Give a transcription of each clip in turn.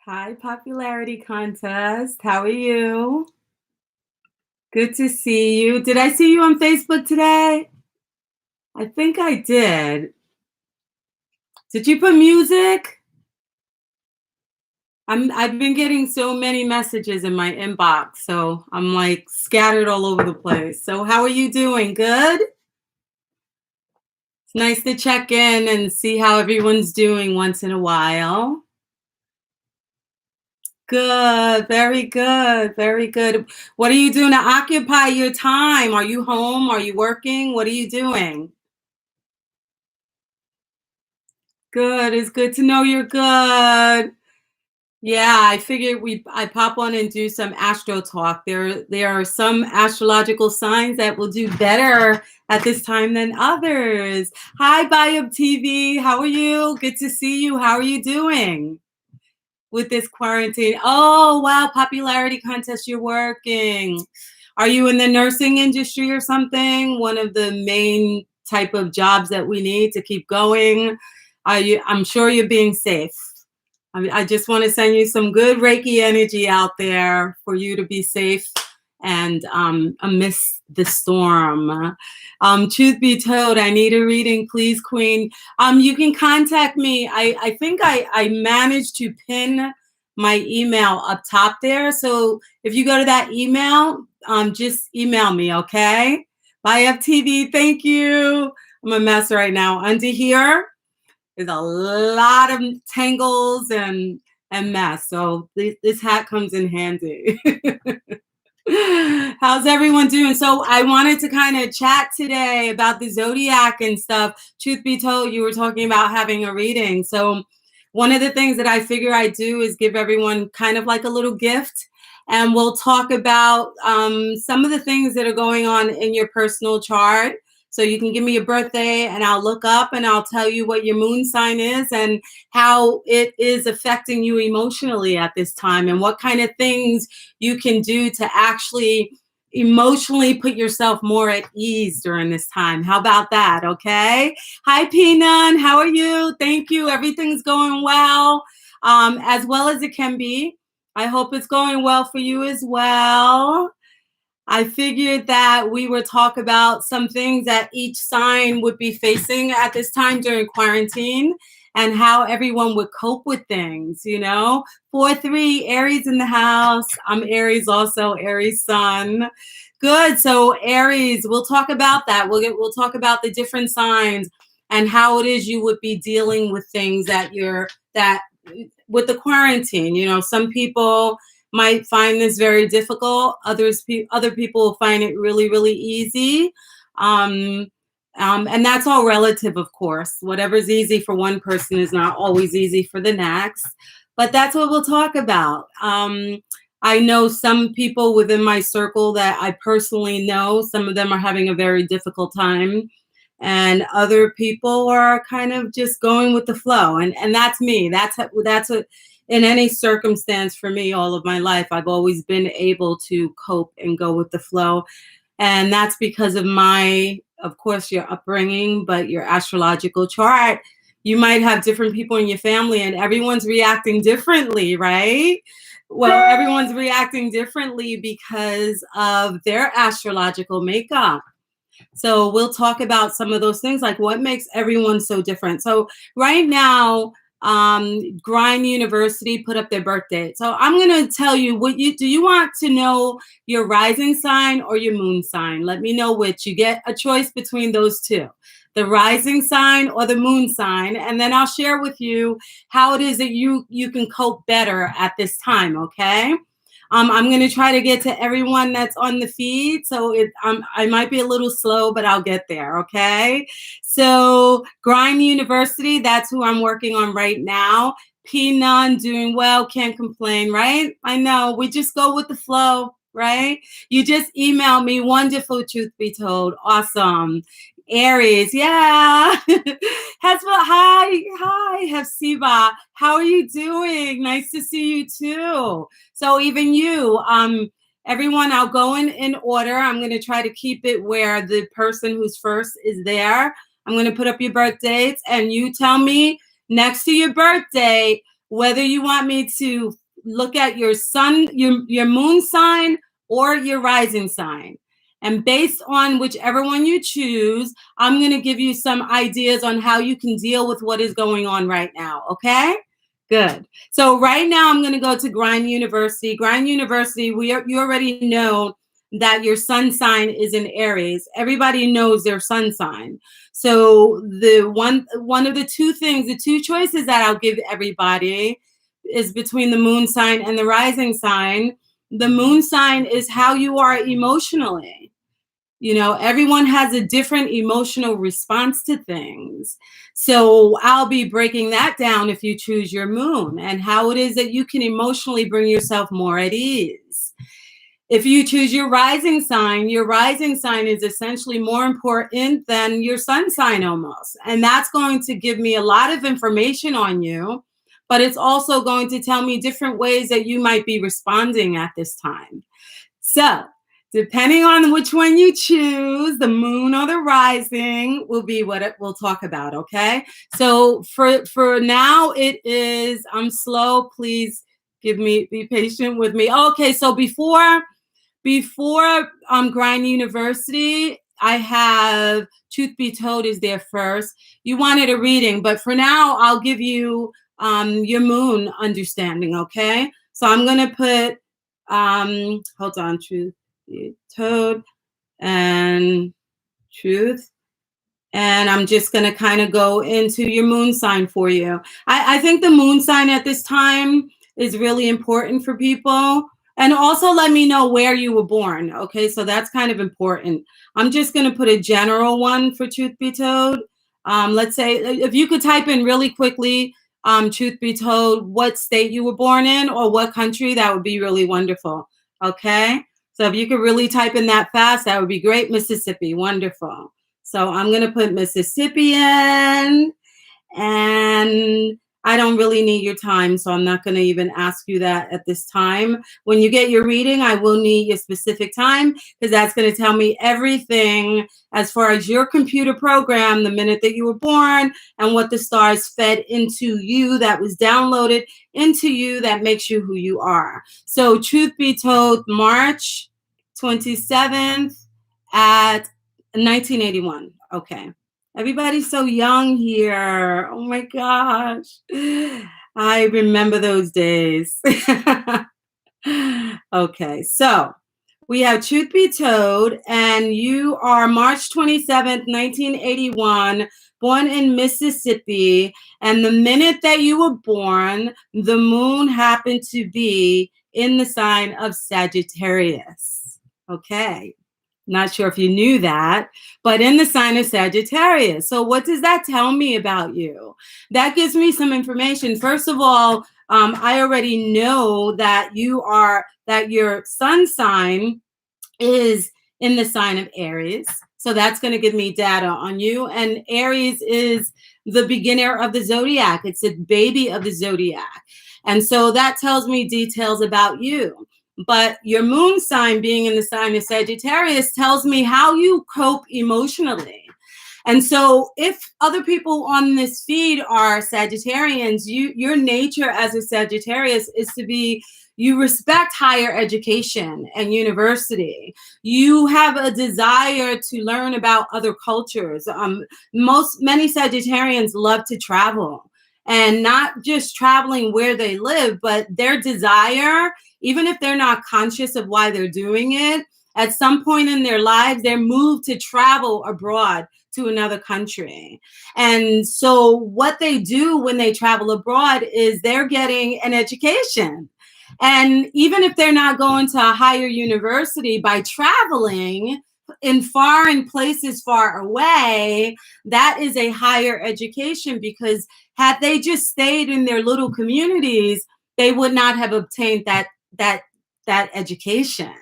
Hi, popularity contest. How are you? Good to see you. Did I see you on Facebook today? I think I did. Did you put music? I've been getting so many messages in my inbox, so I'm like scattered all over the place. So how are you doing? Good? It's nice to check in and see how everyone's doing once in a while. Good, very good, very good. What are you doing to occupy your time? Are you home? Are you working? What are you doing? Good. It's good to know you're good. Yeah, I figured I pop on and do some astro talk. There are some astrological signs that will do better at this time than others. Hi, Bayab TV. How are you? Good to see you. How are you doing with this quarantine? Oh, wow, popularity contest, you're working. Are you in the nursing industry or something? One of the main type of jobs that we need to keep going. I'm sure you're being safe. I just want to send you some good Reiki energy out there for you to be safe and amidst the storm. Truth be told, I need a reading, please, Queen. You can contact me. I think I managed to pin my email up top there. So if you go to that email, just email me, okay? Bye, FTV. Thank you. I'm a mess right now. Under here, there's a lot of tangles and mess. So this hat comes in handy. How's everyone doing? So I wanted to kind of chat today about the Zodiac and stuff. Truth be told, you were talking about having a reading. So one of the things that I figure I do is give everyone kind of like a little gift. And we'll talk about some of the things that are going on in your personal chart. So you can give me your birthday and I'll look up and I'll tell you what your moon sign is and how it is affecting you emotionally at this time and what kind of things you can do to actually emotionally put yourself more at ease during this time. How about that? Okay. Hi, Pinan. How are you? Thank you. Everything's going well as it can be. I hope it's going well for you as well. I figured that we would talk about some things that each sign would be facing at this time during quarantine and how everyone would cope with things, 4-3, Aries in the house. I'm Aries also, Aries sun. Good. So Aries, we'll talk about that. We'll talk about the different signs. and how it is you would be dealing with things that with the quarantine. You know, some people might find this very difficult. Other people will find it really, really easy. Um, and that's all relative, of course. Whatever's easy for one person is not always easy for the next. But that's what we'll talk about. I know some people within my circle that I personally know. Some of them are having a very difficult time, and other people are kind of just going with the flow. And that's me. That's what in any circumstance for me all of my life, I've always been able to cope and go with the flow. And that's because of of course, your upbringing, but your astrological chart. You might have different people in your family and everyone's reacting differently, right? Well, everyone's reacting differently because of their astrological makeup. So we'll talk about some of those things, like what makes everyone so different. So right now, Grind University put up their birth date. So I'm going to tell you do you want to know your rising sign or your moon sign? Let me know which. You get a choice between those two, the rising sign or the moon sign. And then I'll share with you how it is that you can cope better at this time. Okay. I'm going to try to get to everyone that's on the feed. So I might be a little slow, but I'll get there. Okay. So Grind University, that's who I'm working on right now. P-Nun, doing well, can't complain, right? I know, we just go with the flow, right? You just emailed me, wonderful, truth be told, awesome. Aries, yeah. Hesba, hi, Hefsiba. How are you doing? Nice to see you too. So even you, everyone, I'll go in order. I'm going to try to keep it where the person who's first is there. I'm going to put up your birth dates, and you tell me next to your birth date whether you want me to look at your sun, your moon sign, or your rising sign. And based on whichever one you choose, I'm going to give you some ideas on how you can deal with what is going on right now. Okay? Good. So right now I'm going to go to Grind University. Grind University, you already know that your sun sign is in Aries. Everybody knows their sun sign. So the one of the two choices that I'll give everybody is between the moon sign and the rising sign. The moon sign is how you are emotionally. You know, everyone has a different emotional response to things. So I'll be breaking that down if you choose your moon, and how it is that you can emotionally bring yourself more at ease. If you choose your rising sign is essentially more important than your sun sign almost. And that's going to give me a lot of information on you, but it's also going to tell me different ways that you might be responding at this time. So depending on which one you choose, the moon or the rising will be what we'll talk about, okay? So for now, it is, I'm slow, please be patient with me. Okay, so before Grind University, I have Truth Be Told is there first. You wanted a reading, but for now, I'll give you your moon understanding, okay? So I'm going to put, hold on, Truth Be Told and Truth. And I'm just going to kind of go into your moon sign for you. I think the moon sign at this time is really important for people. And also let me know where you were born. Okay, so that's kind of important. I'm just going to put a general one for Truth Be Told. Let's say if you could type in really quickly, Truth Be Told, what state you were born in or what country, that would be really wonderful. Okay, so if you could really type in that fast, that would be great. Mississippi, wonderful. So I'm going to put Mississippi in, and I don't really need your time, so I'm not going to even ask you that at this time. When you get your reading, I will need your specific time, because that's going to tell me everything as far as your computer program, the minute that you were born, and what the stars fed into you, that was downloaded into you, that makes you who you are. So Truth Be Told, March 27th at 1981. Okay. Everybody's so young here. Oh my gosh. I remember those days. Okay. So we have Truth Be Told, and you are March 27th, 1981, born in Mississippi. And the minute that you were born, the moon happened to be in the sign of Sagittarius. Okay. Not sure if you knew that, but in the sign of Sagittarius. So what does that tell me about you? That gives me some information. First of all, I already know that your sun sign is in the sign of Aries. So that's going to give me data on you. And Aries is the beginner of the zodiac. It's a baby of the zodiac. And so that tells me details about you. But your moon sign being in the sign of Sagittarius tells me how you cope emotionally. And so if other people on this feed are Sagittarians, your nature as a Sagittarius is to be, you respect higher education and university. You have a desire to learn about other cultures. Many Sagittarians love to travel, and not just traveling where they live, but their desire, even if they're not conscious of why they're doing it, at some point in their lives, they're moved to travel abroad to another country. And so what they do when they travel abroad is they're getting an education. And even if they're not going to a higher university, by traveling in foreign places far away, that is a higher education, because had they just stayed in their little communities, they would not have obtained that education.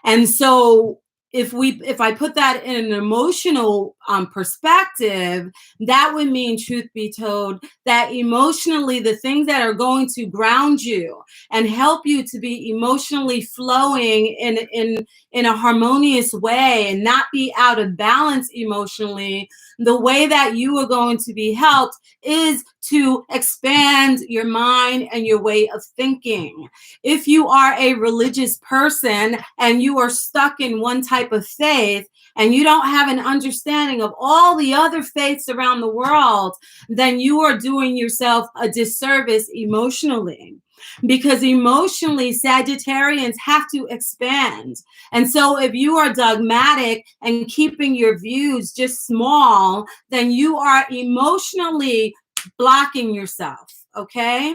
And so if I put that in an emotional perspective, that would mean, truth be told, that emotionally, the things that are going to ground you and help you to be emotionally flowing in a harmonious way and not be out of balance emotionally, the way that you are going to be helped is to expand your mind and your way of thinking. If you are a religious person and you are stuck in one type of faith and you don't have an understanding of all the other faiths around the world, then you are doing yourself a disservice emotionally. Because emotionally, Sagittarians have to expand. And so if you are dogmatic and keeping your views just small, then you are emotionally blocking yourself, okay?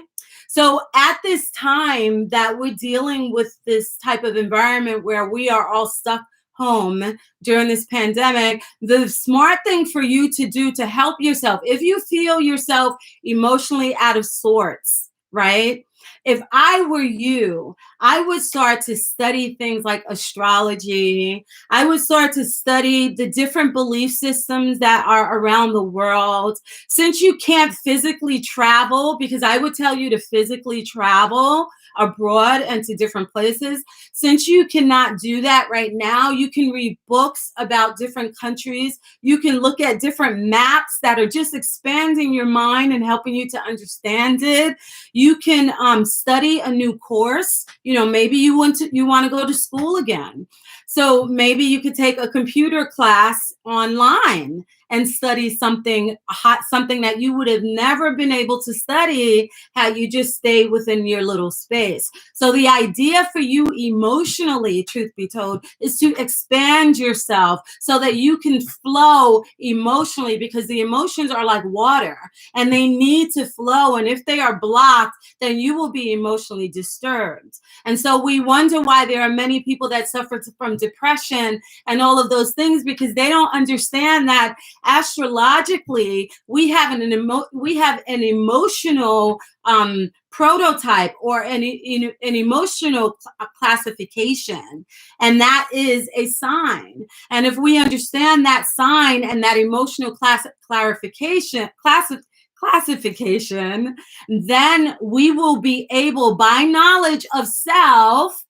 So at this time that we're dealing with this type of environment where we are all stuck home during this pandemic, the smart thing for you to do to help yourself, if you feel yourself emotionally out of sorts, right? If I were you, I would start to study things like astrology. I would start to study the different belief systems that are around the world. Since you can't physically travel, because I would tell you to physically travel abroad and to different places. Since you cannot do that right now, you can read books about different countries. You can look at different maps that are just expanding your mind and helping you to understand it. You can study a new course. You know, maybe you want to go to school again. So maybe you could take a computer class online and study something that you would have never been able to study had you just stayed within your little space. So the idea for you emotionally, truth be told, is to expand yourself so that you can flow emotionally, because the emotions are like water and they need to flow. And if they are blocked, then you will be emotionally disturbed. And so we wonder why there are many people that suffer from depression and all of those things, because they don't understand that astrologically we have an emotional prototype or an emotional classification, and that is a sign. And if we understand that sign and that emotional classification, then we will be able, by knowledge of self,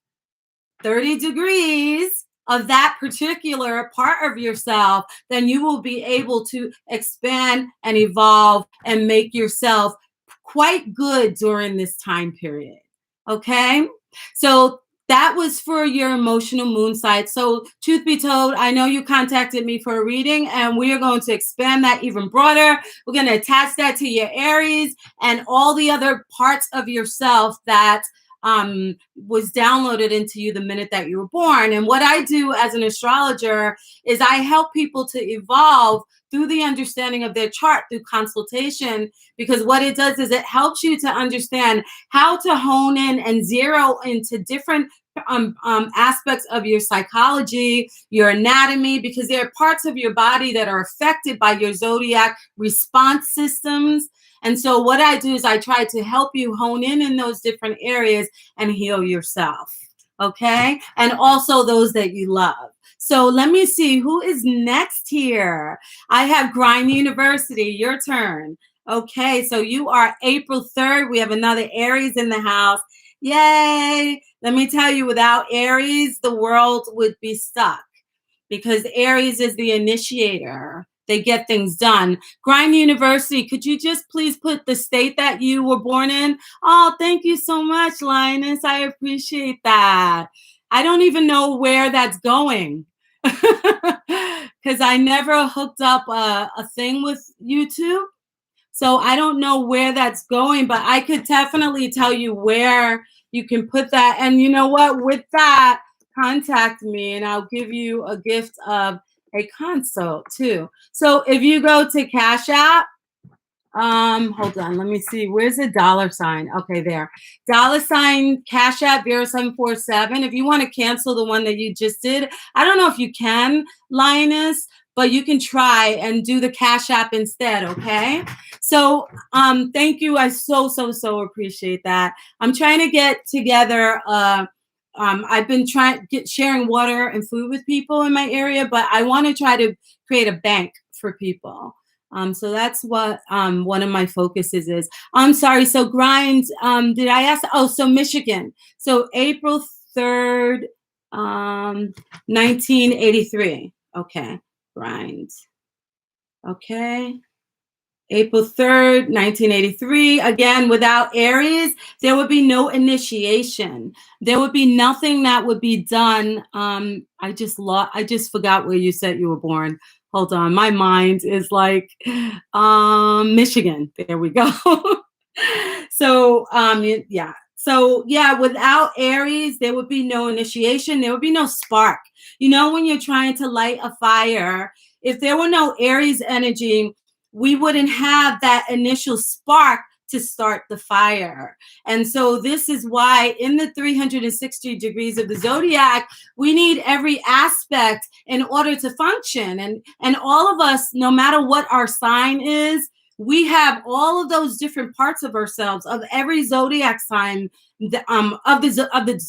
30 degrees of that particular part of yourself, then you will be able to expand and evolve and make yourself quite good during this time period. Okay? So that was for your emotional moon side. So truth be told, I know you contacted me for a reading, and we are going to expand that even broader. We're going to attach that to your Aries and all the other parts of yourself that was downloaded into you the minute that you were born. And what I do as an astrologer is I help people to evolve through the understanding of their chart through consultation, because what it does is it helps you to understand how to hone in and zero into different aspects of your psychology, your anatomy, because there are parts of your body that are affected by your zodiac response systems. And so what I do is I try to help you hone in those different areas and heal yourself. Okay. And also those that you love. So let me see who is next here. I have Grind University. Your turn. Okay. So you are April 3rd. We have another Aries in the house. Yay. Let me tell you, without Aries, the world would be stuck, because Aries is the initiator. They get things done. Grind University, could you just please put the state that you were born in? Oh, thank you so much, Lioness. I appreciate that. I don't even know where that's going, because I never hooked up a thing with YouTube. So I don't know where that's going, but I could definitely tell you where you can put that. And you know what? With that, contact me and I'll give you a gift of a consult too. So if you go to Cash App, hold on, let me see. Where's the dollar sign? Okay, there. Dollar sign Cash App Vera747. If you want to cancel the one that you just did, I don't know if you can, Lioness, but you can try and do the Cash App instead, okay? So thank you. I so appreciate that. I'm trying to get together I've been sharing water and food with people in my area, but I want to try to create a bank for people. So that's what one of my focuses is. I'm sorry. So Grind, did I ask? Oh, so Michigan. So April 3rd, 1983. Okay. Grind. Okay. April 3rd, 1983. Again, without Aries, there would be no initiation. There would be nothing that would be done. I just forgot where you said you were born. Hold on. My mind is like Michigan. There we go. So yeah. So yeah, without Aries, there would be no initiation. There would be no spark. You know, when you're trying to light a fire, if there were no Aries energy, we wouldn't have that initial spark to start the fire. And so this is why in the 360 degrees of the zodiac, we need every aspect in order to function. And all of us, no matter what our sign is, we have all of those different parts of ourselves, of every zodiac sign, of the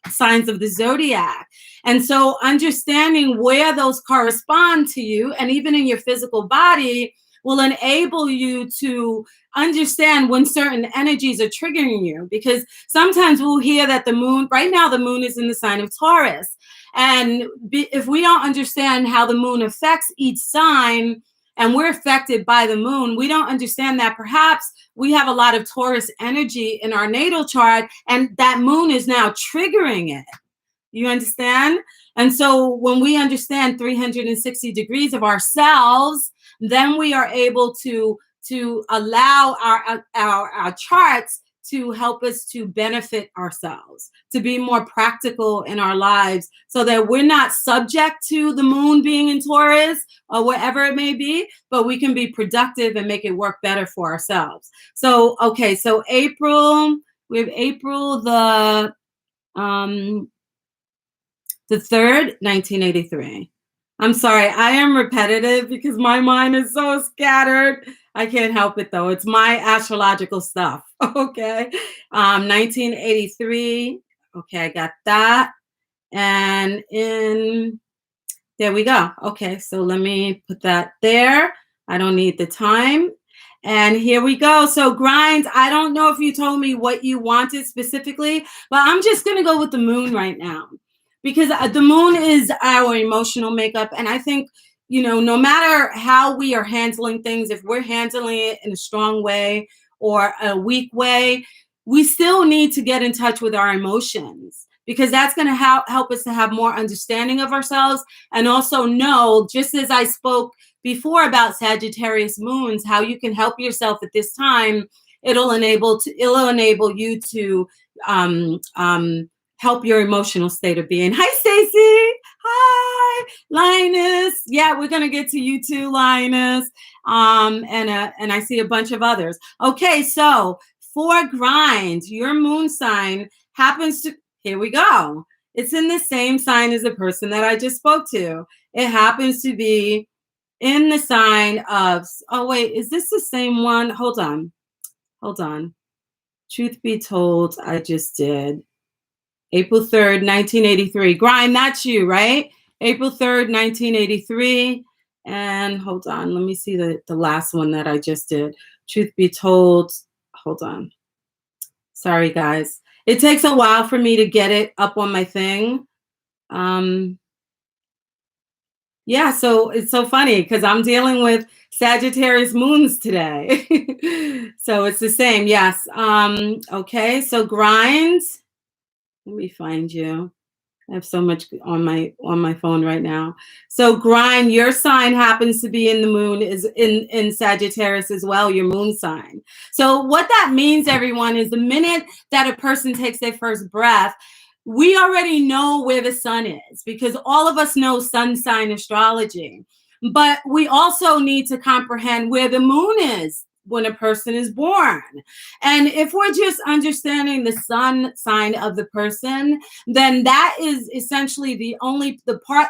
signs of the zodiac. And so understanding where those correspond to you, and even in your physical body, will enable you to understand when certain energies are triggering you. Because sometimes we'll hear that the moon, right now the moon is in the sign of Taurus. And if we don't understand how the moon affects each sign, and we're affected by the moon, we don't understand that perhaps we have a lot of Taurus energy in our natal chart, and that moon is now triggering it. You understand? And so when we understand 360 degrees of ourselves, then we are able to allow our charts to help us to benefit ourselves, to be more practical in our lives, so that we're not subject to the moon being in Taurus or whatever it may be, but we can be productive and make it work better for ourselves. So, okay, so April, we have April the 3rd, 1983. I'm sorry, I am repetitive because my mind is so scattered. I can't help it though. It's my astrological stuff. Okay. 1983. Okay, I got that. And there we go. Okay, so let me put that there. I don't need the time. And here we go. So Grind, I don't know if you told me what you wanted specifically, but I'm just going to go with the moon right now, because the moon is our emotional makeup. And I think, you know, no matter how we are handling things, if we're handling it in a strong way or a weak way, we still need to get in touch with our emotions, because that's going to help us to have more understanding of ourselves. And also know, just as I spoke before about Sagittarius moons, how you can help yourself at this time. It'll enable you to help your emotional state of being. Hi, Stacy. Hi, Lioness. Yeah, we're gonna get to you too, Lioness. And I see a bunch of others. Okay, so for grind, your moon sign happens to. Here we go. It's in the same sign as the person that I just spoke to. It happens to be in the sign of. Oh wait, is this the same one? Hold on. Truth be told, I just did. April 3rd, 1983. Grind, that's you, right? April 3rd, 1983. And hold on, let me see the last one that I just did. Truth be told, hold on. Sorry, guys. It takes a while for me to get it up on my thing. Yeah, so it's so funny because I'm dealing with Sagittarius moons today. So it's the same, yes. Okay, so grind. Let me find you. I have so much on my phone right now. So grind, your sign happens to be in the moon, is in Sagittarius as well, your moon sign. So what that means, everyone, is the minute that a person takes their first breath, we already know where the sun is because all of us know sun sign astrology. But we also need to comprehend where the moon is when a person is born. And if we're just understanding the sun sign of the person, then that is essentially the only part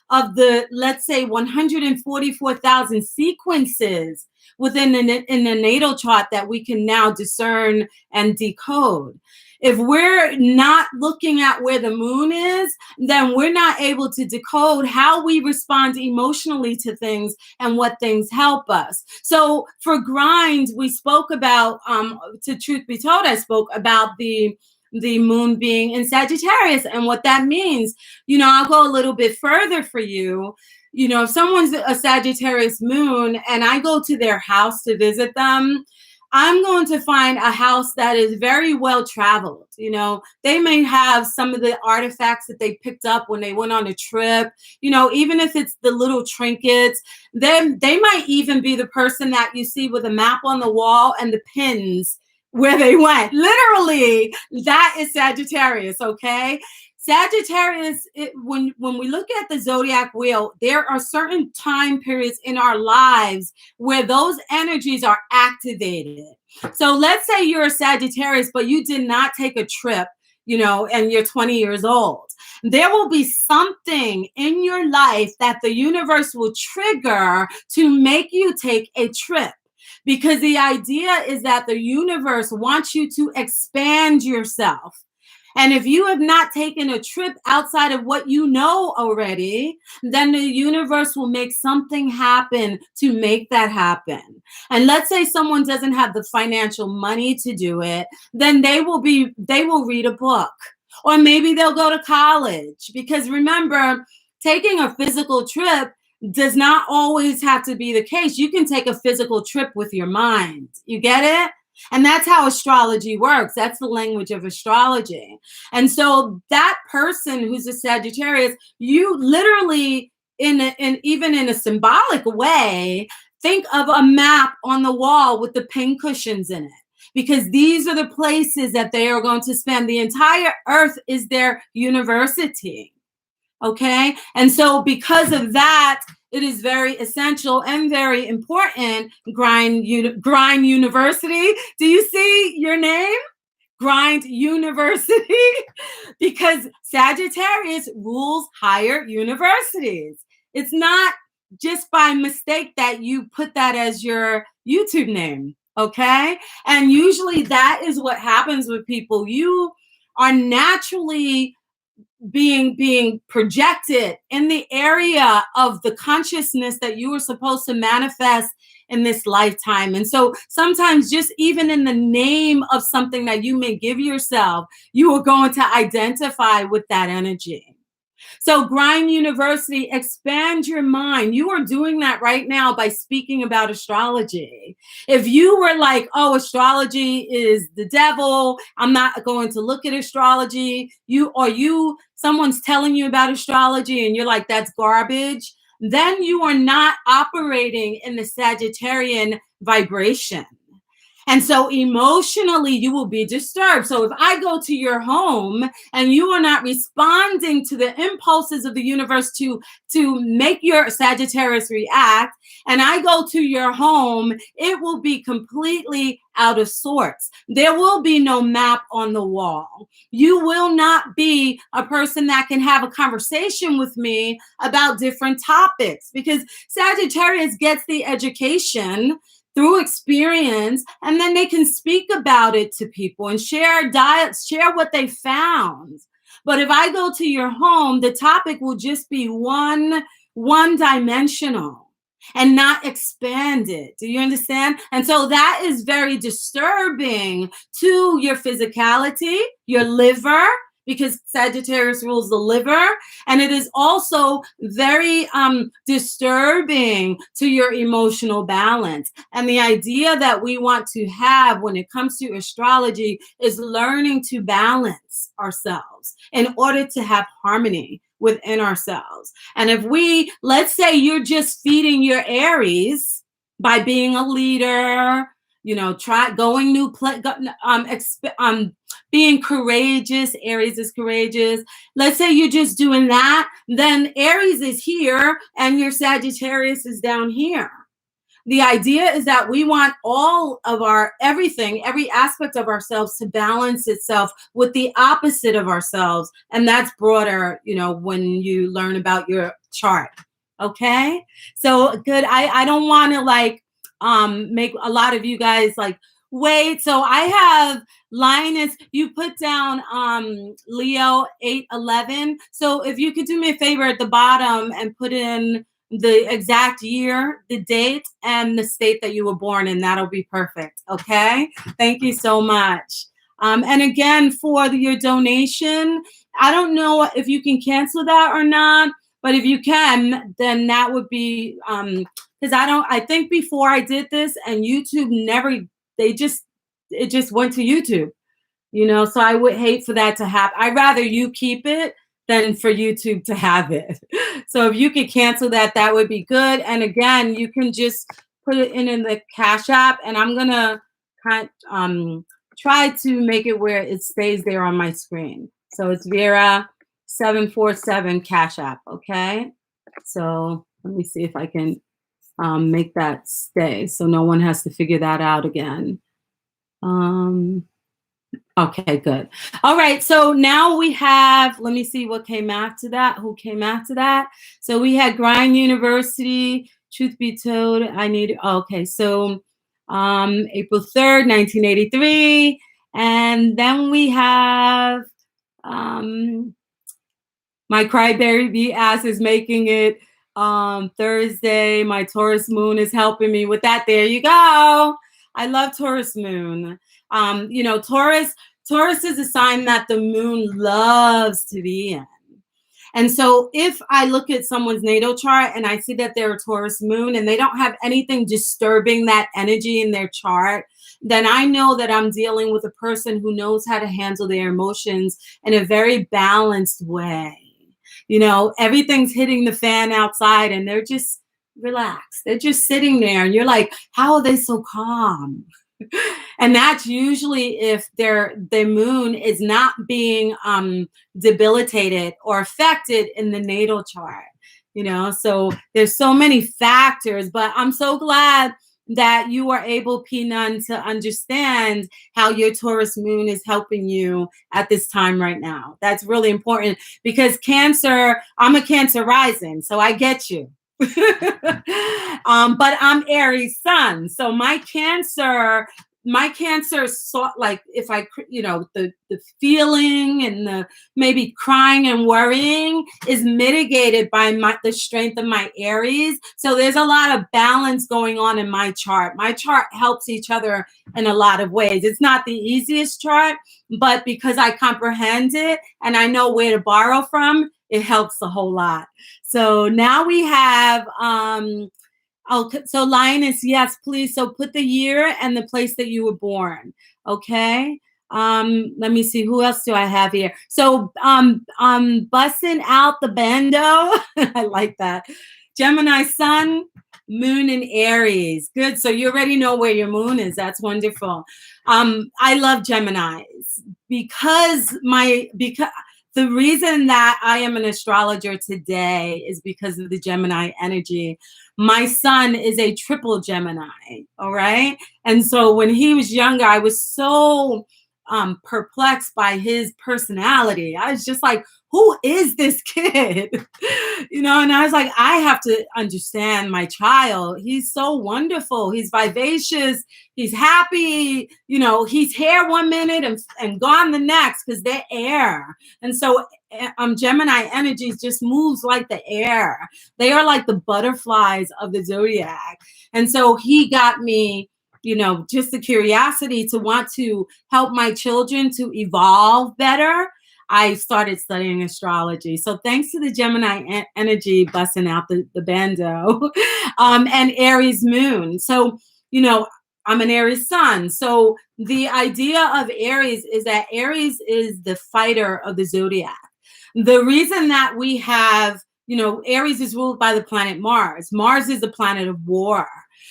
of the, let's say, 144,000 sequences within in the natal chart that we can now discern and decode. If we're not looking at where the moon is, then we're not able to decode how we respond emotionally to things and what things help us. So for grind, we spoke about, to truth be told, I spoke about the moon being in Sagittarius and what that means. I'll go a little bit further for you. If someone's a Sagittarius moon and I go to their house to visit them, I'm going to find a house that is very well traveled. They may have some of the artifacts that they picked up when they went on a trip, even if it's the little trinkets. Then they might even be the person that you see with a map on the wall and the pins where they went. Literally, that is Sagittarius, okay? Sagittarius, when we look at the zodiac wheel, there are certain time periods in our lives where those energies are activated. So let's say you're a Sagittarius, but you did not take a trip, and you're 20 years old. There will be something in your life that the universe will trigger to make you take a trip. Because the idea is that the universe wants you to expand yourself. And if you have not taken a trip outside of what you know already, then the universe will make something happen to make that happen. And let's say someone doesn't have the financial money to do it, then they will read a book, or maybe they'll go to college. Because remember, taking a physical trip does not always have to be the case. You can take a physical trip with your mind. You get it? And that's how astrology works. That's the language of astrology. And so that person who's a Sagittarius, you literally, even in a symbolic way, think of a map on the wall with the pin cushions in it. Because these are the places that they are going to spend. The entire earth is their university. Okay? And so because of that, it is very essential and very important. Grind University. Do you see your name? Grind University. Because Sagittarius rules higher universities. It's not just by mistake that you put that as your YouTube name. Okay? And usually that is what happens with people. You are naturally being projected in the area of the consciousness that you were supposed to manifest in this lifetime. And so sometimes just even in the name of something that you may give yourself, you are going to identify with that energy. So Grind University, expand your mind. You are doing that right now by speaking about astrology. If you were like, oh, astrology is the devil, I'm not going to look at astrology, someone's telling you about astrology and you're like, that's garbage, then you are not operating in the Sagittarian vibration. And so emotionally, you will be disturbed. So if I go to your home and you are not responding to the impulses of the universe to make your Sagittarius react, and I go to your home, it will be completely out of sorts. There will be no map on the wall. You will not be a person that can have a conversation with me about different topics, because Sagittarius gets the education through experience, and then they can speak about it to people and share what they found. But if I go to your home, the topic will just be one dimensional and not expanded. Do you understand? And so that is very disturbing to your physicality, your liver, because Sagittarius rules the liver. And it is also very disturbing to your emotional balance. And the idea that we want to have when it comes to astrology is learning to balance ourselves in order to have harmony within ourselves. And if we, let's say you're just feeding your Aries by being a leader, you know, try going new being courageous. Aries is courageous. Let's say you're just doing that, then Aries is here and your Sagittarius is down here. The idea is that we want all of our everything, every aspect of ourselves to balance itself with the opposite of ourselves. And that's broader, you know, when you learn about your chart. Okay. So good. I don't want to like make a lot of you guys like wait. So I have lioness. You put down Leo 8/11. So if you could do me a favor at the bottom and put in the exact year, the date, and the state that you were born in, that'll be perfect. Okay. Thank you so much. And again, for your donation, I don't know if you can cancel that or not, but if you can, then that would be because I think before I did this and YouTube it just went to YouTube, you know, so I would hate for that to happen. I'd rather you keep it than for YouTube to have it. So if you could cancel that, that would be good. And again, you can just put it in the Cash App, and I'm gonna try to make it where it stays there on my screen. So it's Vera747 Cash App, okay? So let me see if I can make that stay so no one has to figure that out again. Okay, good. All right, so now we have, let me see what came after that, who came after that. So we had Grind University, truth be told, okay, so April 3rd, 1983. And then we have my Crybaby ass is making it Thursday. My Taurus moon is helping me with that. There you go. I love Taurus moon. You know, Taurus is a sign that the moon loves to be in. And so if I look at someone's natal chart and I see that they're a Taurus moon and they don't have anything disturbing that energy in their chart, then I know that I'm dealing with a person who knows how to handle their emotions in a very balanced way. You know, everything's hitting the fan outside and they're just relaxed. They're just sitting there and you're like, how are they so calm? And that's usually if their moon is not being debilitated or affected in the natal chart, you know. So there's so many factors, but I'm so glad that you are able, P-Nun, to understand how your Taurus moon is helping you at this time right now. That's really important because Cancer, I'm a Cancer rising, so I get you. But I'm Aries sun, so my Cancer so like if I, you know, the feeling and the maybe crying and worrying is mitigated by the strength of my Aries. So there's a lot of balance going on in my chart. My chart helps each other in a lot of ways. It's not the easiest chart, but because I comprehend it and I know where to borrow from, it helps a whole lot. So now we have so lioness, yes, please. So put the year and the place that you were born. Okay. Let me see, who else do I have here? So busting out the bando. I like that. Gemini sun, Moon in Aries. Good. So you already know where your moon is. That's wonderful. I love Geminis because the reason that I am an astrologer today is because of the Gemini energy. My son is a triple Gemini. All right. And so when he was younger, I was so perplexed by his personality. I was just like, who is this kid? And I was like, I have to understand my child. He's so wonderful. He's vivacious. He's happy. He's here one minute and gone the next because they're air. And so Gemini energies just moves like the air. They are like the butterflies of the zodiac. And so he got me, just the curiosity to want to help my children to evolve better. I started studying astrology. So thanks to the Gemini energy busting out the bando and Aries moon. So, I'm an Aries sun. So the idea of Aries is that Aries is the fighter of the zodiac. The reason that we have, Aries is ruled by the planet Mars. Mars is the planet of war.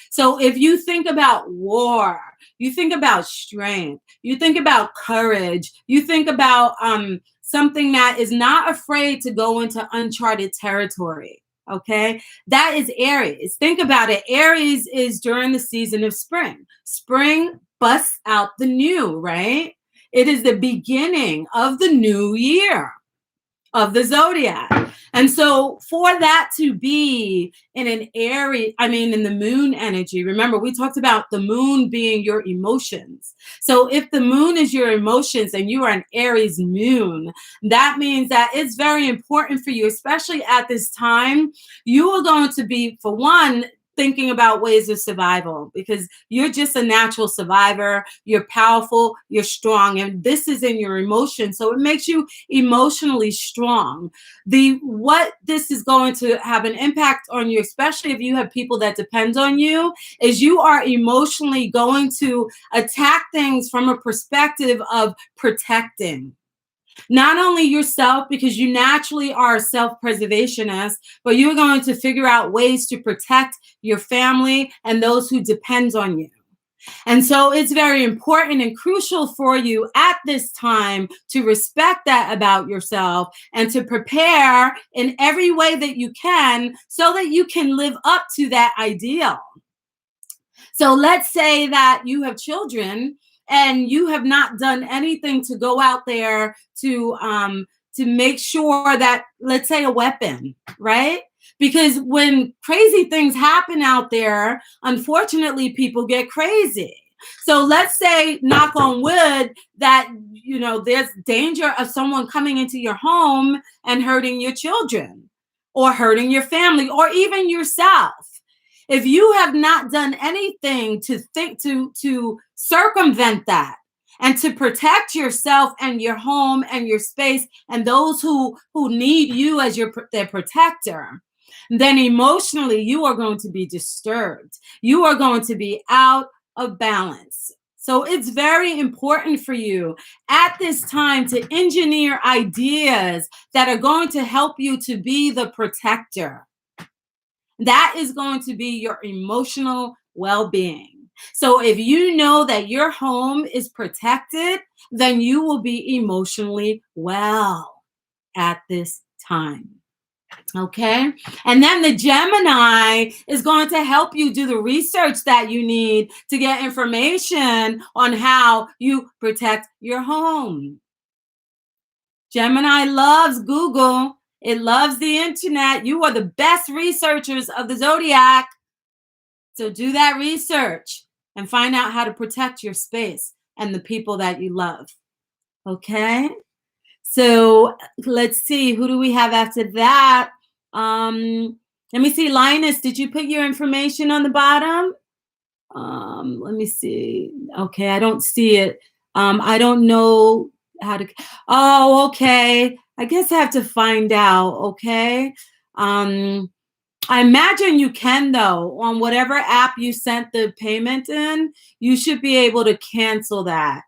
So if you think about war, you think about strength, you think about courage, you think about something that is not afraid to go into uncharted territory. Okay, that is Aries. Think about it. Aries is during the season of spring. Spring busts out the new, right? It is the beginning of the new year of the zodiac. And so for that to be in an Aries, in the moon energy, remember we talked about the moon being your emotions. So if the moon is your emotions and you are an Aries moon, that means that it's very important for you, especially at this time. You are going to be, for one, thinking about ways of survival because you're just a natural survivor. You're powerful, you're strong, and this is in your emotions. So it makes you emotionally strong. What this is going to have an impact on you, especially if you have people that depend on you, is you are emotionally going to attack things from a perspective of protecting. Not only yourself, because you naturally are a self-preservationist, but you're going to figure out ways to protect your family and those who depend on you. And so it's very important and crucial for you at this time to respect that about yourself and to prepare in every way that you can so that you can live up to that ideal. So let's say that you have children and you have not done anything to go out there to make sure that, let's say, a weapon, right? Because when crazy things happen out there, unfortunately, people get crazy. So let's say, knock on wood, that there's danger of someone coming into your home and hurting your children or hurting your family or even yourself. If you have not done anything to circumvent that and to protect yourself and your home and your space and those who need you as their protector, then emotionally you are going to be disturbed. You are going to be out of balance. So it's very important for you at this time to engineer ideas that are going to help you to be the protector. That is going to be your emotional well-being. So if you know that your home is protected, then you will be emotionally well at this time. Okay. And then the Gemini is going to help you do the research that you need to get information on how you protect your home. Gemini loves Google. It loves the internet. You are the best researchers of the zodiac. So do that research and find out how to protect your space and the people that you love. Okay. So let's see. Who do we have after that? Let me see. Lioness, did you put your information on the bottom? Let me see. Okay. I don't see it. I don't know how to. Oh, okay. I guess I have to find out. Okay. I imagine you can, though, on whatever app you sent the payment in, you should be able to cancel that.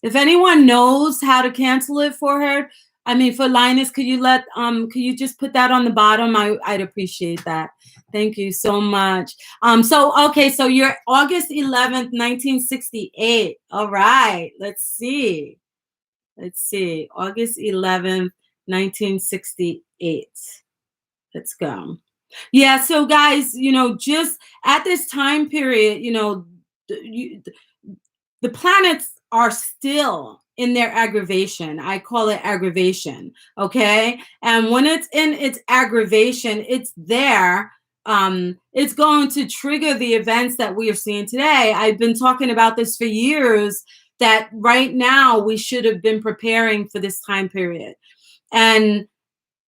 If anyone knows how to cancel it for her, I mean, for Linus, could you just put that on the bottom? I'd appreciate that. Thank you so much. So okay, so you're August 11th, 1968. All right, let's see. Let's see. August 11th, 1968. Let's go. Yeah, so guys, just at this time period, the planets are still in their aggravation. I call it aggravation. Okay. And when it's in its aggravation, it's there. It's going to trigger the events that we are seeing today. I've been talking about this for years, that right now we should have been preparing for this time period. And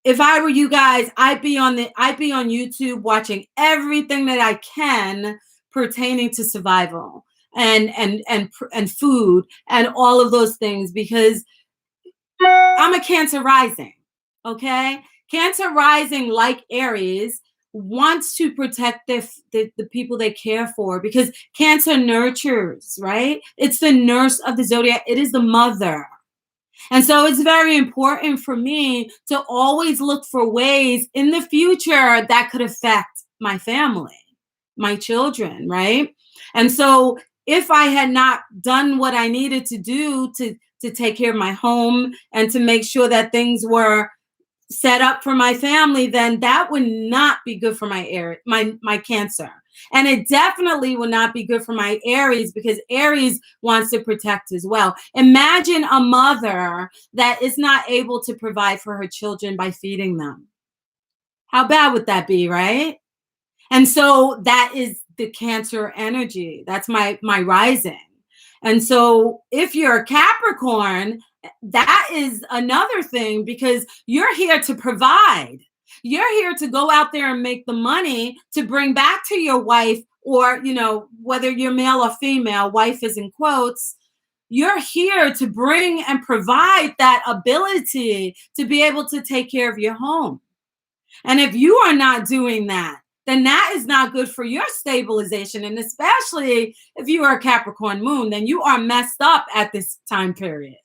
if I were you guys, I'd be on YouTube watching everything that I can pertaining to survival and food and all of those things, because I'm a Cancer rising. Okay, Cancer rising, like Aries, wants to protect the people they care for, because Cancer nurtures, right? It's the nurse of the zodiac. It is the mother. And so it's very important for me to always look for ways in the future that could affect my family, my children, right? And so if I had not done what I needed to do to take care of my home and to make sure that things were set up for my family, then that would not be good for my Cancer. And it definitely will not be good for my Aries, because Aries wants to protect as well. Imagine a mother that is not able to provide for her children by feeding them. How bad would that be, right? And so that is the Cancer energy. That's my rising. And so if you're a Capricorn, that is another thing, because you're here to provide. You're here to go out there and make the money to bring back to your wife, or, whether you're male or female, wife is in quotes. You're here to bring and provide that ability to be able to take care of your home. And if you are not doing that, then that is not good for your stabilization. And especially if you are a Capricorn moon, then you are messed up at this time period.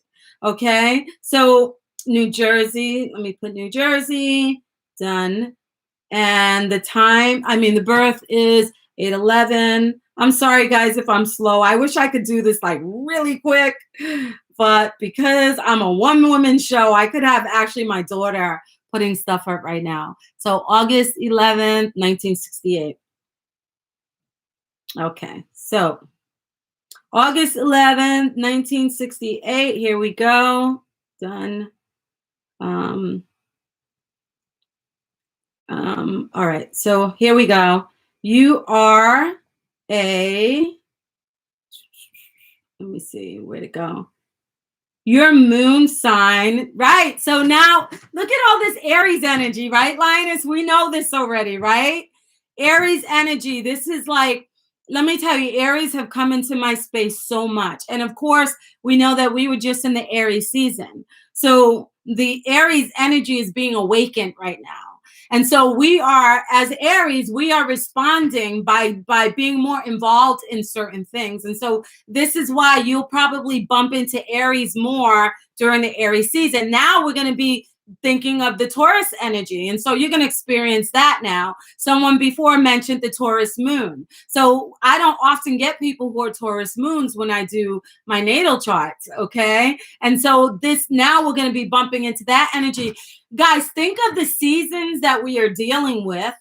Okay, so New Jersey, let me put New Jersey, done. And the birth is 8/11. I'm sorry, guys, if I'm slow. I wish I could do this like really quick, but because I'm a one-woman show, I could have actually my daughter putting stuff up right now. So August 11th, 1968. Okay, so August 11th, 1968. Here we go. Done. All right, so here we go. You are let me see, where to go. Your moon sign, right? So now look at all this Aries energy, right, Linus? We know this already, right? Aries energy. This is like, let me tell you, Aries have come into my space so much. And of course, we know that we were just in the Aries season. So the Aries energy is being awakened right now. And so we are, as Aries, we are responding by being more involved in certain things. And so this is why you'll probably bump into Aries more during the Aries season. Now we're going to be thinking of the Taurus energy. And so you're going to experience that now. Someone before mentioned the Taurus moon. So I don't often get people who are Taurus moons when I do my natal charts. Okay. And so now we're going to be bumping into that energy. Guys, think of the seasons that we are dealing with.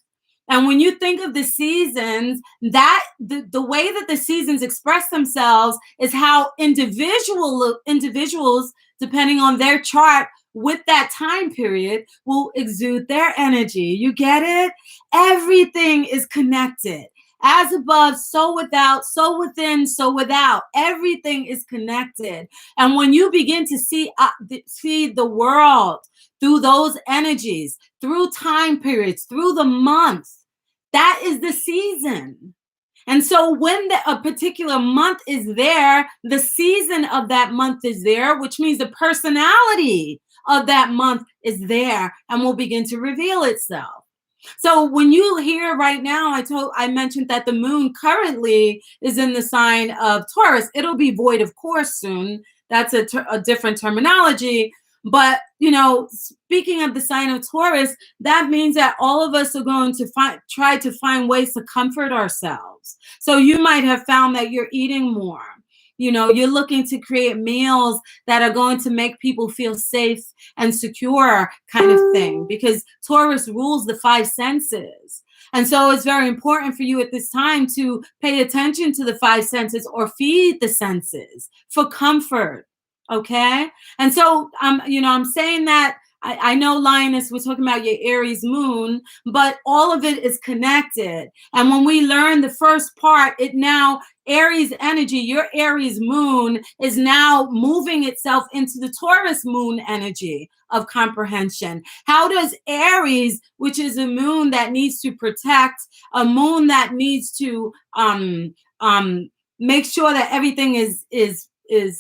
And when you think of the seasons, that the way that the seasons express themselves is how individuals, depending on their chart with that time period, will exude their energy. You get it? Everything is connected. As above, so without, so within, so without. Everything is connected. And when you begin to see the world through those energies, through time periods, through the months, that is the season. And so when a particular month is there, the season of that month is there, which means the personality of that month is there and will begin to reveal itself. So when you hear right now, I mentioned that the moon currently is in the sign of Taurus. It'll be void of course soon. That's a different terminology. But, speaking of the sign of Taurus, that means that all of us are going to try to find ways to comfort ourselves. So you might have found that you're eating more. You're looking to create meals that are going to make people feel safe and secure, kind of thing, because Taurus rules the five senses. And so it's very important for you at this time to pay attention to the five senses or feed the senses for comfort. Okay. And so, I'm saying that I know, Lioness, we're talking about your Aries moon, but all of it is connected. And when we learn the first part, Aries energy, your Aries moon is now moving itself into the Taurus moon energy of comprehension. How does Aries, which is a moon that needs to protect, a moon that needs to make sure that everything is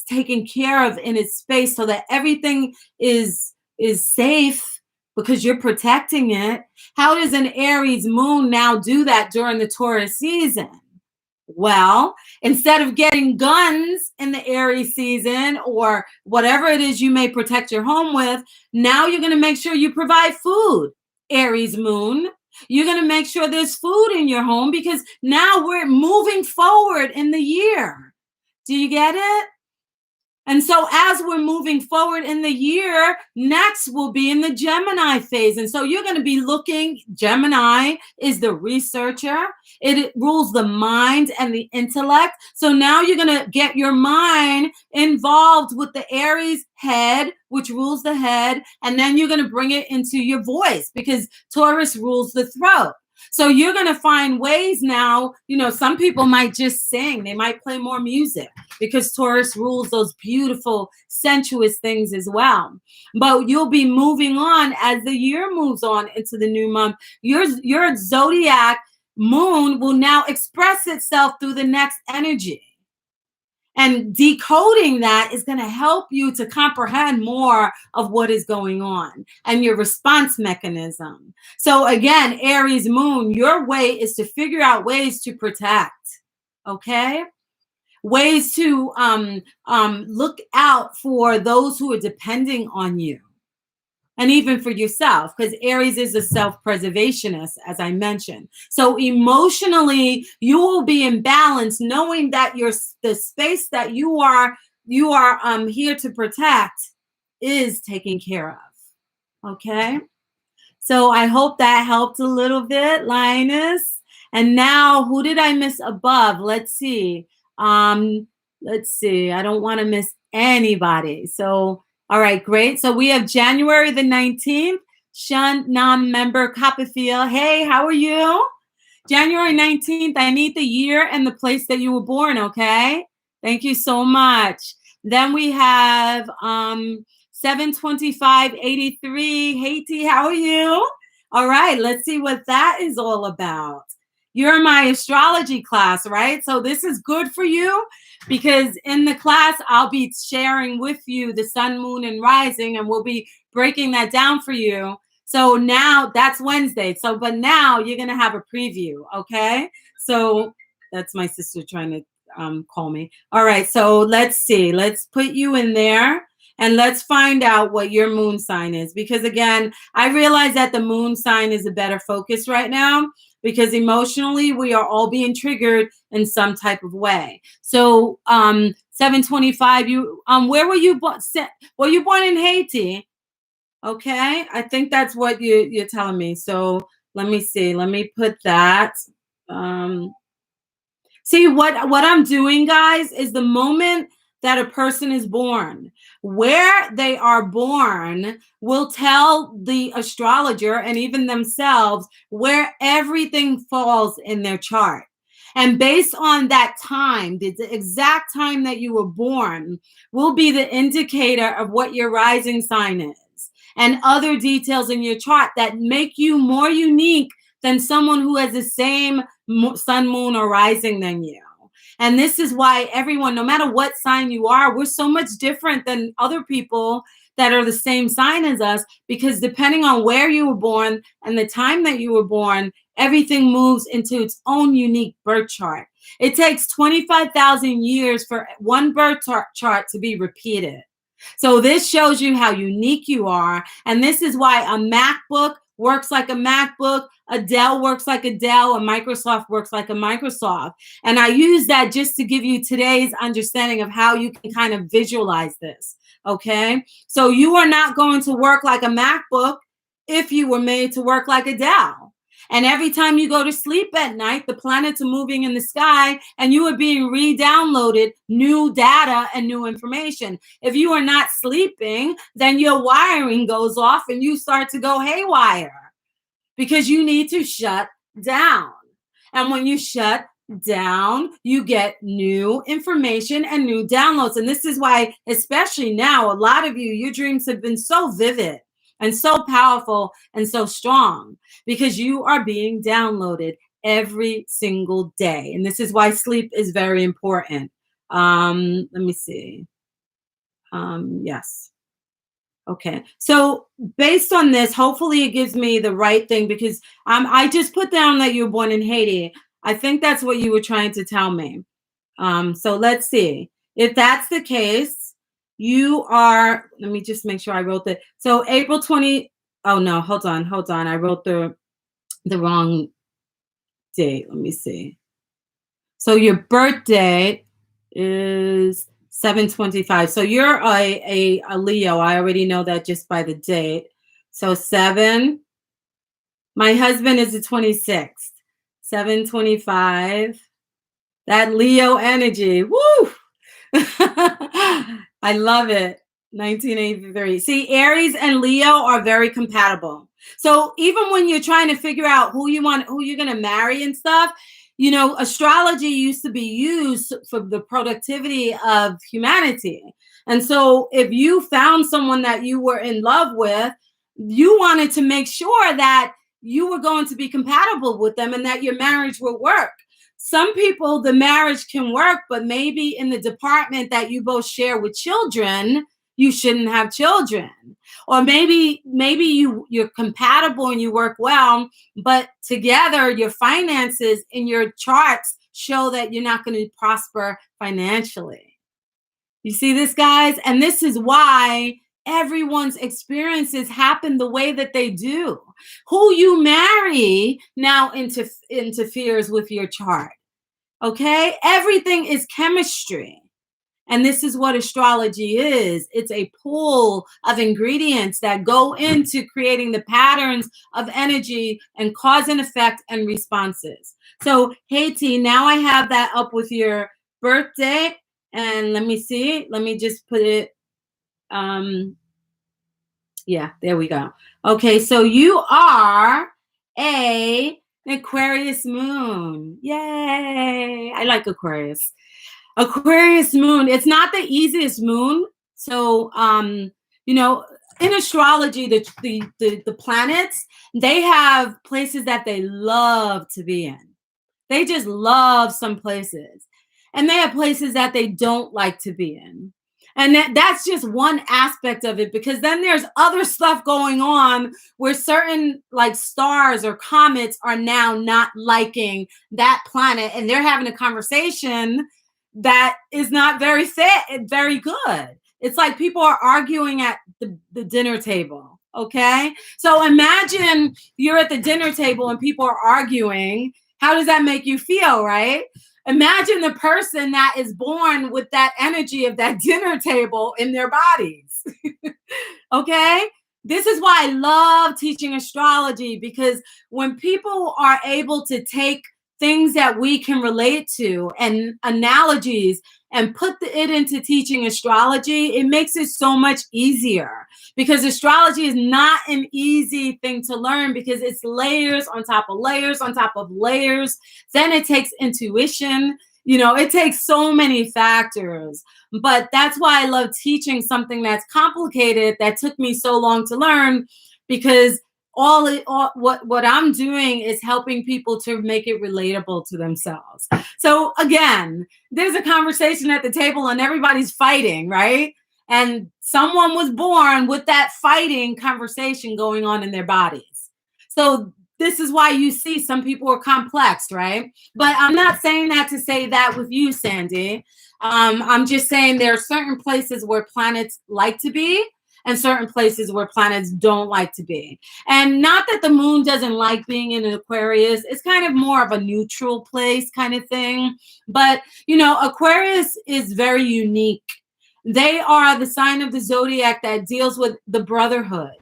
taken care of in its space, so that everything is safe because you're protecting it. How does an Aries moon now do that during the Taurus season? Well, instead of getting guns in the Aries season or whatever it is you may protect your home with, now you're going to make sure you provide food, Aries moon. You're going to make sure there's food in your home because now we're moving forward in the year. Do you get it? And so as we're moving forward in the year, next we'll be in the Gemini phase. And so you're going to be looking, Gemini is the researcher. It rules the mind and the intellect. So now you're going to get your mind involved with the Aries head, which rules the head. And then you're going to bring it into your voice because Taurus rules the throat. So you're going to find ways now, some people might just sing. They might play more music because Taurus rules those beautiful, sensuous things as well. But you'll be moving on as the year moves on into the new month. Your zodiac moon will now express itself through the next energy. And decoding that is going to help you to comprehend more of what is going on and your response mechanism. So again, Aries moon, your way is to figure out ways to protect, okay? Ways to look out for those who are depending on you. And even for yourself, because Aries is a self-preservationist, as I mentioned. So emotionally, you will be in balance, knowing that the space that you are here to protect is taken care of. Okay. So I hope that helped a little bit, Lioness. And now, who did I miss above? Let's see. I don't want to miss anybody. So. All right, great. So we have January the 19th, Shawn member Copperfield. Hey, how are you? January 19th, I need the year and the place that you were born, okay? Thank you so much. Then we have 7/25/83, Haiti, how are you? All right, let's see what that is all about. You're in my astrology class, right? So this is good for you because in the class, I'll be sharing with you the sun, moon, and rising, and we'll be breaking that down for you. So now that's Wednesday. But now you're going to have a preview, okay? So that's my sister trying to call me. All right, so let's see. Let's put you in there. And let's find out what your moon sign is. Because again, I realize that the moon sign is a better focus right now because emotionally we are all being triggered in some type of way. So 7/25, where were you born? Were you born in Haiti? Okay, I think that's what you're telling me. So let me see. Let me put that. See, what I'm doing, guys, is the moment that a person is born, where they are born will tell the astrologer and even themselves where everything falls in their chart. And based on that time, the exact time that you were born will be the indicator of what your rising sign is and other details in your chart that make you more unique than someone who has the same sun, moon, or rising than you. And this is why everyone, no matter what sign you are, we're so much different than other people that are the same sign as us, because depending on where you were born and the time that you were born, everything moves into its own unique birth chart. It takes 25,000 years for one birth chart to be repeated. So this shows you how unique you are. And this is why a MacBook works like a MacBook, a Dell works like a Dell, a Microsoft works like a Microsoft. And I use that just to give you today's understanding of how you can kind of visualize this. Okay. So you are not going to work like a MacBook if you were made to work like a Dell. And every time you go to sleep at night, the planets are moving in the sky and you are being re-downloaded new data and new information. If you are not sleeping, then your wiring goes off and you start to go haywire because you need to shut down. And when you shut down, you get new information and new downloads. And this is why, especially now, a lot of you, your dreams have been so vivid and so powerful and so strong because you are being downloaded every single day. And this is why sleep is very important. Let me see. Yes. Okay. So based on this, hopefully it gives me the right thing because I just put down that you were born in Haiti. I think that's what you were trying to tell me. So let's see. If that's the case, you are, let me just make sure I wrote that. So April 20, oh no, hold on. I wrote the wrong date. Let me see. So your birthday is 7/25. So you're a Leo. I already know that just by the date. So 7. My husband is the 26th. 7/25. That Leo energy. Woo! I love it. 1983. See, Aries and Leo are very compatible. So even when you're trying to figure out who you're going to marry and stuff, you know, astrology used to be used for the productivity of humanity. And so if you found someone that you were in love with, you wanted to make sure that you were going to be compatible with them and that your marriage would work. Some people, the marriage can work, but maybe in the department that you both share with children, you shouldn't have children. Or maybe you're compatible and you work well, but together your finances in your charts show that you're not going to prosper financially. You see this, guys? And this is why everyone's experiences happen the way that they do. Who you marry now interferes with your chart. Okay? Everything is chemistry. And this is what astrology is. It's a pool of ingredients that go into creating the patterns of energy and cause and effect and responses. So, Haiti, now I have that up with your birthday. And let me see. Let me just put it. Yeah, there we go. Okay, so you are an Aquarius moon. Yay! I like Aquarius. Aquarius moon. It's not the easiest moon. So, you know, in astrology, the planets, they have places that they love to be in. They just love some places. And they have places that they don't like to be in. And that's just one aspect of it, because then there's other stuff going on where certain like stars or comets are now not liking that planet, and they're having a conversation that is not very fit and very good. It's like people are arguing at the dinner table. Okay. So imagine you're at the dinner table and people are arguing. How does that make you feel, right? Imagine the person that is born with that energy of that dinner table in their bodies. Okay? This is why I love teaching astrology, because when people are able to take things that we can relate to and analogies and put it into teaching astrology, it makes it so much easier, because astrology is not an easy thing to learn, because it's layers on top of layers on top of layers. Then it takes intuition. You know, it takes so many factors. But that's why I love teaching something that's complicated, that took me so long to learn, because what I'm doing is helping people to make it relatable to themselves. So again, there's a conversation at the table and everybody's fighting, right? And someone was born with that fighting conversation going on in their bodies. So this is why you see some people are complex, right? But I'm not saying that to say that with you, Sandy. I'm just saying there are certain places where planets like to be and certain places where planets don't like to be. And not that the moon doesn't like being in an Aquarius. It's kind of more of a neutral place kind of thing. But, you know, Aquarius is very unique. They are the sign of the zodiac that deals with the brotherhood.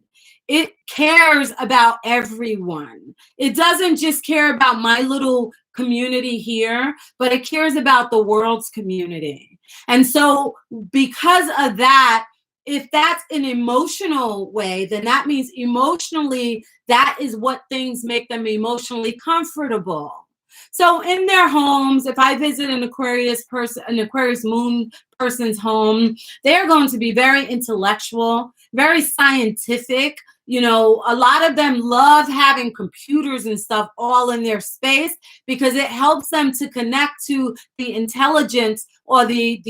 It cares about everyone. It doesn't just care about my little community here, but it cares about the world's community. And so because of that, if that's an emotional way, then that means emotionally, that is what things make them emotionally comfortable. So in their homes, if I visit an Aquarius person, an Aquarius moon person's home, they're going to be very intellectual, very scientific. You know, a lot of them love having computers and stuff all in their space because it helps them to connect to the intelligence or the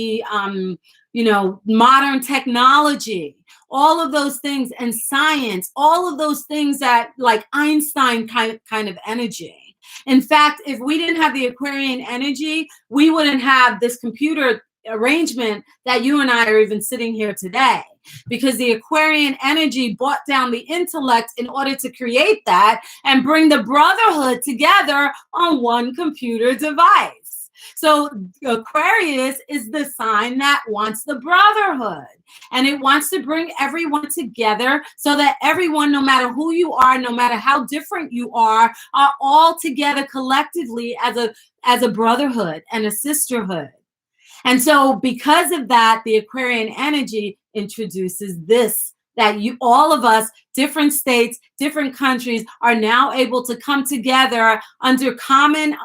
you know, modern technology, all of those things, and science, all of those things that like Einstein kind of energy. In fact, if we didn't have the Aquarian energy, we wouldn't have this computer arrangement that you and I are even sitting here today, because the Aquarian energy brought down the intellect in order to create that and bring the brotherhood together on one computer device. So Aquarius is the sign that wants the brotherhood, and it wants to bring everyone together so that everyone, no matter who you are, no matter how different you are all together collectively as a brotherhood and a sisterhood. And so because of that, the Aquarian energy introduces this, that you, all of us, different states, different countries, are now able to come together under common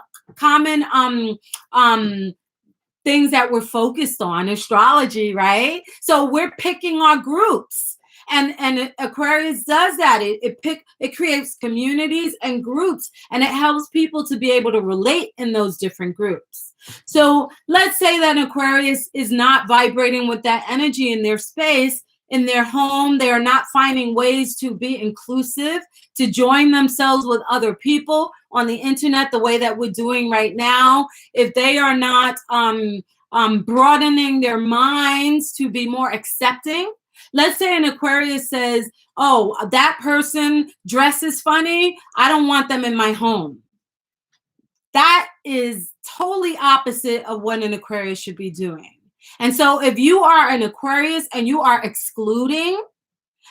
things that we're focused on, astrology, right? So we're picking our groups. And Aquarius does that. It creates communities and groups, and it helps people to be able to relate in those different groups. So let's say that Aquarius is not vibrating with that energy in their space, in their home. They are not finding ways to be inclusive, to join themselves with other people on the internet the way that we're doing right now. If they are not broadening their minds to be more accepting. Let's say an Aquarius says, oh, that person dresses funny, I don't want them in my home. That is totally opposite of what an Aquarius should be doing. And so if you are an Aquarius and you are excluding,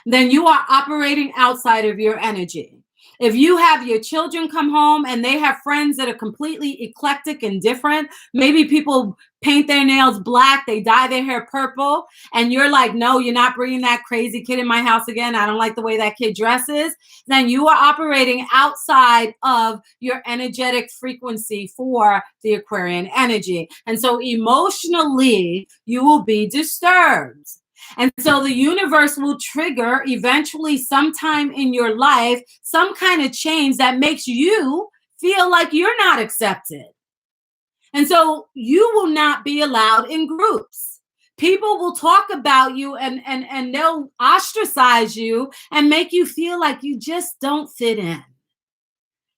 then you are operating outside of your energy. If you have your children come home and they have friends that are completely eclectic and different, maybe people paint their nails black, they dye their hair purple, and you're like, no, you're not bringing that crazy kid in my house again. I don't like the way that kid dresses. Then you are operating outside of your energetic frequency for the Aquarian energy. And so emotionally, you will be disturbed. And so the universe will trigger eventually sometime in your life some kind of change that makes you feel like you're not accepted. And so you will not be allowed in groups. People will talk about you and they'll ostracize you and make you feel like you just don't fit in.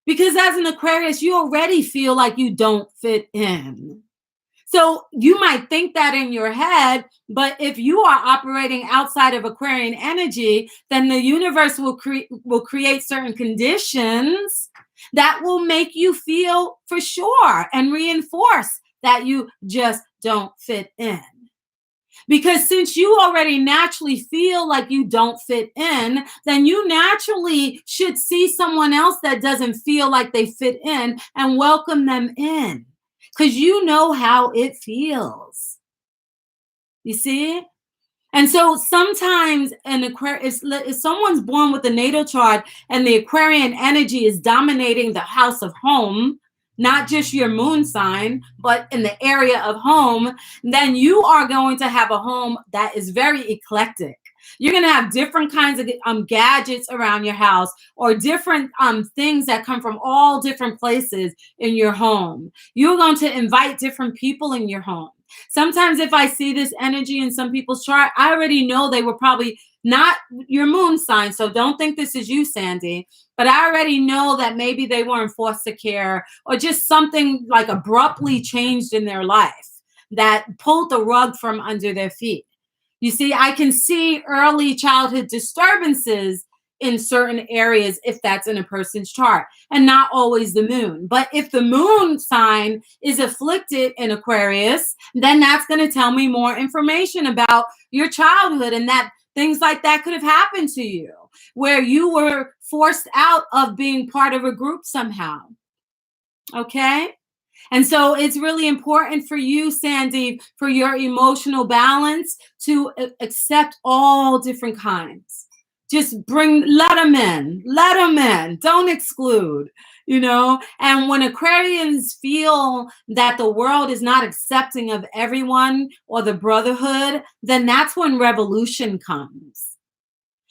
Because as an Aquarius, you already feel like you don't fit in. So you might think that in your head, but if you are operating outside of Aquarian energy, then the universe will create certain conditions that will make you feel for sure and reinforce that you just don't fit in. Because since you already naturally feel like you don't fit in, then you naturally should see someone else that doesn't feel like they fit in and welcome them in. Because you know how it feels. You see? And so sometimes an Aquarius, if someone's born with a natal chart and the Aquarian energy is dominating the house of home, not just your moon sign, but in the area of home, then you are going to have a home that is very eclectic. You're going to have different kinds of gadgets around your house, or different things that come from all different places in your home. You're going to invite different people in your home. Sometimes if I see this energy in some people's chart, I already know they were probably not your moon sign. So don't think this is you, Sandy. But I already know that maybe they were in foster care or just something like abruptly changed in their life. that pulled the rug from under their feet. You see, I can see early childhood disturbances in certain areas if that's in a person's chart, and not always the moon. But if the moon sign is afflicted in Aquarius, then that's going to tell me more information about your childhood, and that things like that could have happened to you, where you were forced out of being part of a group somehow. Okay? And so it's really important for you, Sandy, for your emotional balance to accept all different kinds. Just let them in, don't exclude, you know. And when Aquarians feel that the world is not accepting of everyone or the brotherhood, then that's when revolution comes.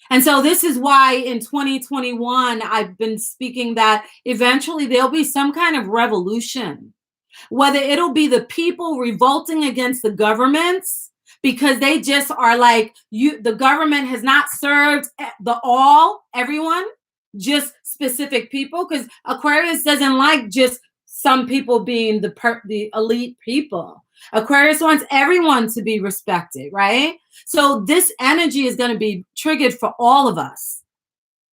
And so this is why in 2021, I've been speaking that eventually there'll be some kind of revolution, whether it'll be the people revolting against the governments because they just are like, the government has not served everyone, just specific people, because Aquarius doesn't like just some people being the elite people. Aquarius wants everyone to be respected, right? So this energy is going to be triggered for all of us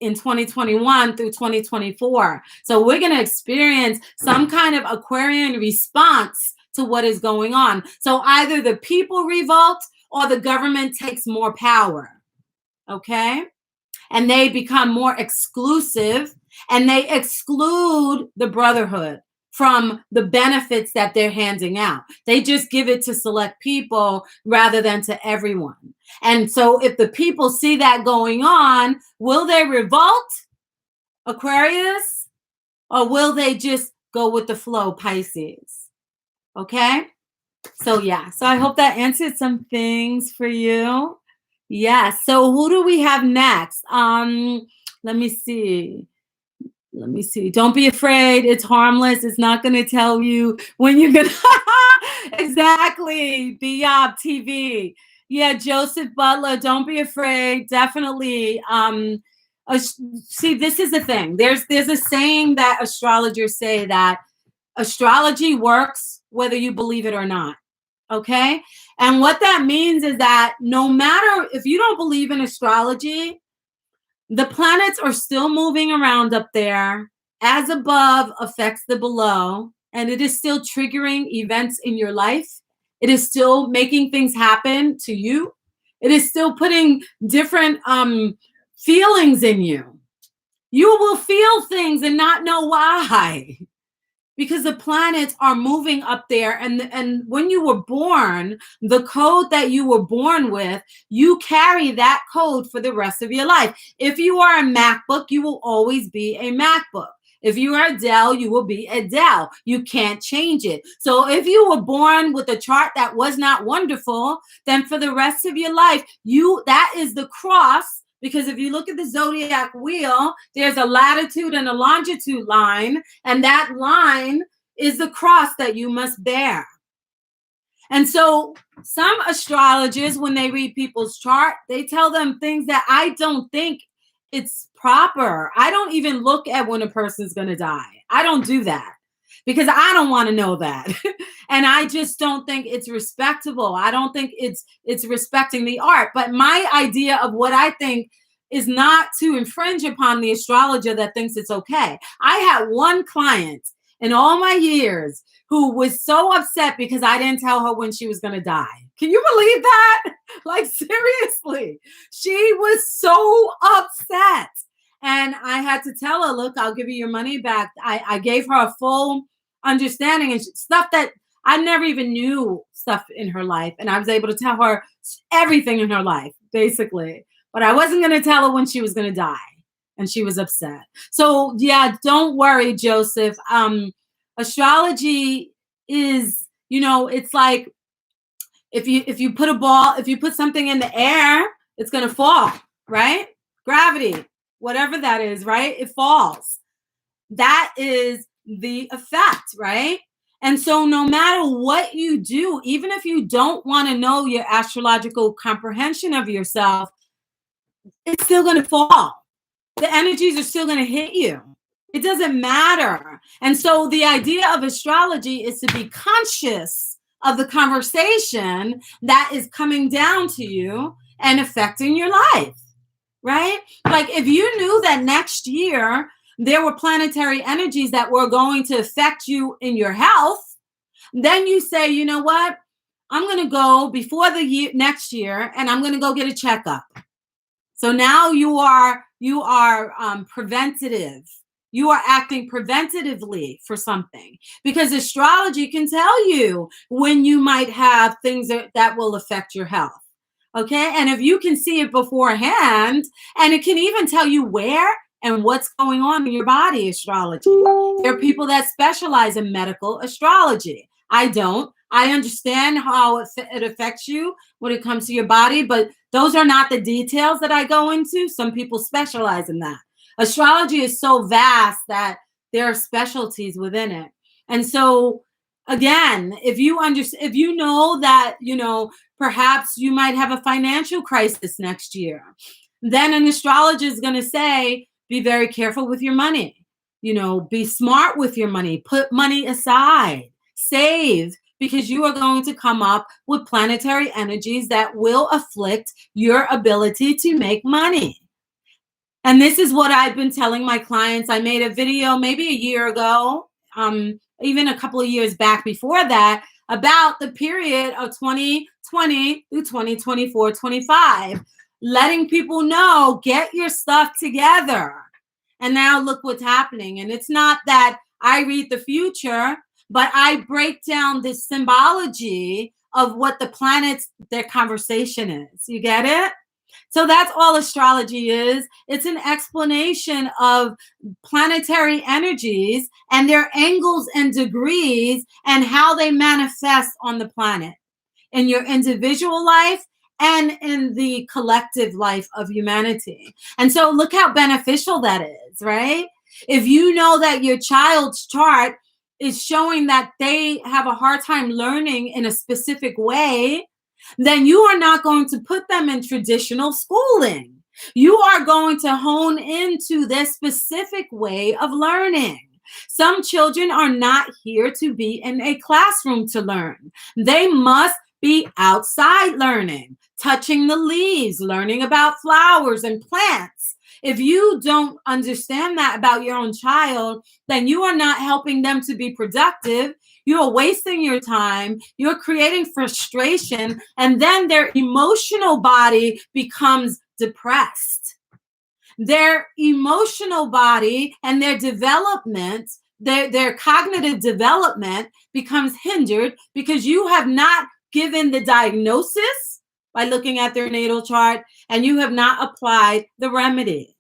in 2021 through 2024. So we're going to experience some kind of Aquarian response to what is going on. So either the people revolt or the government takes more power, okay? And they become more exclusive, and they exclude the brotherhood from the benefits that they're handing out. They just give it to select people rather than to everyone. And so if the people see that going on, will they revolt, Aquarius? Or will they just go with the flow, Pisces? Okay? So yeah, so I hope that answered some things for you. Yes. So who do we have next? Let me see. Don't be afraid. It's harmless. It's not going to tell you when you're going to. Exactly. Beyond TV. Yeah, Joseph Butler. Don't be afraid. Definitely. See, this is the thing. There's a saying that astrologers say that astrology works whether you believe it or not. Okay? And what that means is that no matter if you don't believe in astrology, the planets are still moving around up there. As above affects the below, and it is still triggering events in your life. It is still making things happen to you. It is still putting different feelings in you. You will feel things and not know why. Because the planets are moving up there, and when you were born, the code that you were born with, you carry that code for the rest of your life. If you are a MacBook, you will always be a MacBook. If you are Adele, you will be Adele. You can't change it. So if you were born with a chart that was not wonderful, then for the rest of your life, that is the cross. Because if you look at the zodiac wheel, there's a latitude and a longitude line, and that line is the cross that you must bear. And so some astrologers, when they read people's chart, they tell them things that I don't think it's proper. I don't even look at when a person's going to die. I don't do that because I don't want to know that. And I just don't think it's respectable. I don't think it's respecting the art. But my idea of what I think is not to infringe upon the astrologer that thinks it's okay. I had one client in all my years who was so upset because I didn't tell her when she was going to die. Can you believe that? Like, seriously, she was so upset. And I had to tell her, look, I'll give you your money back. I gave her a full understanding and stuff that I never even knew stuff in her life. And I was able to tell her everything in her life, basically. But I wasn't going to tell her when she was going to die. And she was upset. So, yeah, don't worry, Joseph. Astrology is, it's like if you put something in the air, it's going to fall, right? Gravity, whatever that is, right? It falls. That is the effect, right? And so no matter what you do, even if you don't want to know your astrological comprehension of yourself, it's still going to fall. The energies are still going to hit you. It doesn't matter. And so the idea of astrology is to be conscious of the conversation that is coming down to you and affecting your life, right? Like if you knew that next year there were planetary energies that were going to affect you in your health, then you say, you know what? I'm going to go before the next year and I'm going to go get a checkup. So now you are preventative. You are acting preventatively for something, because astrology can tell you when you might have things that will affect your health. Okay. And if you can see it beforehand, and it can even tell you where and what's going on in your body, astrology. There are people that specialize in medical astrology. I don't. I understand how it affects you when it comes to your body, but those are not the details that I go into. Some people specialize in that. Astrology is so vast that there are specialties within it. And so again, if you know that, perhaps you might have a financial crisis next year, then an astrologer is going to say, be very careful with your money. Be smart with your money. Put money aside. Save, because you are going to come up with planetary energies that will afflict your ability to make money. And this is what I've been telling my clients. I made a video maybe a year ago, even a couple of years back before that, about the period of 2020 through 2024, 25, letting people know, get your stuff together. And now look what's happening. And it's not that I read the future, but I break down the symbology of what the planets, their conversation is. You get it? So that's all astrology is. It's an explanation of planetary energies and their angles and degrees and how they manifest on the planet in your individual life and in the collective life of humanity. And so look how beneficial that is, right? If you know that your child's chart is showing that they have a hard time learning in a specific way, then you are not going to put them in traditional schooling. You are going to hone into their specific way of learning. Some children are not here to be in a classroom to learn. They must be outside learning, touching the leaves, learning about flowers and plants. If you don't understand that about your own child, then you are not helping them to be productive. You're wasting your time. You're creating frustration. And then their emotional body becomes depressed. Their emotional body and their development, their cognitive development becomes hindered because you have not given the diagnosis by looking at their natal chart, and you have not applied the remedy.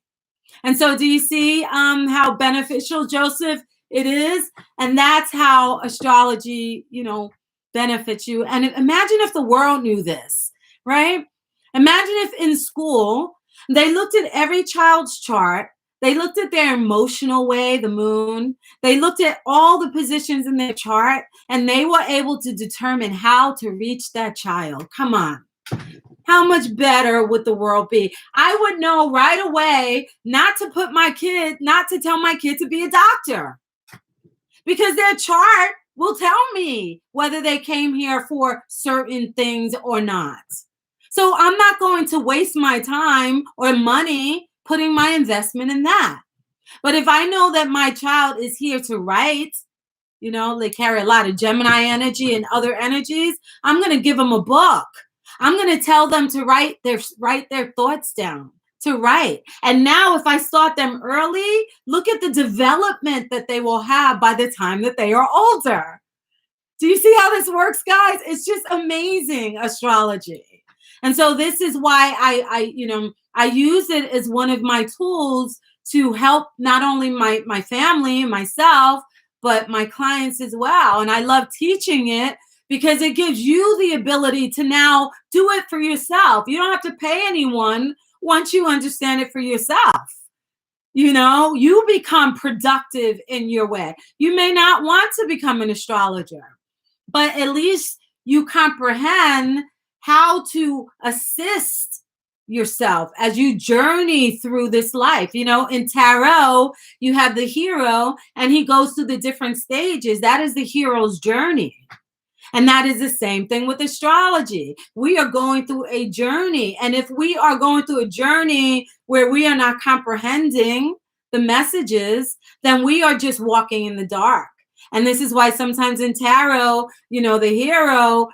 And so do you see how beneficial, Joseph, it is? And that's how astrology, benefits you. And imagine if the world knew this, right? Imagine if in school, they looked at every child's chart. They looked at their emotional way, the moon. They looked at all the positions in their chart, and they were able to determine how to reach that child. Come on. How much better would the world be? I would know right away not to tell my kid to be a doctor, because their chart will tell me whether they came here for certain things or not. So I'm not going to waste my time or money putting my investment in that. But if I know that my child is here to write, they carry a lot of Gemini energy and other energies, I'm going to give them a book. I'm going to tell them to write their thoughts down, to write. And now if I start them early, look at the development that they will have by the time that they are older. Do you see how this works, guys? It's just amazing, astrology. And so this is why I use it as one of my tools to help not only my family and myself, but my clients as well. And I love teaching it because it gives you the ability to now do it for yourself. You don't have to pay anyone once you understand it for yourself. You become productive in your way. You may not want to become an astrologer, but at least you comprehend how to assist yourself as you journey through this life. In tarot, you have the hero and he goes through the different stages. That is the hero's journey. And that is the same thing with astrology. We are going through a journey. And if we are going through a journey where we are not comprehending the messages, then we are just walking in the dark. And this is why sometimes in tarot, the hero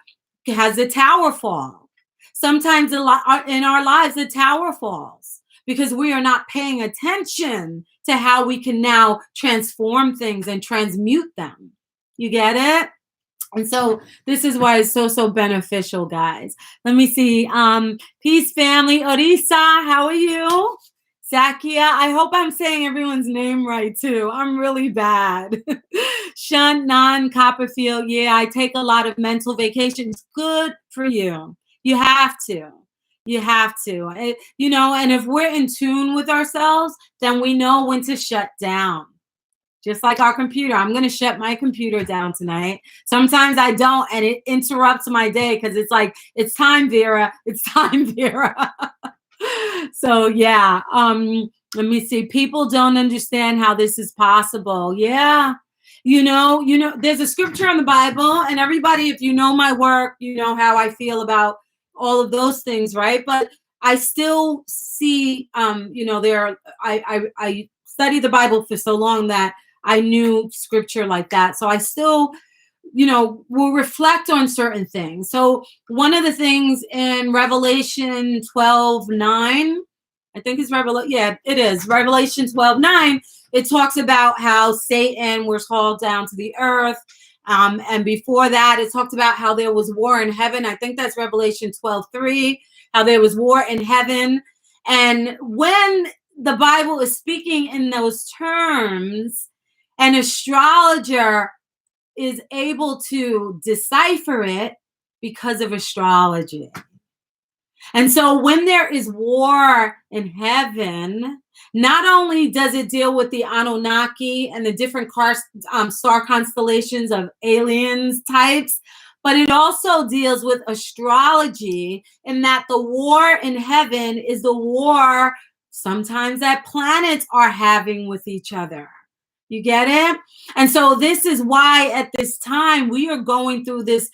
has the tower fall. Sometimes in our lives, the tower falls because we are not paying attention to how we can now transform things and transmute them. You get it? And so this is why it's so beneficial, guys. Let me see. Peace, family. Orisa, how are you? Zakia, I hope I'm saying everyone's name right, too. I'm really bad. Shawn Copperfield, yeah, I take a lot of mental vacations. Good for you. You have to. You have to. And if we're in tune with ourselves, then we know when to shut down. Just like our computer. I'm going to shut my computer down tonight. Sometimes I don't, and it interrupts my day because it's like, it's time, Vera. It's time, Vera. So, yeah. Let me see. People don't understand how this is possible. Yeah. There's a scripture in the Bible, and everybody, if you know my work, you know how I feel about all of those things, right? But I still see, I studied the Bible for so long that I knew scripture like that. So I still, will reflect on certain things. So one of the things in Revelation 12:9, I think it's it is Revelation 12:9. It talks about how Satan was hauled down to the earth. And before that, it talked about how there was war in heaven. I think that's Revelation 12:3, how there was war in heaven. And when the Bible is speaking in those terms, an astrologer is able to decipher it because of astrology. And so when there is war in heaven, not only does it deal with the Anunnaki and the different star constellations of aliens types, but it also deals with astrology in that the war in heaven is the war sometimes that planets are having with each other. You get it? And so this is why at this time we are going through this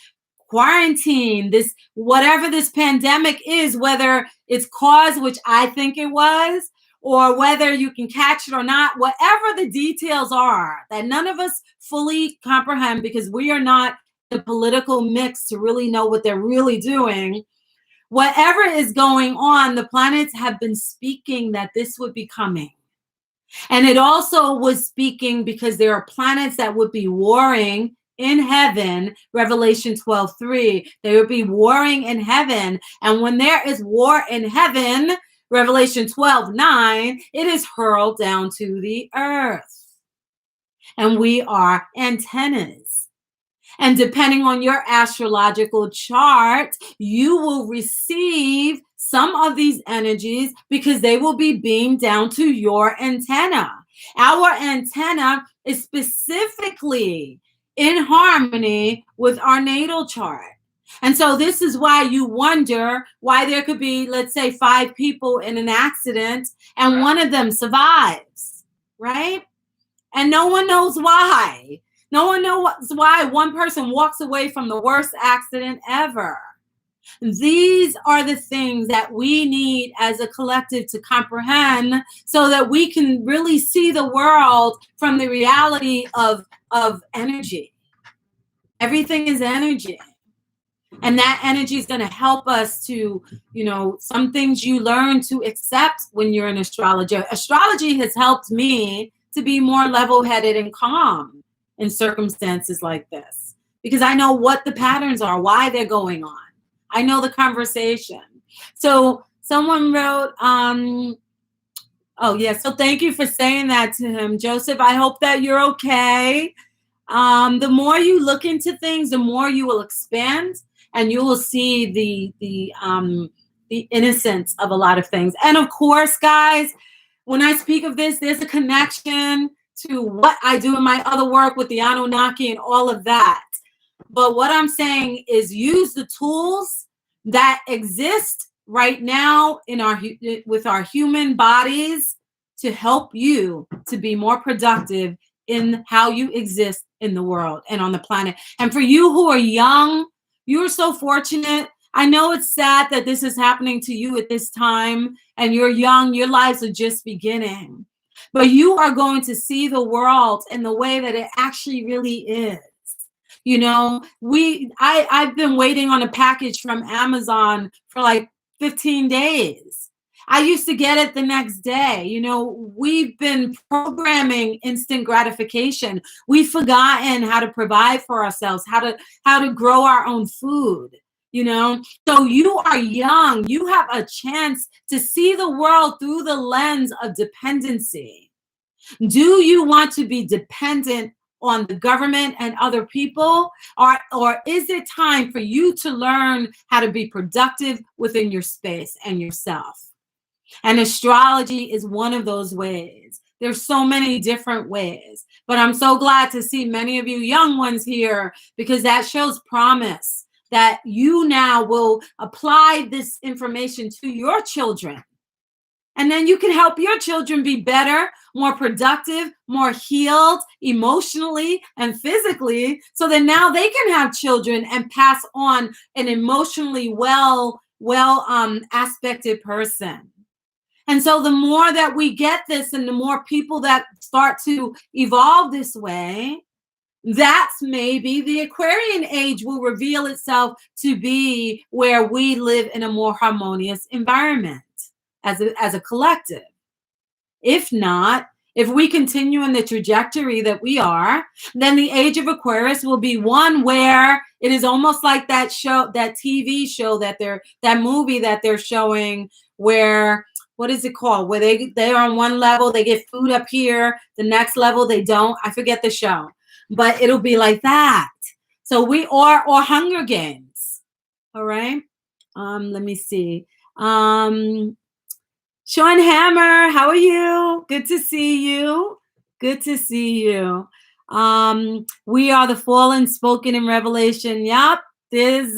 quarantine, this whatever this pandemic is, whether it's caused, which I think it was, or whether you can catch it or not, whatever the details are that none of us fully comprehend because we are not the political mix to really know what they're really doing. Whatever is going on, the planets have been speaking that this would be coming. And it also was speaking because there are planets that would be warring in heaven, Revelation 12:3. They would be warring in heaven. And when there is war in heaven, Revelation 12:9, it is hurled down to the earth. And we are antennas. And depending on your astrological chart, you will receive some of these energies because they will be beamed down to your antenna. Our antenna is specifically in harmony with our natal chart. And so this is why you wonder why there could be, let's say, 5 people in an accident and one of them survives, right? And no one knows why. No one knows why one person walks away from the worst accident ever. These are the things that we need as a collective to comprehend so that we can really see the world from the reality of energy. Everything is energy. And that energy is going to help us to, some things you learn to accept when you're an astrologer. Astrology has helped me to be more level-headed and calm in circumstances like this because I know what the patterns are, why they're going on. I know the conversation. So someone wrote, so thank you for saying that to him, Joseph. I hope that you're okay. The more you look into things, the more you will expand and you will see the innocence of a lot of things. And of course, guys, when I speak of this, there's a connection to what I do in my other work with the Anunnaki and all of that. But what I'm saying is use the tools that exist right now with our human bodies to help you to be more productive in how you exist in the world and on the planet. And for you who are young, you are so fortunate. I know it's sad that this is happening to you at this time, and you're young, your lives are just beginning. But you are going to see the world in the way that it actually really is. You know, I've been waiting on a package from Amazon for like 15 days. I used to get it the next day. You know, we've been programming instant gratification. We've forgotten how to provide for ourselves, how to grow our own food. You know, so you are young. You have a chance to see the world through the lens of dependency. Do you want to be dependent on the government and other people, or is it time for you to learn how to be productive within your space and yourself? And astrology is one of those ways. There's so many different ways, but I'm so glad to see many of you young ones here, because that shows promise that you now will apply this information to your children. And then you can help your children be better, more productive, more healed emotionally and physically, so that now they can have children and pass on an emotionally well aspected person. And so the more that we get this, and the more people that start to evolve this way, that's maybe the Aquarian age will reveal itself to be where we live in a more harmonious environment as a collective. If not, if we continue in the trajectory that we are, then the age of Aquarius will be one where it is almost like that show, that TV show that movie that they're showing, where, what is it called? Where they're on one level, they get food up here, the next level they don't. I forget the show, but it'll be like that. So or Hunger Games. All right. Let me see. Shawn Hammer, how are you? Good to see you. Good to see you. We are the fallen spoken in Revelation. Yup. This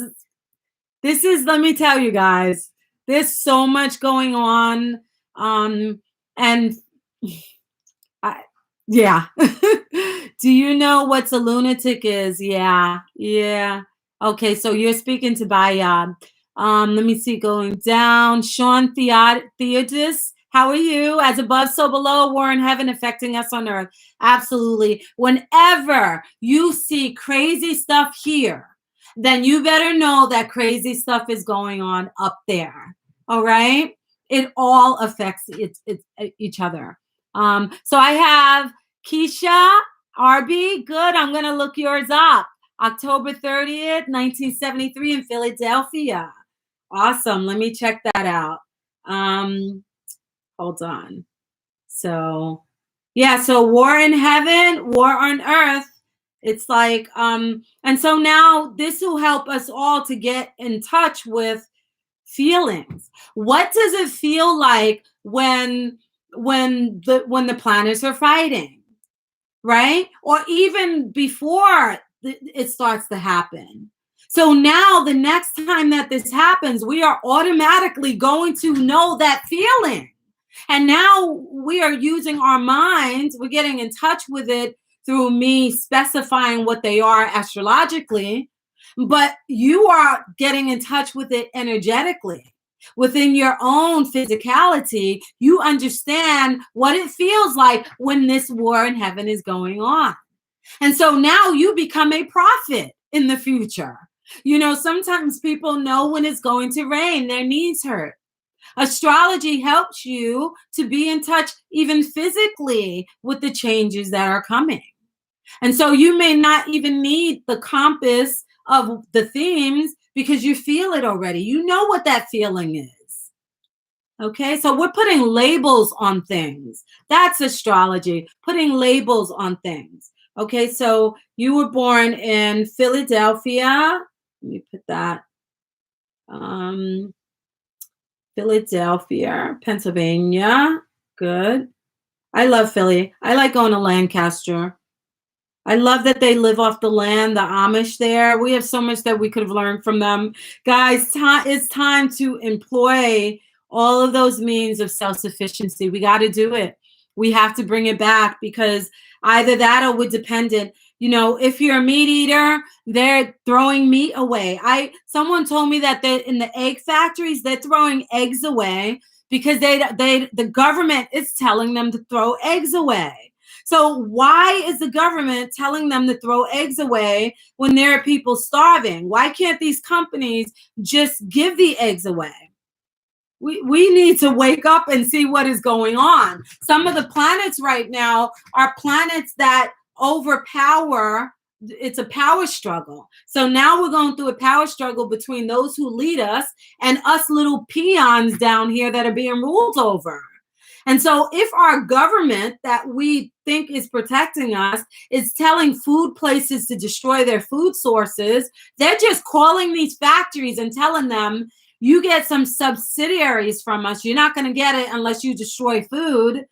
is, let me tell you guys, there's so much going on. And yeah. Do you know what a lunatic is? Yeah. Okay, so you're speaking to Bayab. Let me see, going down. Shawn Theodis, how are you? As above, so below, war in heaven affecting us on earth. Absolutely. Whenever you see crazy stuff here, then you better know that crazy stuff is going on up there. All right? It all affects each other. So I have Keisha, RB, good. I'm going to look yours up. October 30th, 1973 in Philadelphia. Awesome. Let me check that out. Hold on. So, yeah, so war in heaven, war on earth. It's like, and so now this will help us all to get in touch with feelings. What does it feel like when the planets are fighting, right? Or even before it starts to happen. So now the next time that this happens, we are automatically going to know that feeling. And now we are using our minds. We're getting in touch with it through me specifying what they are astrologically, but you are getting in touch with it energetically. Within your own physicality, you understand what it feels like when this war in heaven is going on. And so now you become a prophet in the future. You know, sometimes people know when it's going to rain, their knees hurt. Astrology helps you to be in touch even physically with the changes that are coming. And so you may not even need the compass of the themes because you feel it already. You know what that feeling is. Okay, so we're putting labels on things. That's astrology, putting labels on things. Okay, so you were born in Philadelphia. Let me put that. Philadelphia, Pennsylvania. Good. I love Philly. I like going to Lancaster. I love that they live off the land, the Amish there. We have so much that we could have learned from them. Guys, it's time to employ all of those means of self-sufficiency. We got to do it. We have to bring it back, because either that or we're dependent. You know, if you're a meat eater, they're throwing meat away. Someone told me that they're in the egg factories, they're throwing eggs away because the government is telling them to throw eggs away. So why is the government telling them to throw eggs away when there are people starving? Why can't these companies just give the eggs away? We need to wake up and see what is going on. Some of the planets right now are planets that overpower. It's a power struggle. So now we're going through a power struggle between those who lead us and us little peons down here that are being ruled over. And so if our government that we think is protecting us is telling food places to destroy their food sources, they're just calling these factories and telling them, you get some subsidiaries from us. You're not going to get it unless you destroy food.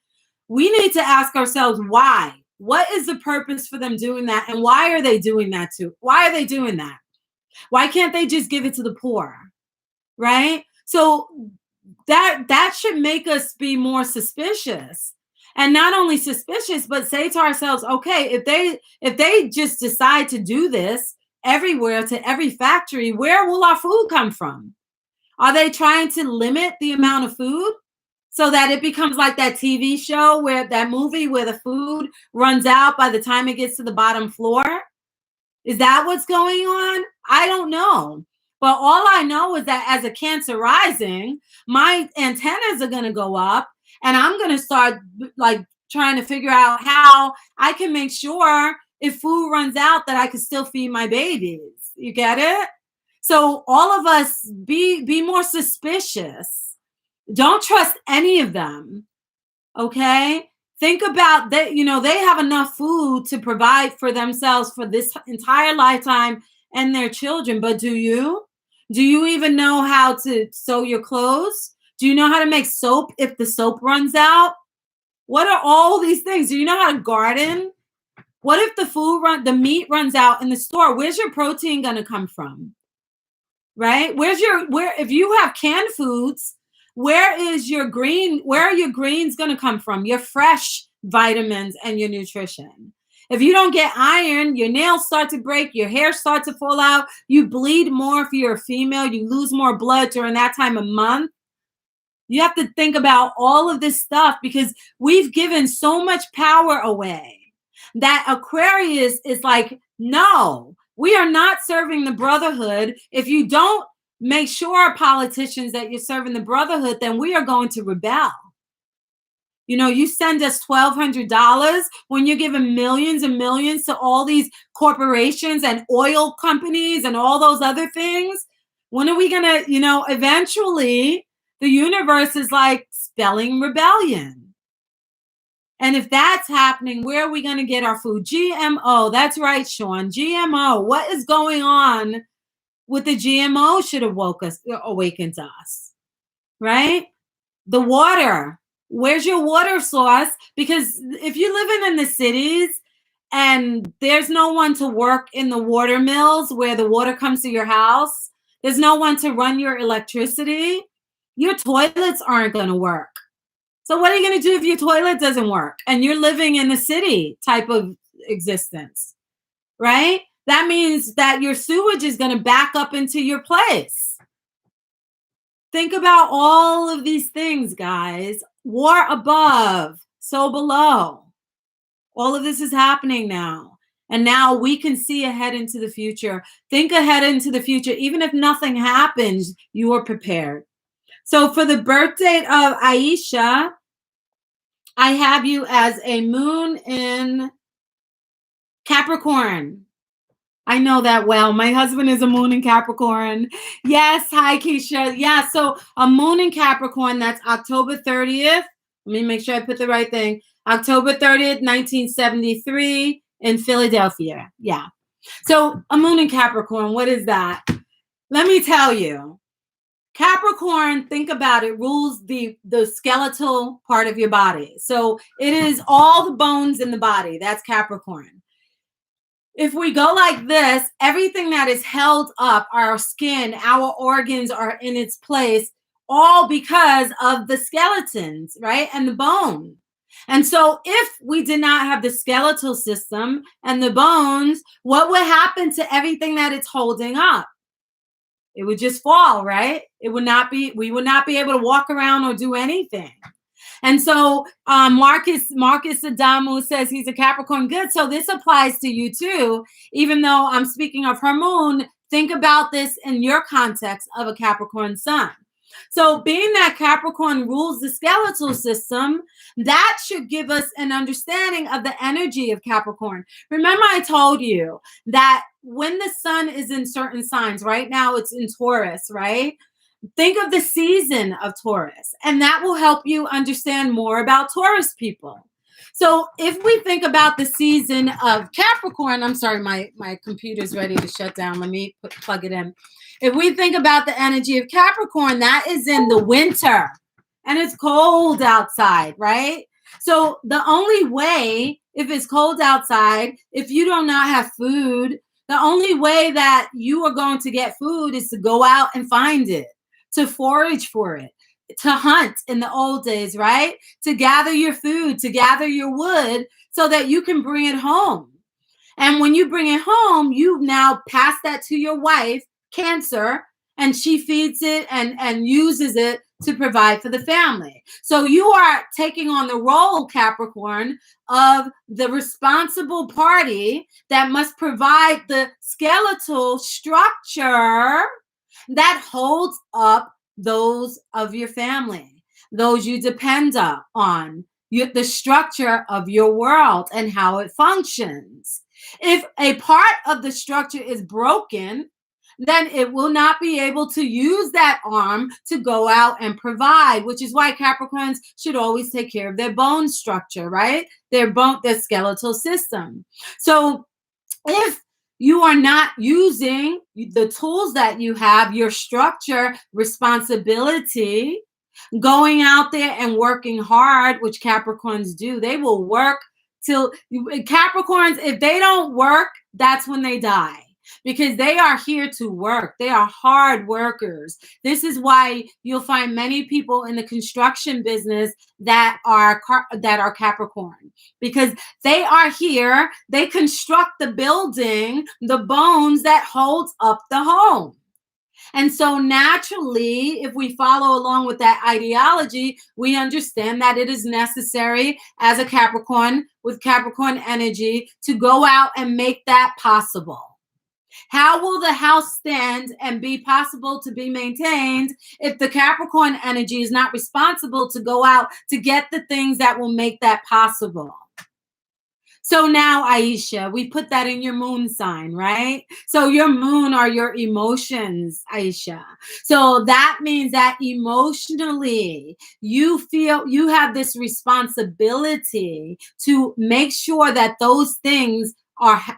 We need to ask ourselves why. What is the purpose for them doing that? And why are they doing that too? Why are they doing that? Why can't they just give it to the poor? Right? So that should make us be more suspicious. And not only suspicious, but say to ourselves, okay, if they just decide to do this everywhere to every factory, where will our food come from? Are they trying to limit the amount of food so that it becomes like that TV show, where that movie where the food runs out by the time it gets to the bottom floor? Is that what's going on? I don't know. But all I know is that as a Cancer rising, my antennas are going to go up, and I'm going to start like trying to figure out how I can make sure if food runs out that I can still feed my babies. You get it? So all of us be more suspicious. Don't trust any of them. Okay? Think about that. You know, they have enough food to provide for themselves for this entire lifetime and their children. But do you? Do you even know how to sew your clothes? Do you know how to make soap if the soap runs out? What are all these things? Do you know how to garden? What if the meat runs out in the store? Where's your protein going to come from? Right? If you have canned foods, where are your greens going to come from? Your fresh vitamins and your nutrition. If you don't get iron, your nails start to break, your hair starts to fall out, you bleed more if you're a female, you lose more blood during that time of month. You have to think about all of this stuff, because we've given so much power away that Aquarius is like, no, we are not serving the brotherhood. If you don't make sure, politicians, that you're serving the brotherhood, then we are going to rebel. You know, you send us $1,200 when you're giving millions and millions to all these corporations and oil companies and all those other things. When are we going to, eventually the universe is like spelling rebellion. And if that's happening, where are we going to get our food? GMO. That's right, Shawn. GMO. What is going on with the GMO should have awakened us, right? The water. Where's your water source? Because if you're living in the cities and there's no one to work in the water mills where the water comes to your house, there's no one to run your electricity, your toilets aren't going to work. So what are you going to do if your toilet doesn't work and you're living in the city type of existence, right? That means that your sewage is going to back up into your place. Think about all of these things, guys. War above, so below. All of this is happening now. And now we can see ahead into the future. Think ahead into the future. Even if nothing happens, you are prepared. So for the birth date of Ayesha, I have you as a moon in Capricorn. I know that well. My husband is a moon in Capricorn. Yes. Hi, Keisha. Yeah. So a moon in Capricorn, that's October 30th. Let me make sure I put the right thing. October 30th, 1973 in Philadelphia. Yeah. So a moon in Capricorn, what is that? Let me tell you. Capricorn, think about it, rules the skeletal part of your body. So it is all the bones in the body. That's Capricorn. If we go like this, everything that is held up, our skin, our organs are in its place, all because of the skeletons, right? And the bone. And so if we did not have the skeletal system and the bones, what would happen to everything that it's holding up? It would just fall, right? It would not be, we would not be able to walk around or do anything. And so Marcus Adamu says he's a Capricorn. Good. So this applies to you too. Even though I'm speaking of her moon, think about this in your context of a Capricorn sun. So being that Capricorn rules the skeletal system, that should give us an understanding of the energy of Capricorn. Remember, I told you that when the sun is in certain signs, right now it's in Taurus, right? Think of the season of Taurus, and that will help you understand more about Taurus people. So if we think about the season of Capricorn, I'm sorry, my computer's ready to shut down. Let me plug it in. If we think about the energy of Capricorn, that is in the winter, and it's cold outside, right? So the only way, if it's cold outside, if you do not have food, the only way that you are going to get food is to go out and find it, to forage for it, to hunt in the old days, right? To gather your food, to gather your wood so that you can bring it home. And when you bring it home, you now pass that to your wife, Cancer, and she feeds it and uses it to provide for the family. So you are taking on the role, Capricorn, of the responsible party that must provide the skeletal structure that holds up those of your family, those you depend on, the structure of your world and how it functions. If a part of the structure is broken, then it will not be able to use that arm to go out and provide, which is why Capricorns should always take care of their bone structure, right? Their skeletal system. So if you are not using the tools that you have, your structure, responsibility, going out there and working hard, which Capricorns do, they will work till Capricorns, if they don't work, that's when they die. Because they are here to work. They are hard workers. This is why you'll find many people in the construction business that are Capricorn, because they are here. They construct the building, the bones that holds up the home. And so naturally, if we follow along with that ideology, we understand that it is necessary as a Capricorn with Capricorn energy to go out and make that possible. How will the house stand and be possible to be maintained if the Capricorn energy is not responsible to go out to get the things that will make that possible? So now, Ayesha, we put that in your moon sign, right? So your moon are your emotions, Ayesha. So that means that emotionally, you feel you have this responsibility to make sure that those things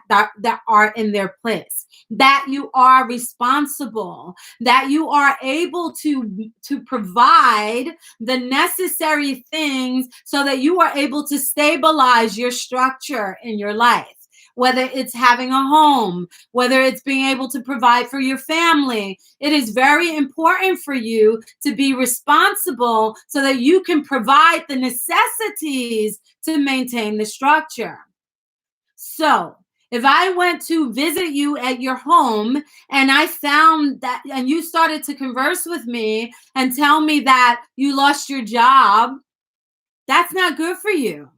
that are in their place, that you are responsible, that you are able to provide the necessary things so that you are able to stabilize your structure in your life. Whether it's having a home, whether it's being able to provide for your family, it is very important for you to be responsible so that you can provide the necessities to maintain the structure. So if I went to visit you at your home and I found that, and you started to converse with me and tell me that you lost your job, that's not good for you,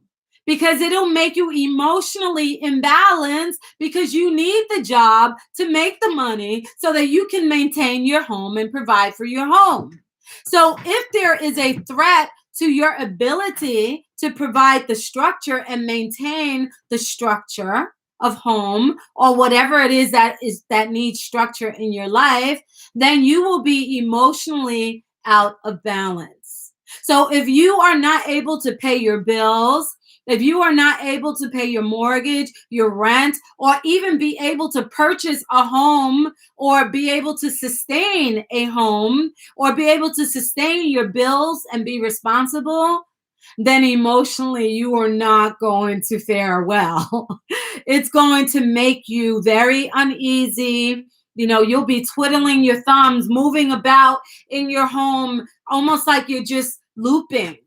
because it'll make you emotionally imbalanced, because you need the job to make the money so that you can maintain your home and provide for your home. So if there is a threat to your ability to provide the structure and maintain the structure of home, or whatever it is that needs structure in your life, then you will be emotionally out of balance. So if you are not able to pay your bills, if you are not able to pay your mortgage, your rent, or even be able to purchase a home, or be able to sustain a home, or be able to sustain your bills and be responsible, then emotionally you are not going to fare well. It's going to make you very uneasy. You know, you'll be twiddling your thumbs, moving about in your home, almost like you're just looping.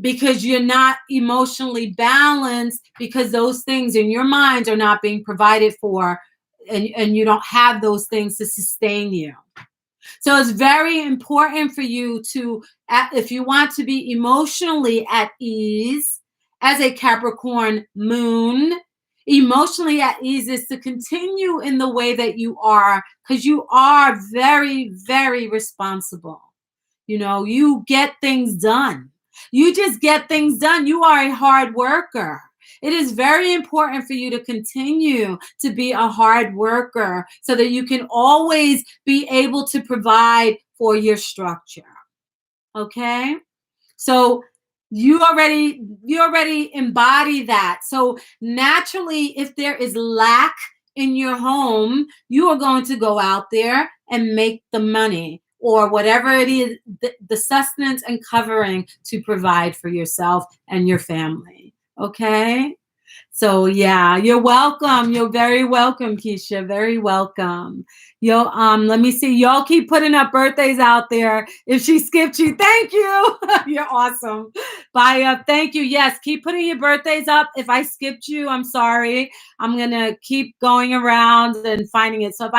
because you're not emotionally balanced, because those things in your mind are not being provided for, and you don't have those things to sustain you. So it's very important for you to, if you want to be emotionally at ease as a Capricorn moon, emotionally at ease is to continue in the way that you are, because you are very, very responsible. You know, you get things done. You just get things done. You are a hard worker. It is very important for you to continue to be a hard worker so that you can always be able to provide for your structure. Okay? So you already embody that. So naturally, if there is lack in your home, you are going to go out there and make the money, or whatever it is, the sustenance and covering to provide for yourself and your family. Okay? So yeah, you're welcome. You're very welcome, Keisha. Very welcome. Yo, let me see. Y'all keep putting up birthdays out there. If she skipped you, thank you. You're awesome. Bye. Thank you. Yes, keep putting your birthdays up. If I skipped you, I'm sorry. I'm gonna keep going around and finding it. So if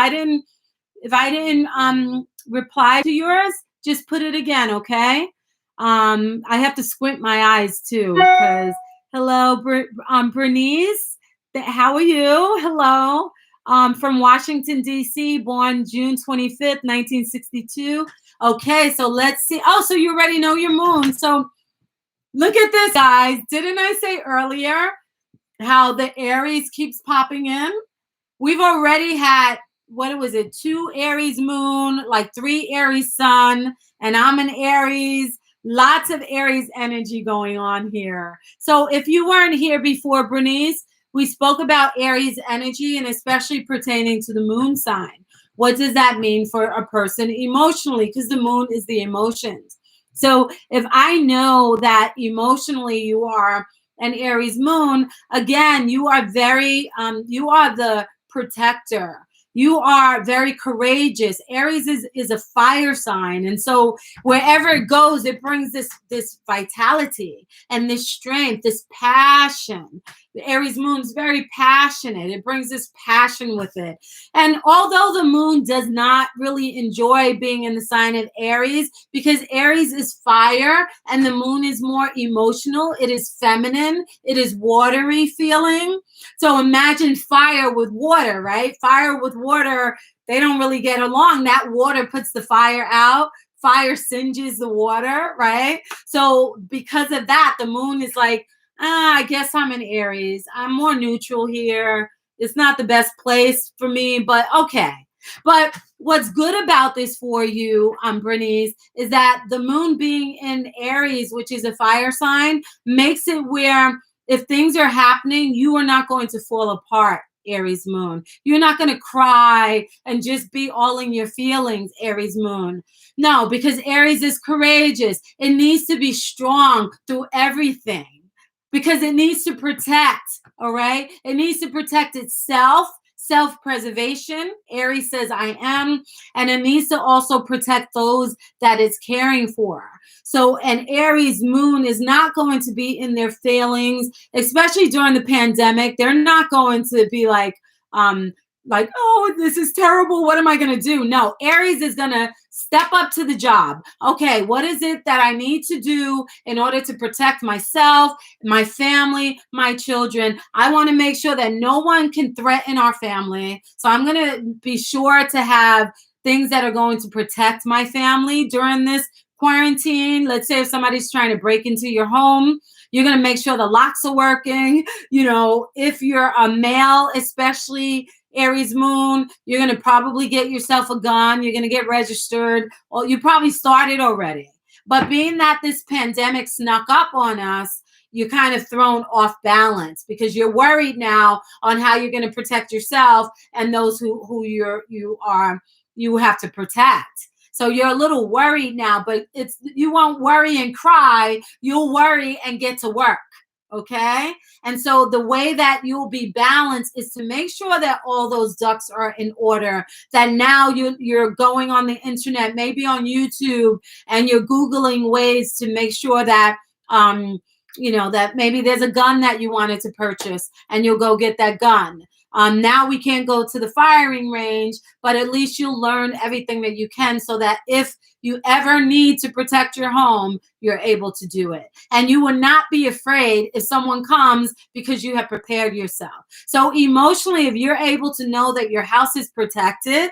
I didn't reply to yours, just put it again, okay? I have to squint my eyes too, because hello, Bernice. How are you? Hello. From Washington, D.C., born June 25th, 1962. Okay, so let's see. Oh, so you already know your moon. So look at this, guys. Didn't I say earlier how the Aries keeps popping in? We've already had, what was it, 2 Aries moon, like 3 Aries sun, and I'm an Aries. Lots of Aries energy going on here. So if you weren't here before, Bernice, we spoke about Aries energy, and especially pertaining to the moon sign. What does that mean for a person emotionally? Because the moon is the emotions. So if I know that emotionally you are an Aries moon, again, you are you are the protector. You are very courageous. Aries is a fire sign. And so wherever it goes, it brings this vitality and this strength, this passion. The Aries moon is very passionate. It brings this passion with it. And although the moon does not really enjoy being in the sign of Aries, because Aries is fire and the moon is more emotional, it is feminine, it is watery feeling. So imagine fire with water, right? Fire with water, they don't really get along. That water puts the fire out. Fire singes the water, right? So because of that, the moon is like, I guess I'm in Aries. I'm more neutral here. It's not the best place for me, but okay. But what's good about this for you, Bernice, is that the moon being in Aries, which is a fire sign, makes it where if things are happening, you are not going to fall apart, Aries moon. You're not going to cry and just be all in your feelings, Aries moon. No, because Aries is courageous. It needs to be strong through everything, because it needs to protect, all right? It needs to protect itself, self-preservation. Aries says, I am. And it needs to also protect those that it's caring for. So an Aries moon is not going to be in their failings, especially during the pandemic. They're not going to be like, oh, this is terrible. What am I going to do? No, Aries is going to step up to the job. Okay, what is it that I need to do in order to protect myself, my family, my children? I want to make sure that no one can threaten our family. So I'm going to be sure to have things that are going to protect my family during this quarantine. Let's say if somebody's trying to break into your home, you're going to make sure the locks are working. You know, if you're a male, especially Aries moon, you're going to probably get yourself a gun. You're going to get registered. Or you probably started already. But being that this pandemic snuck up on us, you're kind of thrown off balance because you're worried now on how you're going to protect yourself and those who you have to protect. So you're a little worried now, but you won't worry and cry. You'll worry and get to work. Okay. And so the way that you'll be balanced is to make sure that all those ducks are in order, that now you're going on the internet, maybe on YouTube, and you're Googling ways to make sure that You know, that maybe there's a gun that you wanted to purchase and you'll go get that gun. Now we can't go to the firing range, but at least you'll learn everything that you can so that if you ever need to protect your home, you're able to do it. And you will not be afraid if someone comes because you have prepared yourself. So emotionally, if you're able to know that your house is protected,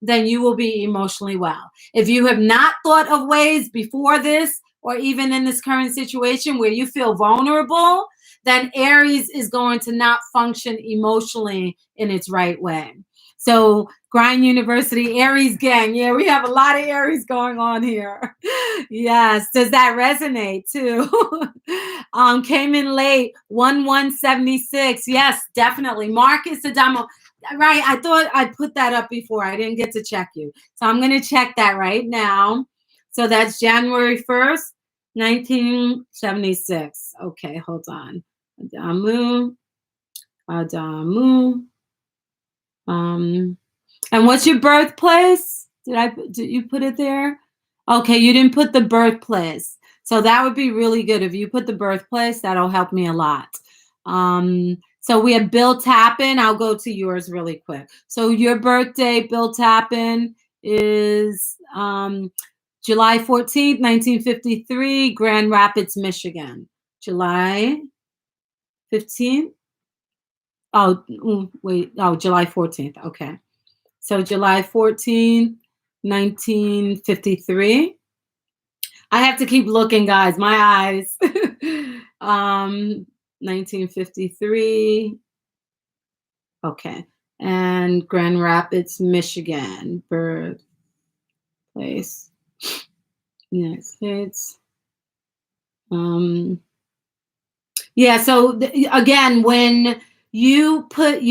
then you will be emotionally well. If you have not thought of ways before this, or even in this current situation where you feel vulnerable, then Aries is going to not function emotionally in its right way. So Grind University, Aries gang. Yeah, we have a lot of Aries going on here. Yes. Does that resonate too? Came in late, 1176. Yes, definitely. Marcus Adamo. Right. I thought I put that up before. I didn't get to check you. So I'm going to check that right now. So that's January 1st, 1976. Okay, hold on. Adamu. And what's your birthplace? Did you put it there? Okay, you didn't put the birthplace. So that would be really good. If you put the birthplace, that'll help me a lot. So we have Bill Tappan. I'll go to yours really quick. So your birthday, Bill Tappan, is July 14th, 1953, Grand Rapids, Michigan. July 15th? Oh, wait. Oh, July 14th. Okay. So July 14th, 1953. I have to keep looking, guys. My eyes. 1953. Okay. And Grand Rapids, Michigan. Birthplace. United States. Yeah, so again, when you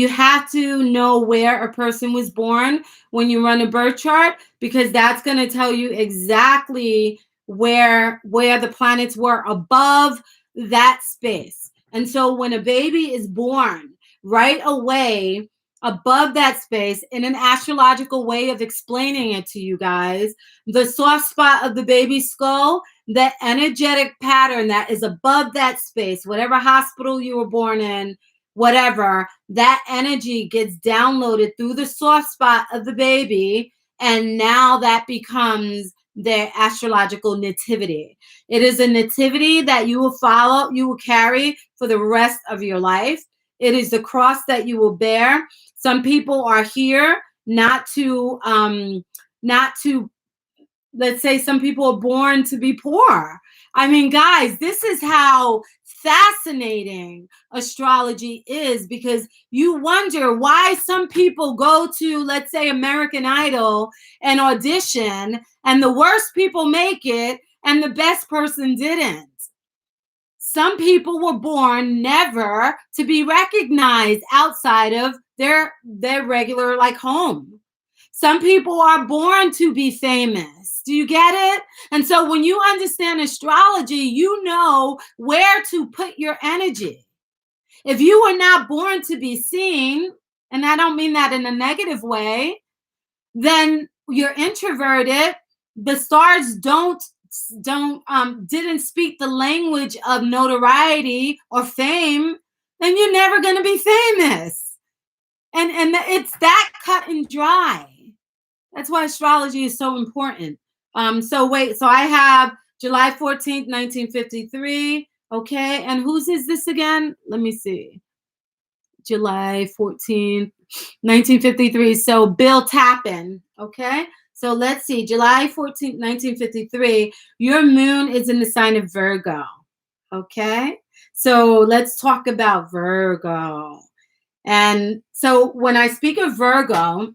have to know where a person was born when you run a birth chart, because that's going to tell you exactly where the planets were above that space. And so when a baby is born, right away above that space, in an astrological way of explaining it to you guys, the soft spot of the baby's skull, the energetic pattern that is above that space, whatever hospital you were born in, whatever, that energy gets downloaded through the soft spot of the baby, and now that becomes their astrological nativity. It is a nativity that you will follow, you will carry for the rest of your life. It is the cross that you will bear. Some people are here not to, let's say some people are born to be poor. I mean, guys, this is how fascinating astrology is, because you wonder why some people go to, let's say, American Idol and audition, and the worst people make it and the best person didn't. Some people were born never to be recognized outside of their regular home. Some people are born to be famous. Do you get it? And so when you understand astrology, you know where to put your energy. If you were not born to be seen, and I don't mean that in a negative way, then you're introverted. The stars didn't speak the language of notoriety or fame, then you're never going to be famous. And it's that cut and dry. That's why astrology is so important. So I have July 14th, 1953. Okay. And whose is this again? Let me see. July 14th, 1953. So Bill Tappan. Okay. So let's see. July 14th, 1953. Your moon is in the sign of Virgo. Okay. So let's talk about Virgo. And so when I speak of Virgo,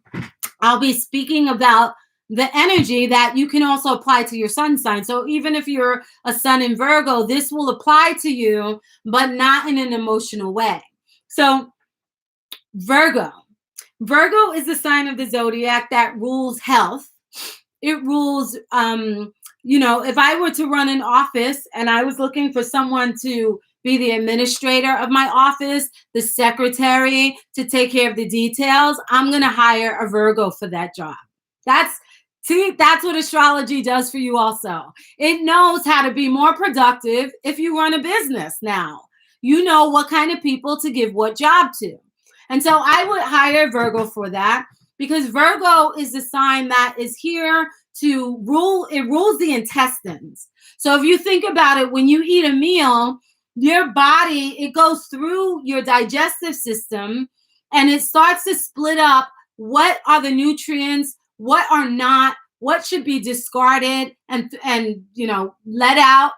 I'll be speaking about the energy that you can also apply to your sun sign. So even if you're a sun in Virgo, this will apply to you, but not in an emotional way. So Virgo is the sign of the zodiac that rules health. It rules, if I were to run an office and I was looking for someone to be the administrator of my office, the secretary, to take care of the details, I'm going to hire a Virgo for that job. See, that's what astrology does for you also. It knows how to be more productive if you run a business now. You know what kind of people to give what job to. And so I would hire Virgo for that because Virgo is the sign that is here to rule. It rules the intestines. So if you think about it, when you eat a meal, your body, it goes through your digestive system and it starts to split up what are the nutrients, what are not, what should be discarded and let out,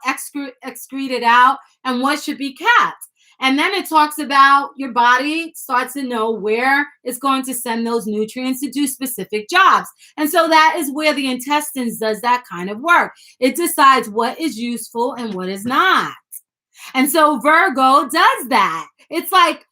excreted out, and what should be kept. And then it talks about your body starts to know where it's going to send those nutrients to do specific jobs. And so that is where the intestines does that kind of work. It decides what is useful and what is not. And so Virgo does that. It's like,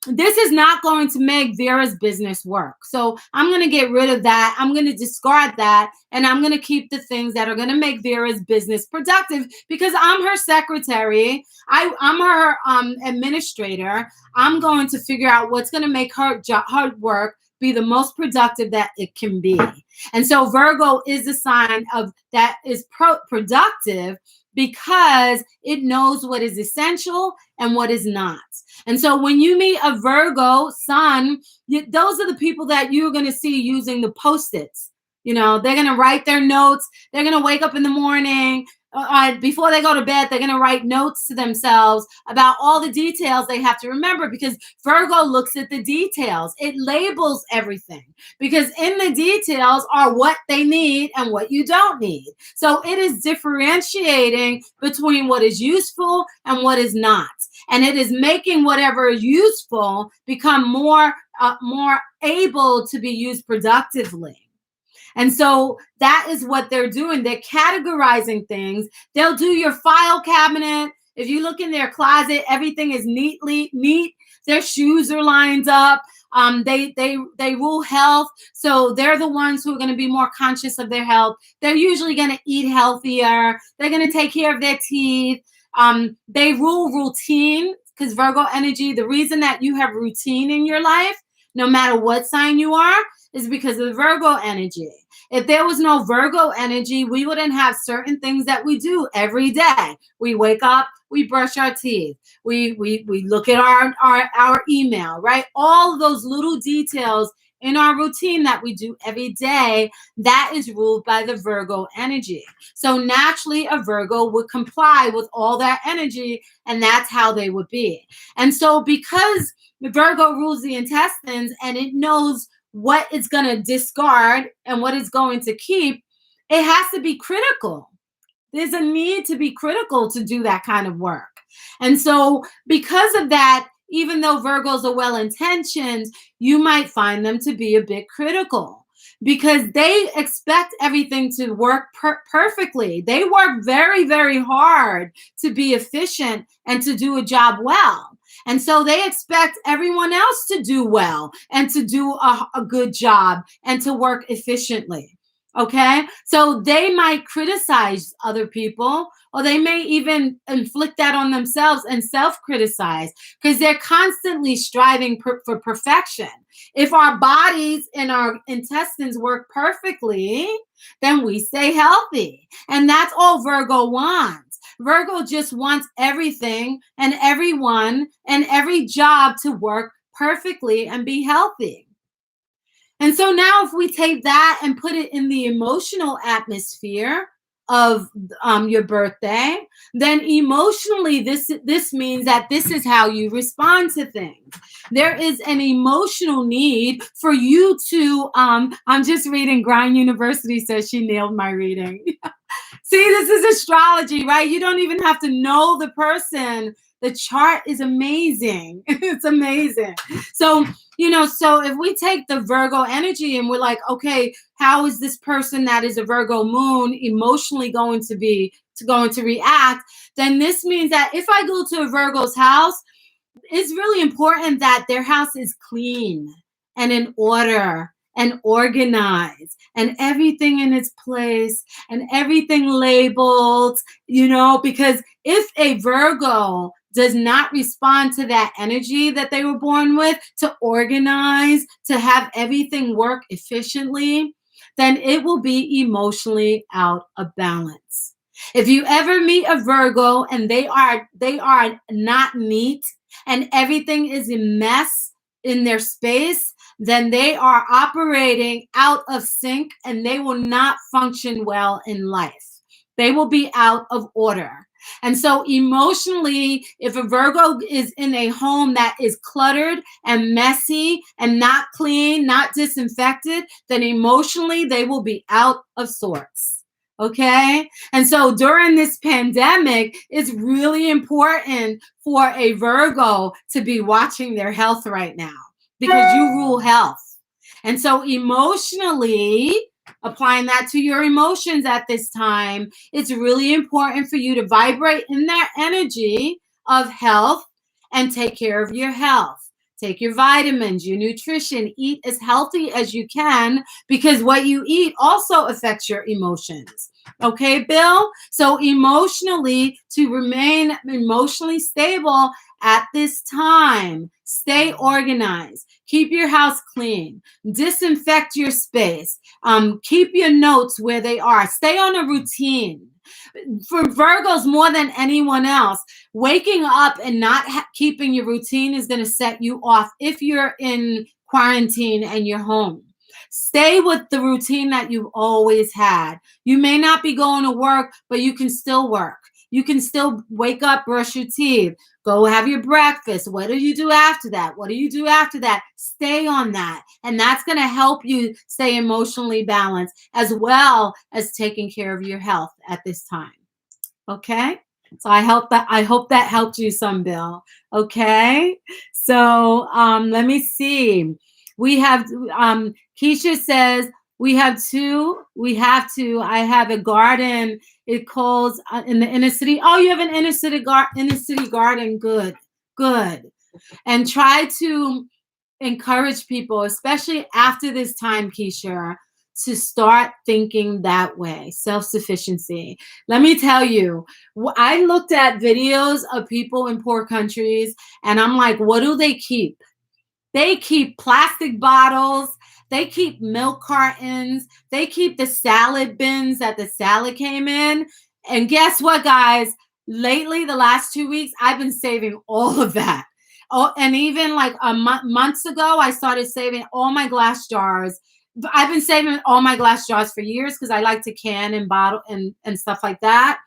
this is not going to make Vera's business work. So I'm going to get rid of that. I'm going to discard that. And I'm going to keep the things that are going to make Vera's business productive because I'm her secretary. I'm her administrator. I'm going to figure out what's going to make her work be the most productive that it can be. And so Virgo is a sign of that is productive because it knows what is essential and what is not. And so when you meet a Virgo sun, those are the people that you're going to see using the Post-its. They're going to write their notes. They're going to wake up in the morning. Before they go to bed, they're going to write notes to themselves about all the details they have to remember because Virgo looks at the details. It labels everything because in the details are what they need and what you don't need. So it is differentiating between what is useful and what is not. And it is making whatever is useful become more able to be used productively. And so that is what they're doing. They're categorizing things. They'll do your file cabinet. If you look in their closet, everything is neat. Their shoes are lined up. They rule health. So they're the ones who are going to be more conscious of their health. They're usually going to eat healthier. They're going to take care of their teeth. They rule routine because Virgo energy, the reason that you have routine in your life, no matter what sign you are, is because of the Virgo energy. If there was no Virgo energy, we wouldn't have certain things that we do every day. We wake up, we brush our teeth, we look at our email, right? All of those little details in our routine that we do every day, that is ruled by the Virgo energy. So naturally, a Virgo would comply with all that energy, and that's how they would be. And so because the Virgo rules the intestines and it knows what it's going to discard and what it's going to keep, it has to be critical. There's a need to be critical to do that kind of work. And so because of that, even though Virgos are well-intentioned, you might find them to be a bit critical because they expect everything to work perfectly. They work very, very hard to be efficient and to do a job well. And so they expect everyone else to do well and to do a good job and to work efficiently. Okay, so they might criticize other people, or they may even inflict that on themselves and self-criticize because they're constantly striving for perfection. If our bodies and our intestines work perfectly, then we stay healthy. And that's all Virgo wants. Virgo just wants everything and everyone and every job to work perfectly and be healthy. And so now if we take that and put it in the emotional atmosphere of your birthday, then emotionally this means that this is how you respond to things. There is an emotional need for you to I'm just reading, Grind University says she nailed my reading. See, this is astrology, right? You don't even have to know the person. The chart is amazing. It's amazing. So, so if we take the Virgo energy and we're like, okay, how is this person that is a Virgo moon emotionally going to react? Then this means that if I go to a Virgo's house, it's really important that their house is clean and in order and organized and everything in its place and everything labeled, because if a Virgo does not respond to that energy that they were born with, to organize, to have everything work efficiently, then it will be emotionally out of balance. If you ever meet a Virgo and they are not neat and everything is a mess in their space, then they are operating out of sync and they will not function well in life. They will be out of order. And so emotionally, if a Virgo is in a home that is cluttered and messy and not clean, not disinfected, then emotionally they will be out of sorts. Okay. And so during this pandemic, it's really important for a Virgo to be watching their health right now because you rule health. And so emotionally, applying that to your emotions at this time, it's really important for you to vibrate in that energy of health and take care of your health. Take your vitamins, your nutrition, eat as healthy as you can because what you eat also affects your emotions. Okay, Bill? So emotionally, to remain emotionally stable at this time, stay organized, keep your house clean, disinfect your space, keep your notes where they are, stay on a routine. For Virgos, more than anyone else, waking up and not keeping your routine is going to set you off if you're in quarantine and you're home. Stay with the routine that you've always had. You may not be going to work, but you can still work. You can still wake up, brush your teeth, go have your breakfast. What do you do after that? What do you do after that? Stay on that. And that's going to help you stay emotionally balanced as well as taking care of your health at this time. Okay? So I hope that helped you some, Bill. Okay? So let me see. We have Keisha says we have two. I have a garden. It calls in the inner city. Oh, you have an inner city garden. Good. And try to encourage people, especially after this time, Keisha, to start thinking that way. Self-sufficiency. Let me tell you, I looked at videos of people in poor countries, and I'm like, what do they keep? They keep plastic bottles. They keep milk cartons. They keep the salad bins that the salad came in. And guess what, guys? Lately, the last 2 weeks, I've been saving all of that. Oh, and even like months ago, I started saving all my glass jars. I've been saving all my glass jars for years because I like to can and bottle and stuff like that.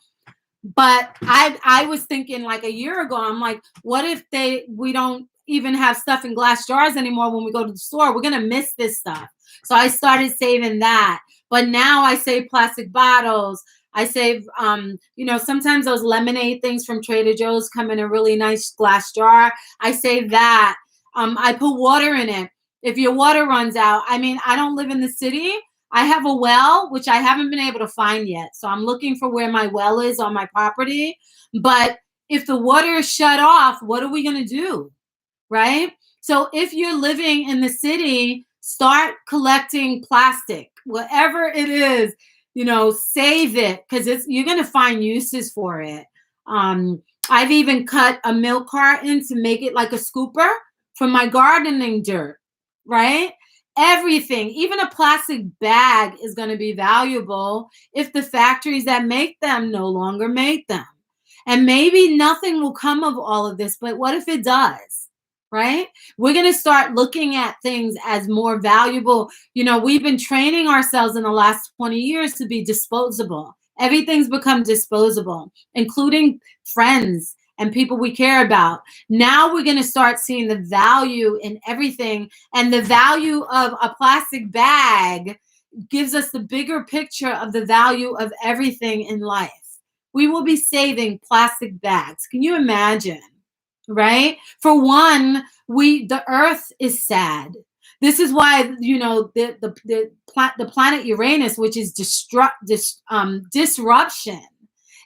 But I was thinking like a year ago, I'm like, what if we don't even have stuff in glass jars anymore when we go to the store? We're gonna miss this stuff. So I started saving that. But now I save plastic bottles. I save sometimes those lemonade things from Trader Joe's come in a really nice glass jar. I save that. I put water in it. If your water runs out, I mean, I don't live in the city. I have a well, which I haven't been able to find yet. So I'm looking for where my well is on my property. But if the water is shut off, what are we going to do? Right? So if you're living in the city, start collecting plastic, whatever it is, save it because you're going to find uses for it. I've even cut a milk carton to make it like a scooper for my gardening dirt, right? Everything, even a plastic bag is going to be valuable if the factories that make them no longer make them. And maybe nothing will come of all of this, but what if it does? Right? We're going to start looking at things as more valuable. We've been training ourselves in the last 20 years to be disposable. Everything's become disposable, including friends and people we care about. Now we're going to start seeing the value in everything, and the value of a plastic bag gives us the bigger picture of the value of everything in life. We will be saving plastic bags. Can you imagine? Right? For one, the earth is sad. This is why, the planet Uranus, which is disruption,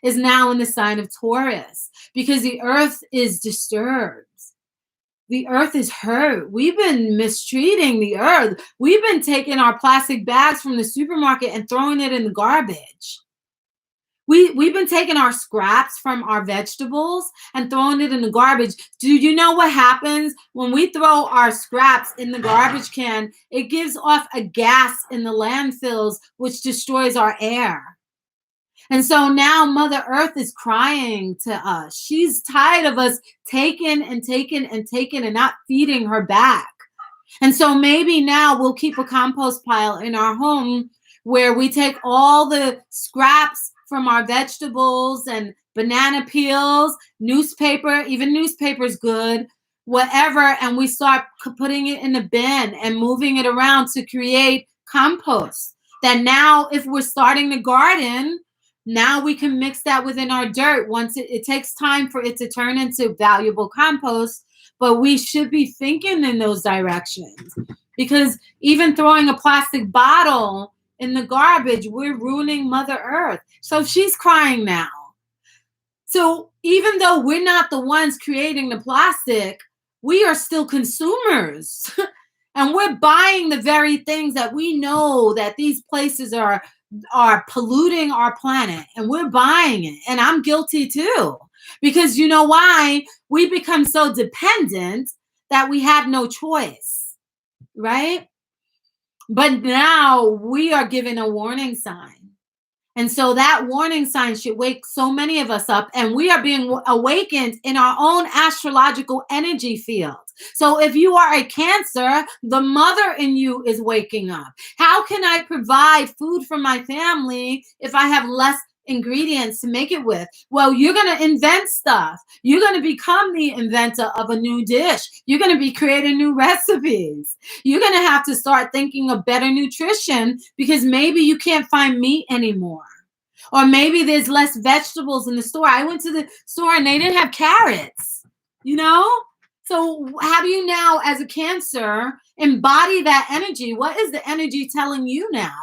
is now in the sign of Taurus because the earth is disturbed. The earth is hurt. We've been mistreating the earth. We've been taking our plastic bags from the supermarket and throwing it in the garbage. we've been taking our scraps from our vegetables and throwing it in the garbage. Do you know what happens when we throw our scraps in the garbage can? It gives off a gas in the landfills, which destroys our air. And so now Mother Earth is crying to us. She's tired of us taking and taking and taking and not feeding her back. And so maybe now we'll keep a compost pile in our home where we take all the scraps from our vegetables and banana peels, newspaper, even newspaper is good, whatever, and we start putting it in the bin and moving it around to create compost. That now, if we're starting the garden, now we can mix that within our dirt. Once it takes time for it to turn into valuable compost, but we should be thinking in those directions, because even throwing a plastic bottle in the garbage, we're ruining Mother Earth. So she's crying now. So even though we're not the ones creating the plastic, we are still consumers. And we're buying the very things that we know that these places are polluting our planet, and we're buying it. And I'm guilty too, because you know why? We become so dependent that we have no choice, right? But now we are given a warning sign. And so that warning sign should wake so many of us up, and we are being awakened in our own astrological energy field. So if you are a Cancer, the mother in you is waking up. How can I provide food for my family if I have less ingredients to make it with? Well, you're going to invent stuff. You're going to become the inventor of a new dish. You're going to be creating new recipes. You're going to have to start thinking of better nutrition, because maybe you can't find meat anymore. Or maybe there's less vegetables in the store. I went to the store and they didn't have carrots, you know? So how do you now, as a Cancer, embody that energy? What is the energy telling you now?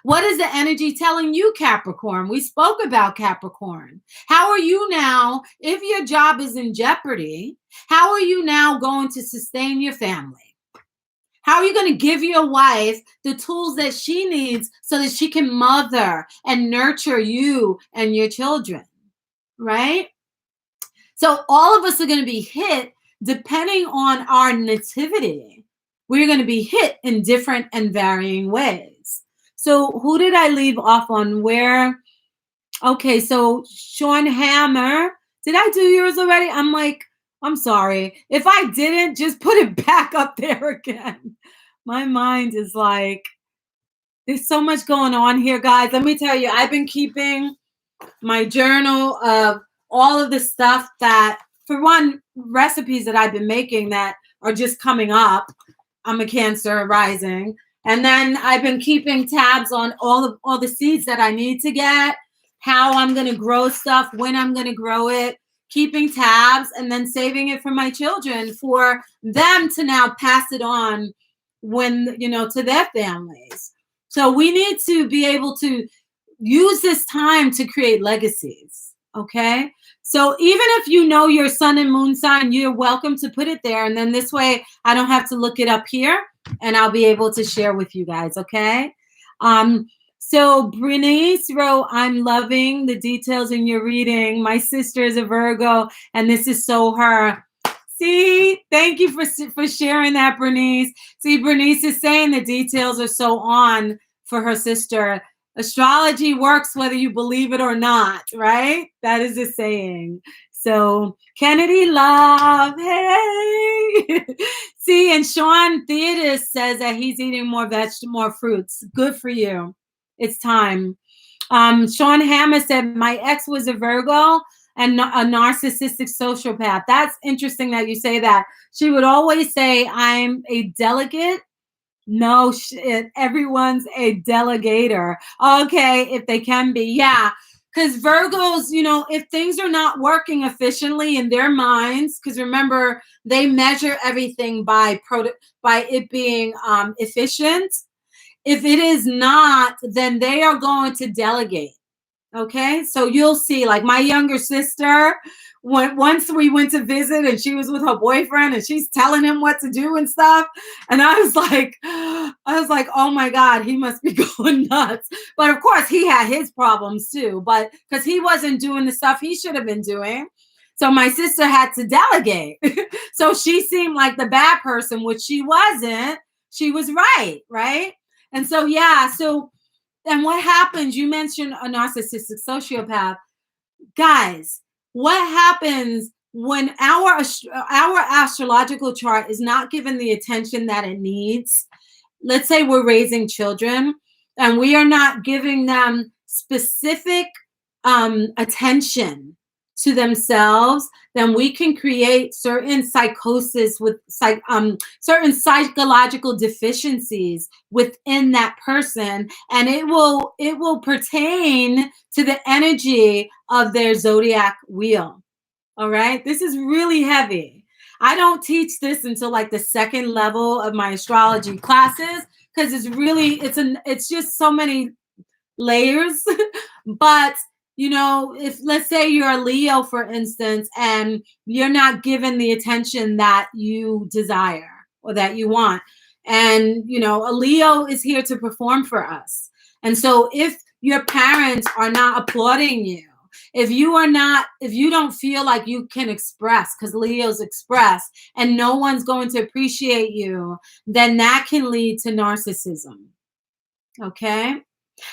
What is the energy telling you, Capricorn? We spoke about Capricorn. How are you now, if your job is in jeopardy, how are you now going to sustain your family? How are you going to give your wife the tools that she needs so that she can mother and nurture you and your children, right? So all of us are going to be hit depending on our nativity. We're going to be hit in different and varying ways. So who did I leave off on? Where? Okay, so Shawn Hammer. Did I do yours already? I'm sorry. If I didn't, just put it back up there again. My mind is like, there's so much going on here, guys. Let me tell you, I've been keeping my journal of all of the stuff that, for one, recipes that I've been making that are just coming up. I'm a Cancer rising. And then I've been keeping tabs on all the seeds that I need to get, how I'm going to grow stuff, when I'm going to grow it, keeping tabs, and then saving it for my children for them to now pass it on when, to their families. So we need to be able to use this time to create legacies. Okay. So even if you know your sun and moon sign, you're welcome to put it there. And then this way I don't have to look it up here, and I'll be able to share with you guys. Okay. So Bernice wrote, I'm loving the details in your reading. My sister is a Virgo, and this is so her. See, thank you for sharing that, Bernice. See, Bernice is saying the details are so on for her sister. Astrology works whether you believe it or not, right? That is a saying. So Kennedy Love, hey. See, and Shawn Theodis says that he's eating more vegetables, more fruits. Good for you. It's time. Shawn Hammer said, my ex was a Virgo and a narcissistic sociopath. That's interesting that you say that. She would always say, I'm a delegate. No shit. Everyone's a delegator. Okay, if they can be. Yeah. Because Virgos, if things are not working efficiently in their minds, because remember, they measure everything by it being efficient. If it is not, then they are going to delegate. Okay, so you'll see, like my younger sister, once we went to visit and she was with her boyfriend and she's telling him what to do and stuff. And I was like, I was like, oh my God, he must be going nuts. But of course, he had his problems too, but because he wasn't doing the stuff he should have been doing. So my sister had to delegate. So she seemed like the bad person, which she wasn't. She was right, right? And so, yeah, so, and what happens? You mentioned a narcissistic sociopath. Guys, what happens when our astrological chart is not given the attention that it needs? Let's say we're raising children and we are not giving them specific attention to themselves, then we can create certain psychosis with certain psychological deficiencies within that person, and it will pertain to the energy of their zodiac wheel. All right, this is really heavy. I don't teach this until like the second level of my astrology classes because it's just so many layers. But if let's say you're a Leo, for instance, and you're not given the attention that you desire or that you want, and a Leo is here to perform for us. And so if your parents are not applauding you, if you don't feel like you can express, because Leos express, and no one's going to appreciate you, then that can lead to narcissism. Okay.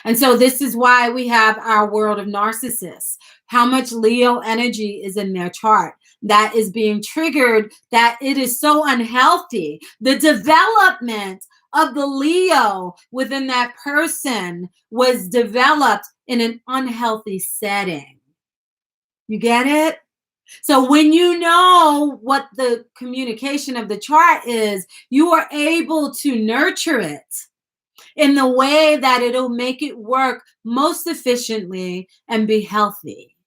And so this is why we have our world of narcissists. How much Leo energy is in their chart that is being triggered, that it is so unhealthy. The development of the Leo within that person was developed in an unhealthy setting. You get it? So when you know what the communication of the chart is, you are able to nurture it in the way that it'll make it work most efficiently and be healthy.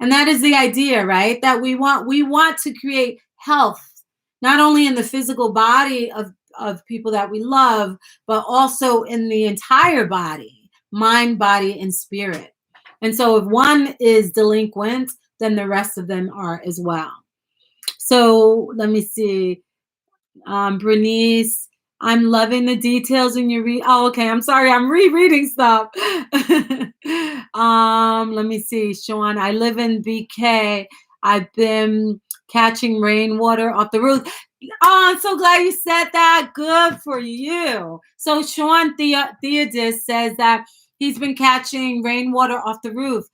And that is the idea, right? That we want to create health, not only in the physical body of people that we love, but also in the entire body, mind, body, and spirit. And so if one is delinquent, then the rest of them are as well. So let me see. Bernice, I'm loving the details in your oh, okay. I'm sorry. I'm rereading stuff. Let me see. Shawn, I live in BK. I've been catching rainwater off the roof. Oh, I'm so glad you said that. Good for you. So Shawn Theodis says that he's been catching rainwater off the roof.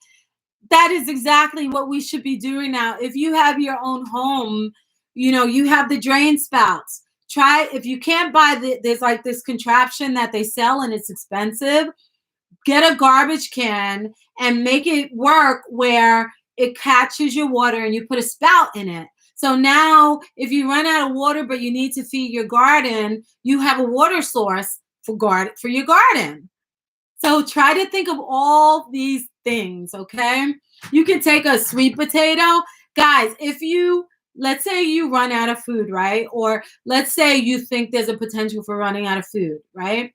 That is exactly what we should be doing now. If you have your own home, you have the drain spouts. Try, if you can't buy there's like this contraption that they sell and it's expensive, get a garbage can and make it work where it catches your water and you put a spout in it. So now if you run out of water but you need to feed your garden, you have a water source for your garden. So try to think of all these things, okay? You can take a sweet potato. Guys, let's say you run out of food, right? Or let's say you think there's a potential for running out of food, right?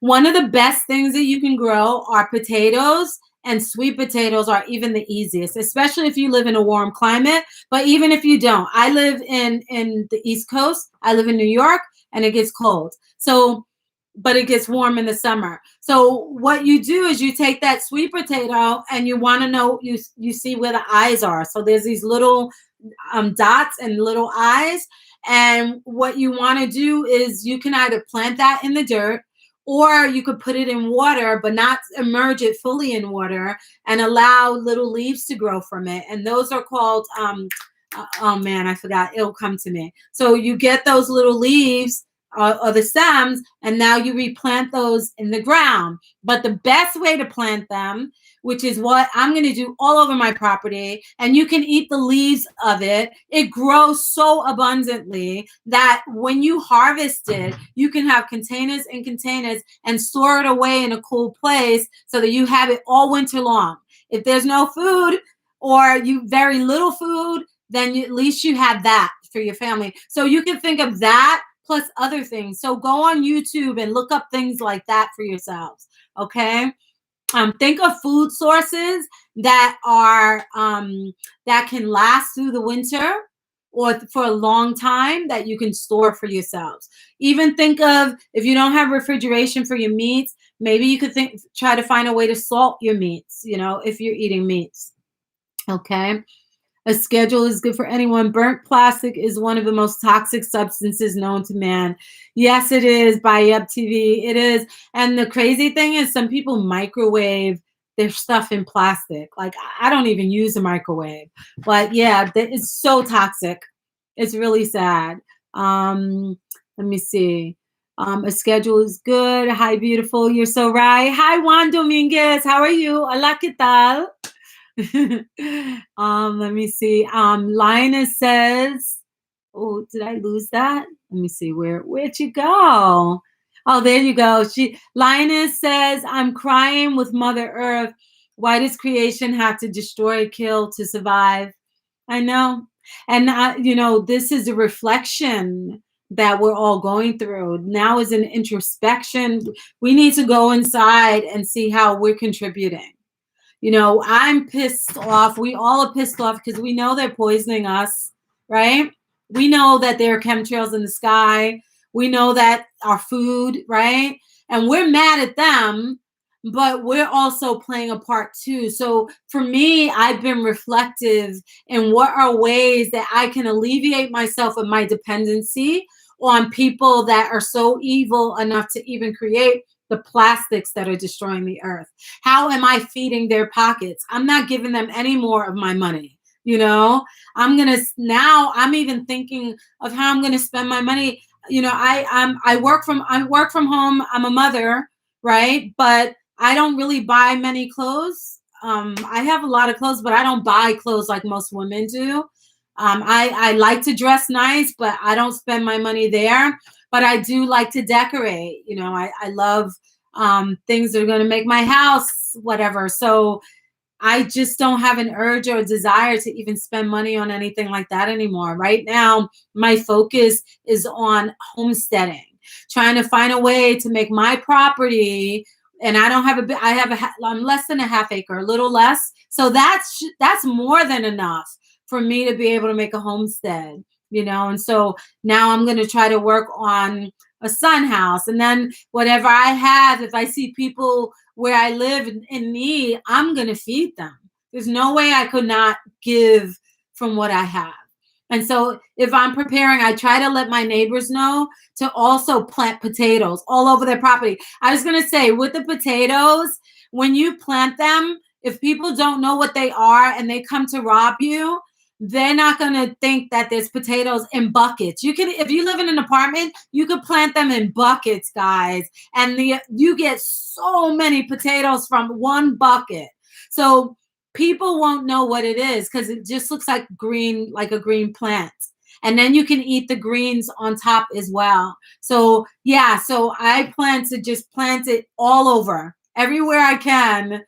One of the best things that you can grow are potatoes, and sweet potatoes are even the easiest, especially if you live in a warm climate. But even if you don't, I live in the East Coast. I live in New York, and it gets cold. But it gets warm in the summer. So what you do is you take that sweet potato and you want to know, you see where the eyes are. So there's these little dots and little eyes. And what you want to do is you can either plant that in the dirt, or you could put it in water, but not immerse it fully in water, and allow little leaves to grow from it. And those are called, oh man, I forgot. It'll come to me. So you get those little leaves or the stems, and now you replant those in the ground. But the best way to plant them, which is what I'm going to do all over my property, and you can eat the leaves of it. It grows so abundantly that when you harvest it, you can have containers and containers and store it away in a cool place so that you have it all winter long. If there's no food or you very little food, then at least you have that for your family. So you can think of that plus other things. So go on YouTube and look up things like that for yourselves. Okay. Think of food sources that are that can last through the winter. or for a long time that you can store for yourselves. Even think of, if you don't have refrigeration for your meats, maybe you could try to find a way to salt your meats, if you're eating meats. Okay. A schedule is good for anyone. Burnt plastic is one of the most toxic substances known to man. Yes, it is. By Up TV, it is. And the crazy thing is, some people microwave their stuff in plastic. Like, I don't even use a microwave. But yeah, it's so toxic. It's really sad. Let me see. A schedule is good. Hi, beautiful. You're so right. Hi, Juan Dominguez. How are you? Hola, ¿qué tal? Let me see. Lioness says, oh, did I lose that? Let me see. Where'd you go? Oh, there you go. Lioness says, I'm crying with Mother Earth. Why does creation have to destroy, kill to survive? I know. And this is a reflection that we're all going through. Now is an introspection. We need to go inside and see how we're contributing. I'm pissed off. We all are pissed off because we know they're poisoning us, right? We know that there are chemtrails in the sky. We know that our food, right? And we're mad at them, but we're also playing a part too. So for me, I've been reflective in what are ways that I can alleviate myself of my dependency on people that are so evil enough to even create the plastics that are destroying the earth. How am I feeding their pockets? I'm not giving them any more of my money. I'm even thinking of how I'm gonna spend my money. I work from home. I'm a mother, right? But I don't really buy many clothes. I have a lot of clothes, but I don't buy clothes like most women do. I like to dress nice, but I don't spend my money there. But I do like to decorate. I love things that are going to make my house, whatever. So I just don't have an urge or a desire to even spend money on anything like that anymore. Right now, my focus is on homesteading, trying to find a way to make my property. And I don't have I'm less than a half acre, a little less. So that's more than enough for me to be able to make a homestead, and so now I'm going to try to work on a sun house. And then whatever I have, if I see people where I live in need, I'm going to feed them. There's no way I could not give from what I have. And so if I'm preparing, I try to let my neighbors know to also plant potatoes all over their property. I was going to say, with the potatoes, when you plant them, if people don't know what they are and they come to rob you, they're not going to think that there's potatoes in buckets. If you live in an apartment, you could plant them in buckets, guys. And you get so many potatoes from one bucket. So people won't know what it is because it just looks like a green plant. And then you can eat the greens on top as well. So yeah, so I plan to just plant it all over, everywhere I can,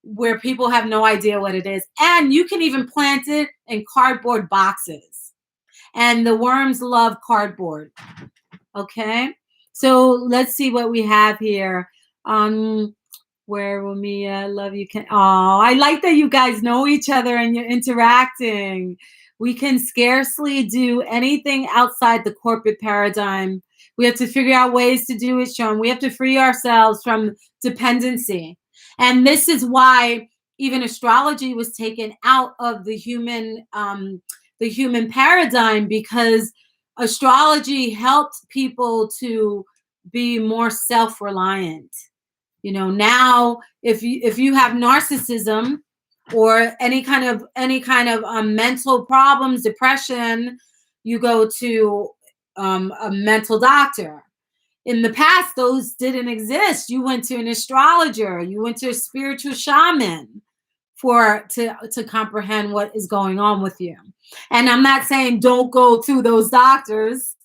where people have no idea what it is. And you can even plant it in cardboard boxes. And the worms love cardboard. Okay. So let's see what we have here. Where will Mia love you? I like that you guys know each other and you're interacting. We can scarcely do anything outside the corporate paradigm. We have to figure out ways to do it, Shawn. We have to free ourselves from dependency. And this is why even astrology was taken out of the human paradigm, because astrology helped people to be more self-reliant. Now if you have narcissism or any kind of mental problems, depression, you go to a mental doctor. In the past, those didn't exist. You went to an astrologer, you went to a spiritual shaman to comprehend what is going on with you. And I'm not saying don't go to those doctors.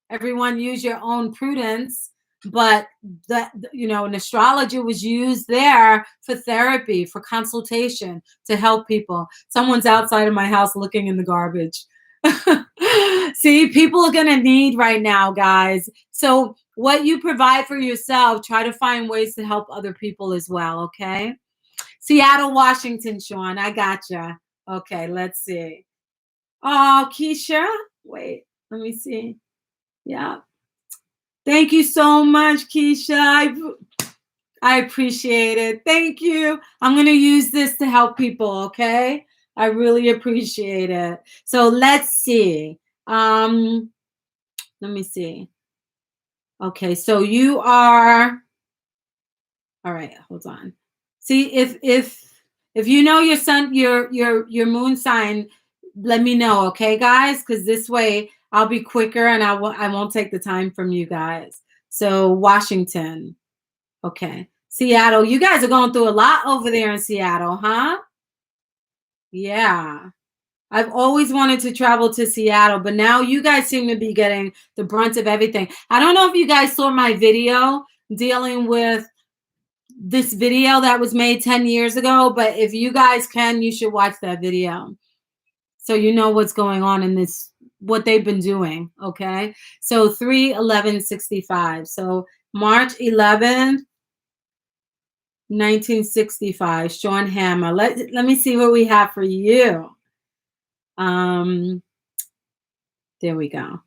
Everyone use your own prudence, but an astrologer was used there for therapy, for consultation, to help people. Someone's outside of my house looking in the garbage. See, people are going to need right now, guys. So what you provide for yourself, try to find ways to help other people as well, okay? Seattle, Washington, Shawn, I gotcha. Okay, let's see. Oh, Keisha, Wait, let me see. Yeah. Thank you so much, Keisha. I appreciate it. Thank you. I'm going to use this to help people, okay? I really appreciate it. So let's see. Let me see. Okay, so you are all right, hold on. See if you know your sun your moon sign, let me know, okay, guys? Because this way I'll be quicker and I won't take the time from you guys. So Washington. Okay. Seattle. You guys are going through a lot over there in Seattle, huh? Yeah. I've always wanted to travel to Seattle, but now you guys seem to be getting the brunt of everything. I don't know if you guys saw my video dealing with this video that was made 10 years ago, but if you guys can, you should watch that video. So you know what's going on in this, what they've been doing, okay? So 3/11/65. So March 11th, 1965, Shawn Hammer. Let me see what we have for you. There we go.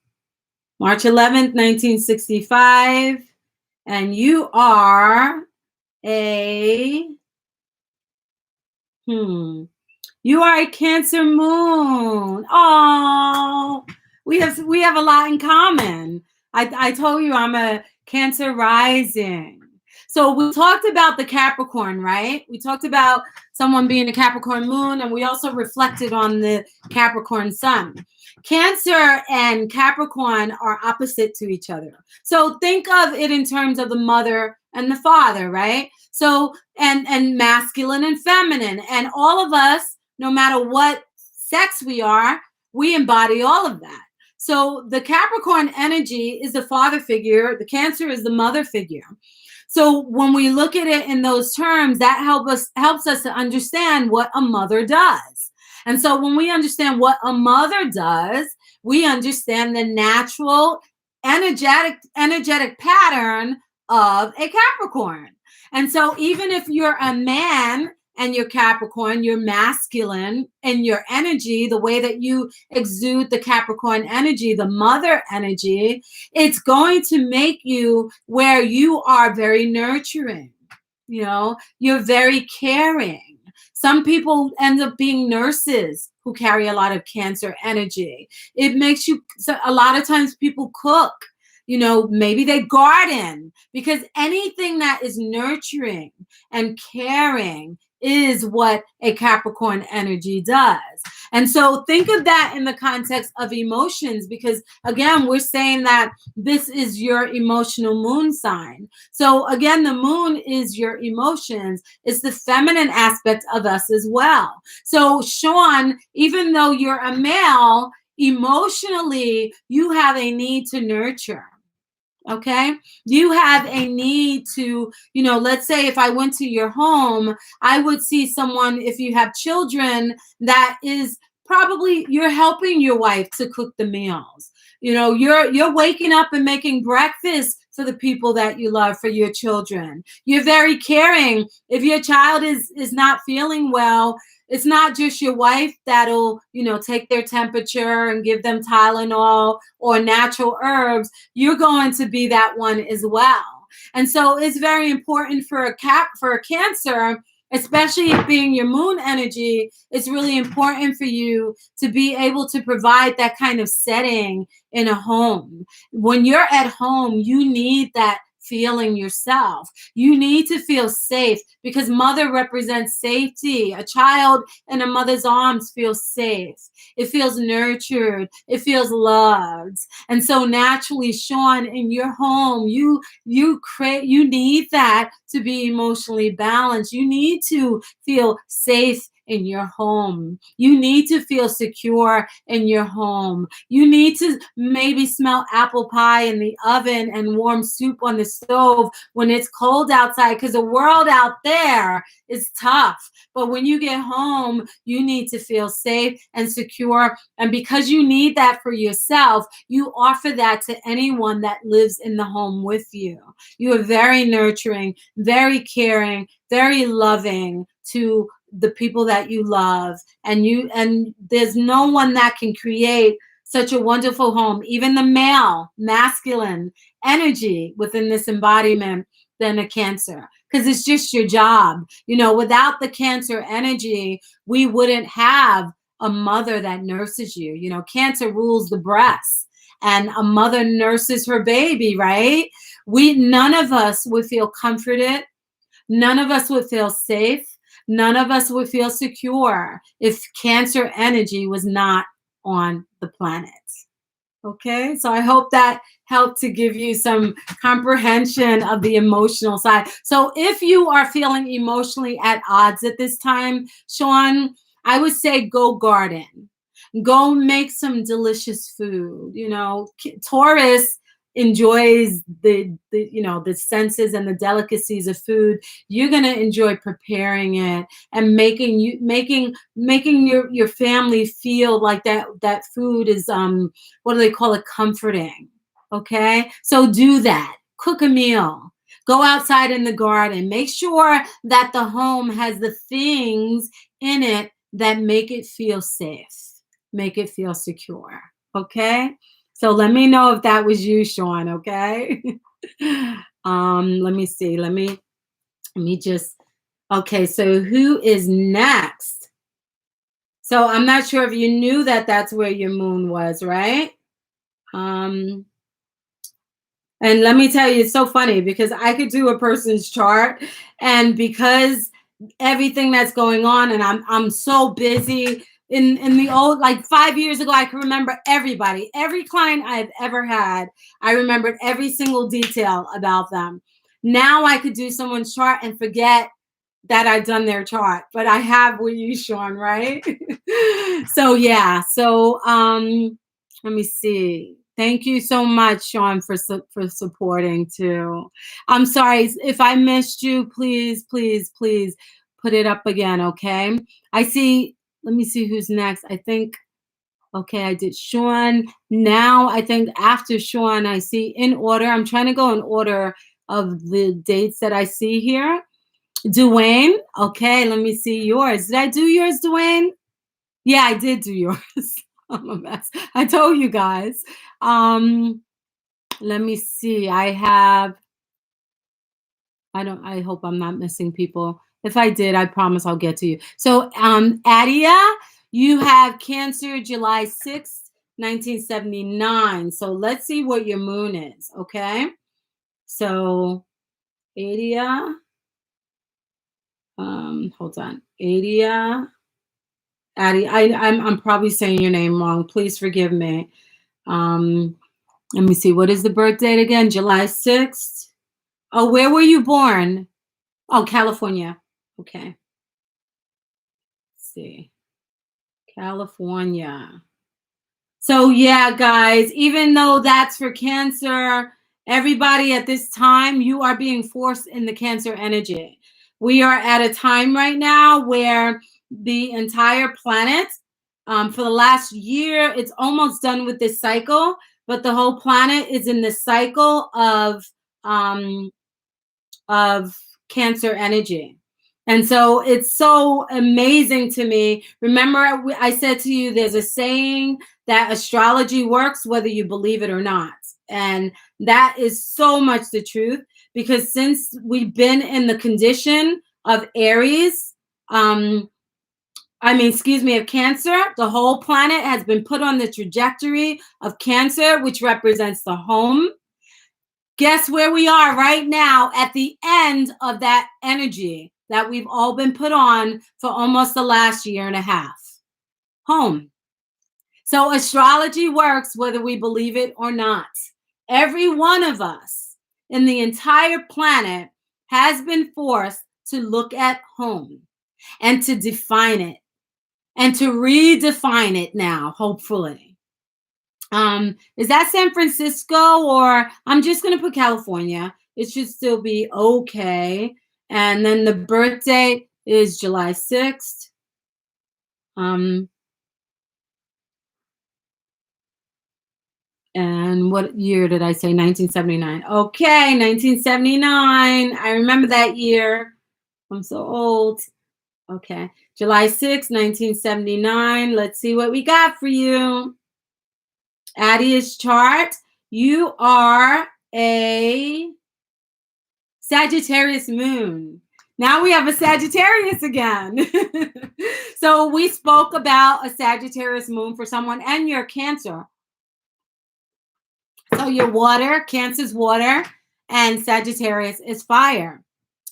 March 11th, 1965. And you are a you are a Cancer moon. Oh, we have a lot in common. I told you I'm a Cancer rising. So we talked about the Capricorn, right? We talked about someone being a Capricorn moon, and we also reflected on the Capricorn sun. Cancer and Capricorn are opposite to each other. So think of it in terms of the mother and the father, right? So and masculine and feminine, and all of us, no matter what sex we are, we embody all of that. So the Capricorn energy is the father figure, the Cancer is the mother figure. So when we look at it in those terms, that helps us to understand what a mother does. And so when we understand what a mother does, we understand the natural energetic pattern of a Capricorn. And so even if you're a man and you're Capricorn, you're masculine in your energy, the way that you exude the Capricorn energy, the mother energy, it's going to make you where you are very nurturing. You know, you're very caring. Some people end up being nurses who carry a lot of Cancer energy. It makes you, so a lot of times people cook, you know, maybe they garden, because anything that is nurturing and caring is what a Capricorn energy does. And so think of that in the context of emotions, because again, we're saying that this is your emotional moon sign. So again, the moon is your emotions. It's the feminine aspect of us as well. So Shawn, even though you're a male, emotionally, you have a need to nurture. Okay, you have a need to, you know, let's say if I went to your home, I would see someone, if you have children, that is probably, you're helping your wife to cook the meals. You know, you're waking up and making breakfast for the people that you love, for your children. You're very caring. If your child is not feeling well, it's not just your wife that'll, you know, take their temperature and give them Tylenol or natural herbs. You're going to be that one as well. And so it's very important for a Cancer, especially it being your moon energy. It's really important for you to be able to provide that kind of setting in a home. When you're at home, you need that feeling yourself. You need to feel safe, because mother represents safety. A child in a mother's arms feels safe. It feels nurtured. It feels loved. And so naturally, Shawn, in your home, you need that to be emotionally balanced. You need to feel safe in your home. You need to feel secure in your home. You need to maybe smell apple pie in the oven and warm soup on the stove when it's cold outside, because the world out there is tough. But when you get home, you need to feel safe and secure. And because you need that for yourself, you offer that to anyone that lives in the home with you. You are very nurturing, very caring, very loving to the people that you love, and there's no one that can create such a wonderful home. Even the male, masculine energy within this embodiment than a Cancer, because it's just your job. You know, without the Cancer energy, we wouldn't have a mother that nurses you. You know, Cancer rules the breast, and a mother nurses her baby, right? None of us would feel comforted. None of us would feel safe. None of us would feel secure if Cancer energy was not on the planet. Okay, so I hope that helped to give you some comprehension of the emotional side. So if you are feeling emotionally at odds at this time, Shawn, I would say go garden. Go make some delicious food. You know, Taurus enjoys the you know, the senses and the delicacies of food. You're going to enjoy preparing it and making your family feel like that food is what do they call it, comforting. Okay, so do that. Cook a meal. Go outside in the garden. Make sure that the home has the things in it that make it feel safe, make it feel secure. Okay, so let me know if that was you, Shawn. Okay. Let me see. Let me just. Okay, so who is next? So I'm not sure if you knew that that's where your moon was, right? And let me tell you, it's so funny because I could do a person's chart, and because everything that's going on, and I'm so busy. In the old, like 5 years ago, I can remember everybody, every client I've ever had. I remembered every single detail about them. Now I could do someone's chart and forget that I've done their chart, but I have with you, Shawn, right? So yeah. So let me see. Thank you so much, Shawn, for supporting too. I'm sorry if I missed you. Please, please, please put it up again, okay? I see. Let me see who's next. I think. Okay, I did Shawn. Now I think after Shawn, I see in order. I'm trying to go in order of the dates that I see here. Dwayne. Okay, let me see yours. Did I do yours, Dwayne? Yeah, I did do yours. I'm a mess. I told you guys. Let me see. I hope I'm not missing people. If I did, I promise I'll get to you. So, Adia, you have Cancer July 6th, 1979. So let's see what your moon is, okay? So, Adia, hold on. Addie, I'm probably saying your name wrong. Please forgive me. Let me see. What is the birth date again? July 6th. Oh, where were you born? Oh, California. Okay. Let's see. California. So yeah, guys, even though that's for Cancer, everybody at this time, you are being forced in the Cancer energy. We are at a time right now where the entire planet, for the last year, it's almost done with this cycle, but the whole planet is in the cycle of Cancer energy. And so it's so amazing to me. Remember, I said to you, there's a saying that astrology works whether you believe it or not. And that is so much the truth, because since we've been in the condition of Aries, of Cancer, the whole planet has been put on the trajectory of Cancer, which represents the home. Guess where we are right now at the end of that energy that we've all been put on for almost the last year and a half. Home. So astrology works whether we believe it or not. Every one of us in the entire planet has been forced to look at home and to define it and to redefine it now, hopefully. Is that San Francisco, or I'm just going to put California? It should still be okay. And then the birthday is July 6th. And what year did I say? 1979. Okay, 1979. I remember that year. I'm so old. Okay, July 6th, 1979. Let's see what we got for you. Addie's chart, you are a Sagittarius moon. Now we have a Sagittarius again. So we spoke about a Sagittarius moon for someone, and your Cancer. So your water, Cancer's water, and Sagittarius is fire.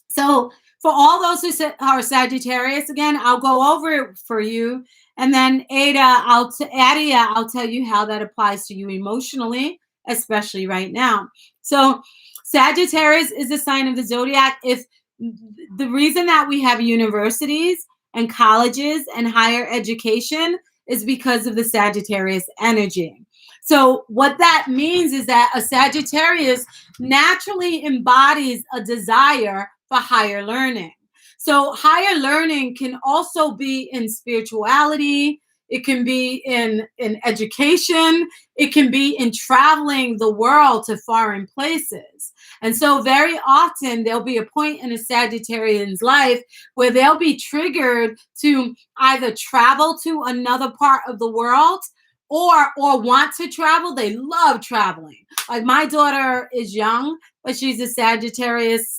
So for all those who are Sagittarius, again, I'll go over it for you. And then Adia, I'll tell you how that applies to you emotionally, especially right now. So Sagittarius is a sign of the zodiac. If the reason that we have universities and colleges and higher education is because of the Sagittarius energy. So what that means is that a Sagittarius naturally embodies a desire for higher learning. So higher learning can also be in spirituality. It can be in education. It can be in traveling the world to foreign places. And so very often there'll be a point in a Sagittarian's life where they'll be triggered to either travel to another part of the world or want to travel. They love traveling. Like my daughter is young, but she's a Sagittarius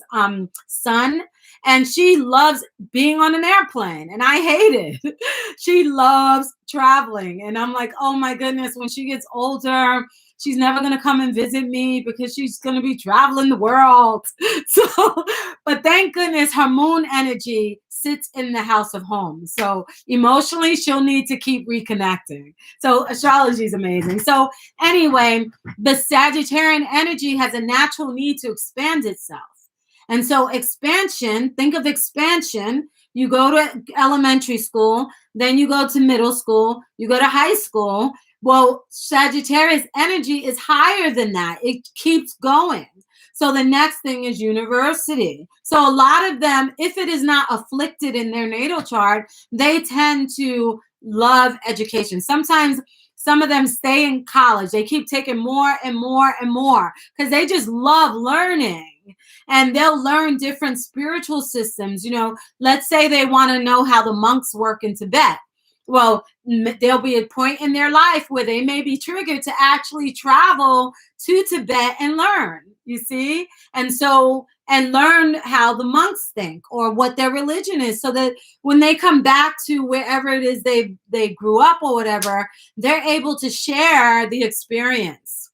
sun, and she loves being on an airplane, and I hate it. She loves traveling, and I'm like, oh my goodness, when she gets older, she's never going to come and visit me because she's going to be traveling the world. So, but thank goodness her moon energy sits in the house of home. So emotionally, she'll need to keep reconnecting. So astrology is amazing. So anyway, the Sagittarian energy has a natural need to expand itself. And so expansion, think of expansion. You go to elementary school, then you go to middle school, you go to high school. Well, Sagittarius energy is higher than that. It keeps going. So the next thing is university. So a lot of them, if it is not afflicted in their natal chart, they tend to love education. Sometimes some of them stay in college. They keep taking more and more and more because they just love learning. And they'll learn different spiritual systems. You know, let's say they want to know how the monks work in Tibet. Well, there'll be a point in their life where they may be triggered to actually travel to Tibet and learn, you see? And so, and learn how the monks think or what their religion is, so that when they come back to wherever it is they grew up or whatever, they're able to share the experience.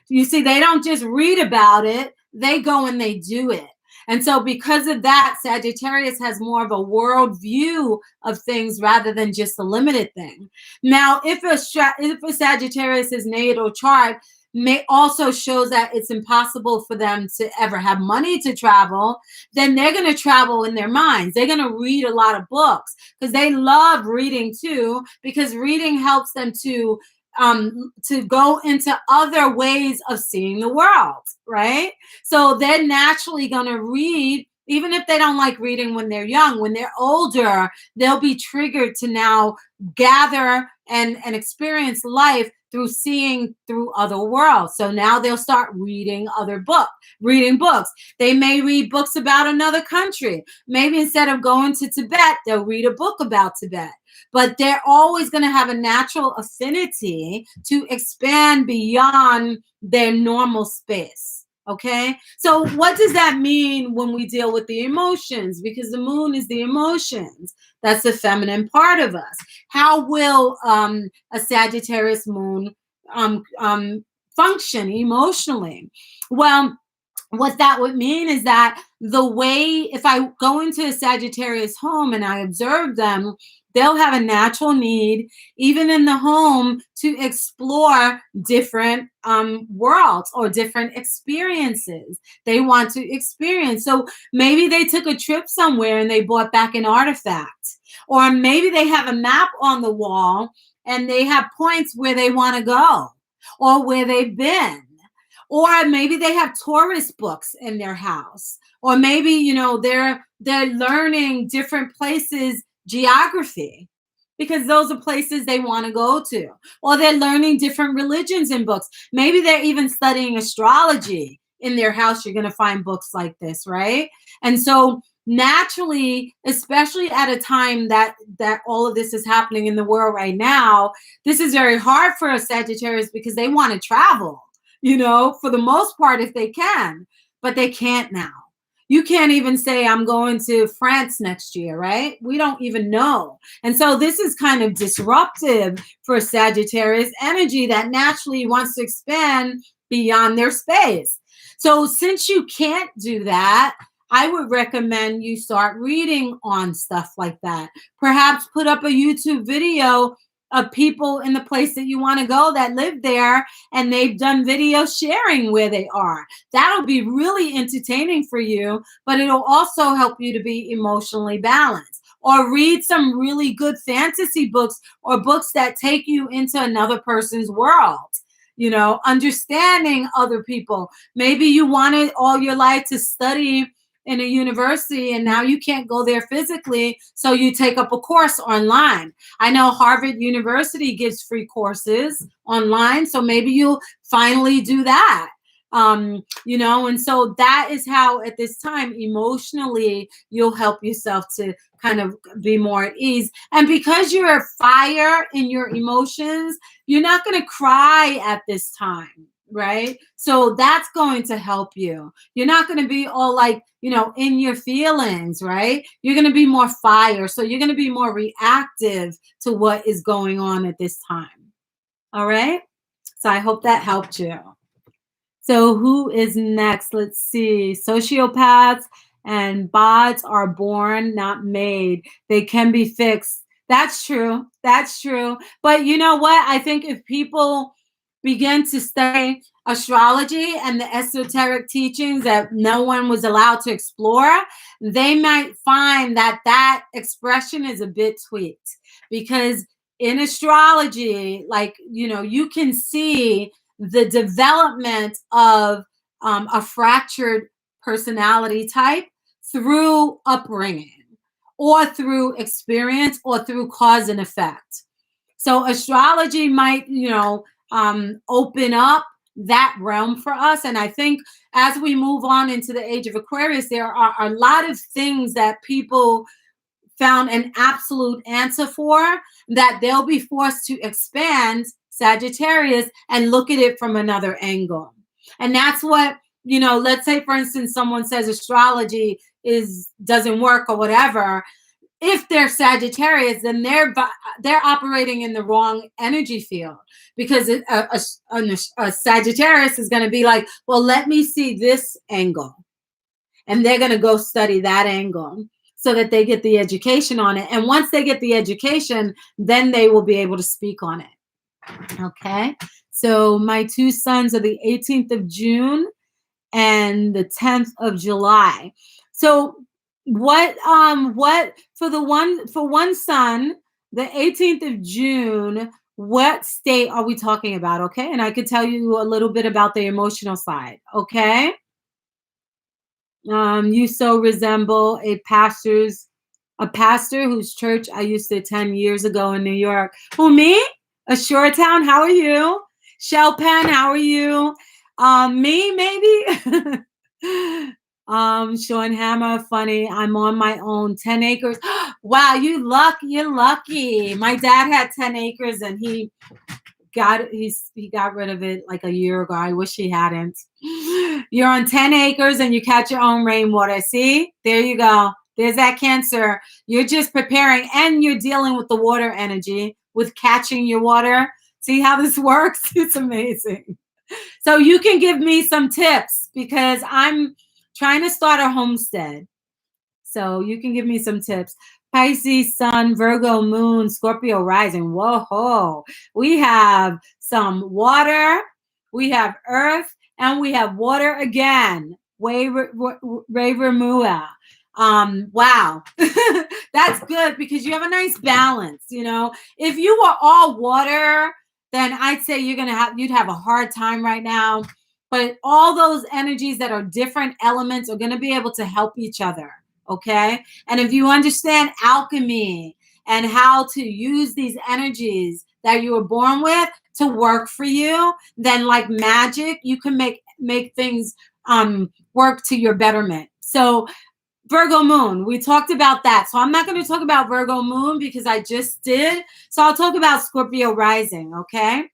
You see, they don't just read about it, they go and they do it. And so because of that, Sagittarius has more of a world view of things rather than just a limited thing. Now, if a Sagittarius's natal chart may also shows that it's impossible for them to ever have money to travel, then they're going to travel in their minds. They're going to read a lot of books because they love reading too, because reading helps them to go into other ways of seeing the world, right? So they're naturally going to read, even if they don't like reading when they're young. When they're older, they'll be triggered to now gather and experience life through seeing through other worlds. So now they'll start reading books. They may read books about another country. Maybe instead of going to Tibet, they'll read a book about Tibet. But they're always going to have a natural affinity to expand beyond their normal space. Okay. So what does that mean when we deal with the emotions? Because the moon is the emotions. That's the feminine part of us. How will a Sagittarius moon function emotionally? Well, what that would mean is that the way, if I go into a Sagittarius home and I observe them, they'll have a natural need, even in the home, to explore different worlds or different experiences they want to experience. So maybe they took a trip somewhere and they brought back an artifact. Or maybe they have a map on the wall and they have points where they want to go or where they've been. Or maybe they have tourist books in their house. Or maybe, you know, they're learning different places, geography, because those are places they want to go to. Or they're learning different religions in books. Maybe they're even studying astrology in their house. You're going to find books like this, right? And so naturally, especially at a time that all of this is happening in the world right now, this is very hard for a Sagittarius because they want to travel, for the most part if they can, but they can't now. You can't even say I'm going to France next year, right? We don't even know. And so this is kind of disruptive for Sagittarius energy that naturally wants to expand beyond their space. So since you can't do that, I would recommend you start reading on stuff like that. Perhaps put up a YouTube video of people in the place that you want to go that live there, and they've done video sharing where they are. That'll be really entertaining for you, but it'll also help you to be emotionally balanced. Or read some really good fantasy books or books that take you into another person's world. Understanding other people. Maybe you wanted all your life to study in a university and now you can't go there physically, so you take up a course online. I know Harvard University gives free courses online, so maybe you'll finally do that. And so that is how at this time emotionally you'll help yourself to kind of be more at ease. And because you're a fire in your emotions, you're not going to cry at this time, right? So that's going to help you. You're not going to be all like, in your feelings, right? You're going to be more fire. So you're going to be more reactive to what is going on at this time. All right. So I hope that helped you. So who is next? Let's see. Sociopaths and bots are born, not made. They can be fixed. That's true. That's true. But you know what? I think if people begin to study astrology and the esoteric teachings that no one was allowed to explore, they might find that expression is a bit tweaked. Because in astrology, you can see the development of a fractured personality type through upbringing or through experience or through cause and effect. So astrology might, open up that realm for us. And I think as we move on into the age of Aquarius, there are a lot of things that people found an absolute answer for that they'll be forced to expand Sagittarius and look at it from another angle. And that's what, let's say, for instance, someone says astrology doesn't work or whatever. If they're Sagittarius, then they're operating in the wrong energy field, because a Sagittarius is going to be like, well, let me see this angle. And they're going to go study that angle so that they get the education on it. And once they get the education, then they will be able to speak on it. Okay. So my two sons are the 18th of June and the 10th of July. So what for one son, the 18th of June, what state are we talking about? Okay. And I could tell you a little bit about the emotional side. Okay. You so resemble a pastor whose church I used to attend years ago in New York. Who, me? A Shore Town. How are you? Shell Pen, how are you? Me, maybe? Shawn Hammer, funny. I'm on my own 10 acres. Wow, you're lucky. My dad had 10 acres and he got rid of it like a year ago. I wish he hadn't. You're on 10 acres and you catch your own rainwater. See? There you go. There's that Cancer. You're just preparing and you're dealing with the water energy with catching your water. See how this works? It's amazing. So you can give me some tips because I'm trying to start a homestead. So you can give me some tips. Pisces, Sun, Virgo, Moon, Scorpio, Rising. Whoa. We have some water, we have earth, and we have water again. Mua. Wow. That's good because you have a nice balance. If you were all water, then I'd say you'd have a hard time right now. But all those energies that are different elements are going to be able to help each other. Okay. And if you understand alchemy and how to use these energies that you were born with to work for you, then like magic, you can make things work to your betterment. So Virgo moon. We talked about that. So I'm not going to talk about Virgo moon because I just did. So I'll talk about Scorpio rising, okay?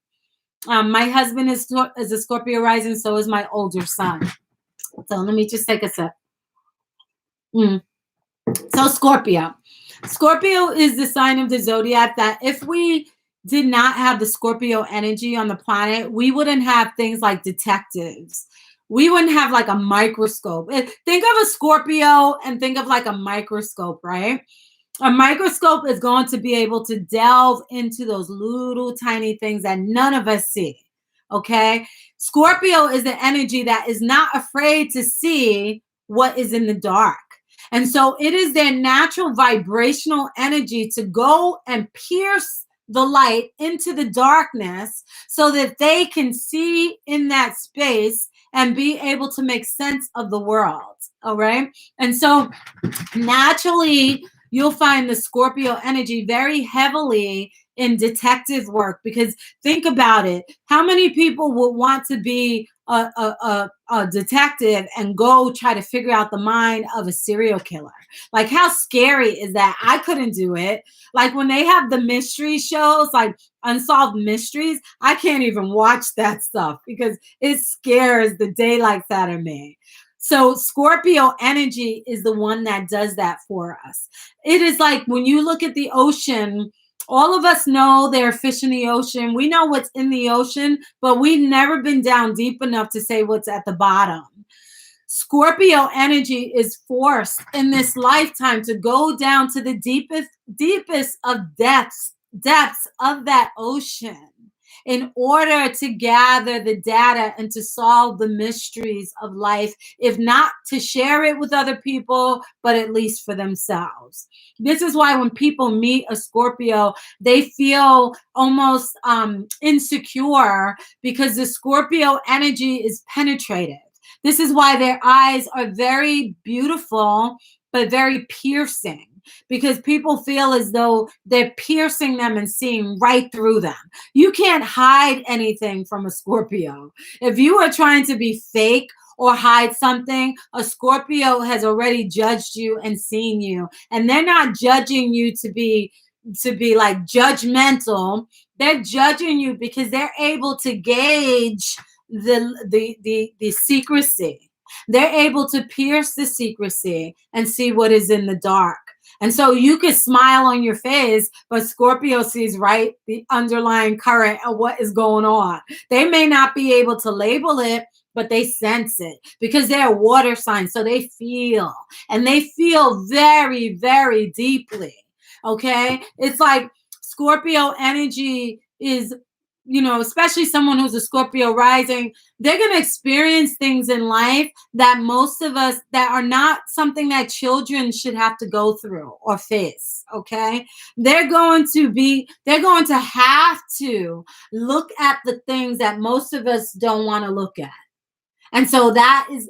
My husband is a Scorpio rising, so is my older son. So let me just take a sip. So Scorpio. Scorpio is the sign of the zodiac that if we did not have the Scorpio energy on the planet, we wouldn't have things like detectives. We wouldn't have like a microscope. Think of a Scorpio and think of like a microscope, right? A microscope is going to be able to delve into those little tiny things that none of us see. Okay. Scorpio is the energy that is not afraid to see what is in the dark. And so it is their natural vibrational energy to go and pierce the light into the darkness so that they can see in that space and be able to make sense of the world. All right. And so naturally, you'll find the Scorpio energy very heavily in detective work, because think about it. How many people would want to be a detective and go try to figure out the mind of a serial killer? Like, how scary is that? I couldn't do it. Like, when they have the mystery shows, like Unsolved Mysteries, I can't even watch that stuff because it scares the daylights out of me. So Scorpio energy is the one that does that for us. It is like when you look at the ocean, all of us know there are fish in the ocean. We know what's in the ocean, but we've never been down deep enough to say what's at the bottom. Scorpio energy is forced in this lifetime to go down to the deepest of depths of that ocean in order to gather the data and to solve the mysteries of life, if not to share it with other people, but at least for themselves. This is why when people meet a Scorpio, they feel almost insecure, because the Scorpio energy is penetrative. This is why their eyes are very beautiful, but very piercing, because people feel as though they're piercing them and seeing right through them. You can't hide anything from a Scorpio. If you are trying to be fake or hide something, a Scorpio has already judged you and seen you. And they're not judging you to be like judgmental. They're judging you because they're able to gauge the secrecy. They're able to pierce the secrecy and see what is in the dark. And so you could smile on your face, but Scorpio sees right the underlying current of what is going on. They may not be able to label it, but they sense it because they're a water sign. So they feel, and they feel very, very deeply. Okay. It's like Scorpio energy is, especially someone who's a Scorpio rising, they're going to experience things in life that most of us, that are not something that children should have to go through or face. Okay. They're going to have to look at the things that most of us don't want to look at. And so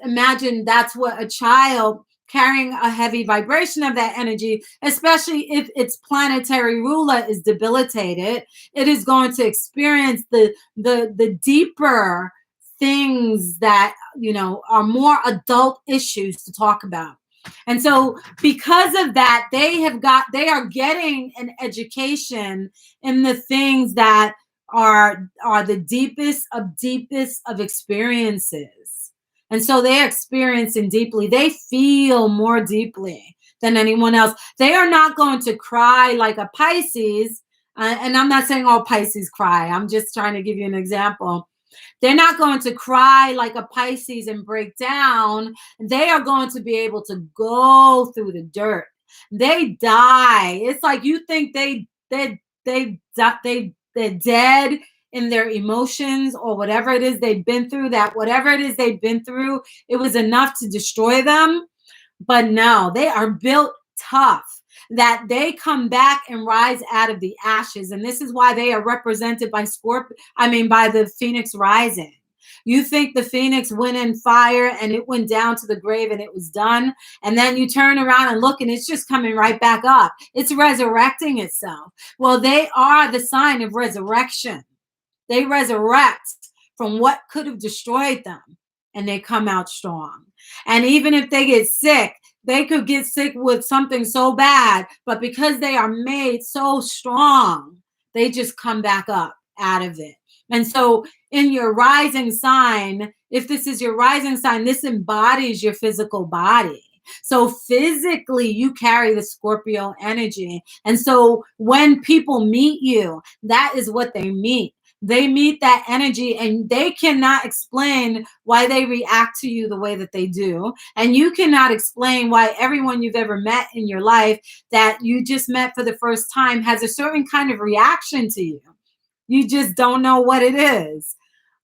imagine that's what a child carrying a heavy vibration of that energy, especially if its planetary ruler is debilitated, it is going to experience the deeper things that, are more adult issues to talk about. And so because of that, they are getting an education in the things that are the deepest of experiences. And so they're experiencing deeply. They feel more deeply than anyone else. They are not going to cry like a Pisces. And I'm not saying all Pisces cry. I'm just trying to give you an example. They're not going to cry like a Pisces and break down. They are going to be able to go through the dirt. They die. It's like you think they're dead in their emotions or whatever it is they've been through, that whatever it is they've been through, it was enough to destroy them. But no, they are built tough, that they come back and rise out of the ashes. And this is why they are represented by by the Phoenix rising. You think the Phoenix went in fire and it went down to the grave and it was done. And then you turn around and look and it's just coming right back up. It's resurrecting itself. Well, they are the sign of resurrection. They resurrect from what could have destroyed them and they come out strong. And even if they get sick, They could get sick with something so bad, but because they are made so strong, they just come back up out of it. And so in your rising sign, if this is your rising sign, this embodies your physical body. So physically, you carry the Scorpio energy. And so when people meet you, that is what they meet. They meet that energy and they cannot explain why they react to you the way that they do. And you cannot explain why everyone you've ever met in your life that you just met for the first time has a certain kind of reaction to you. You just don't know what it is.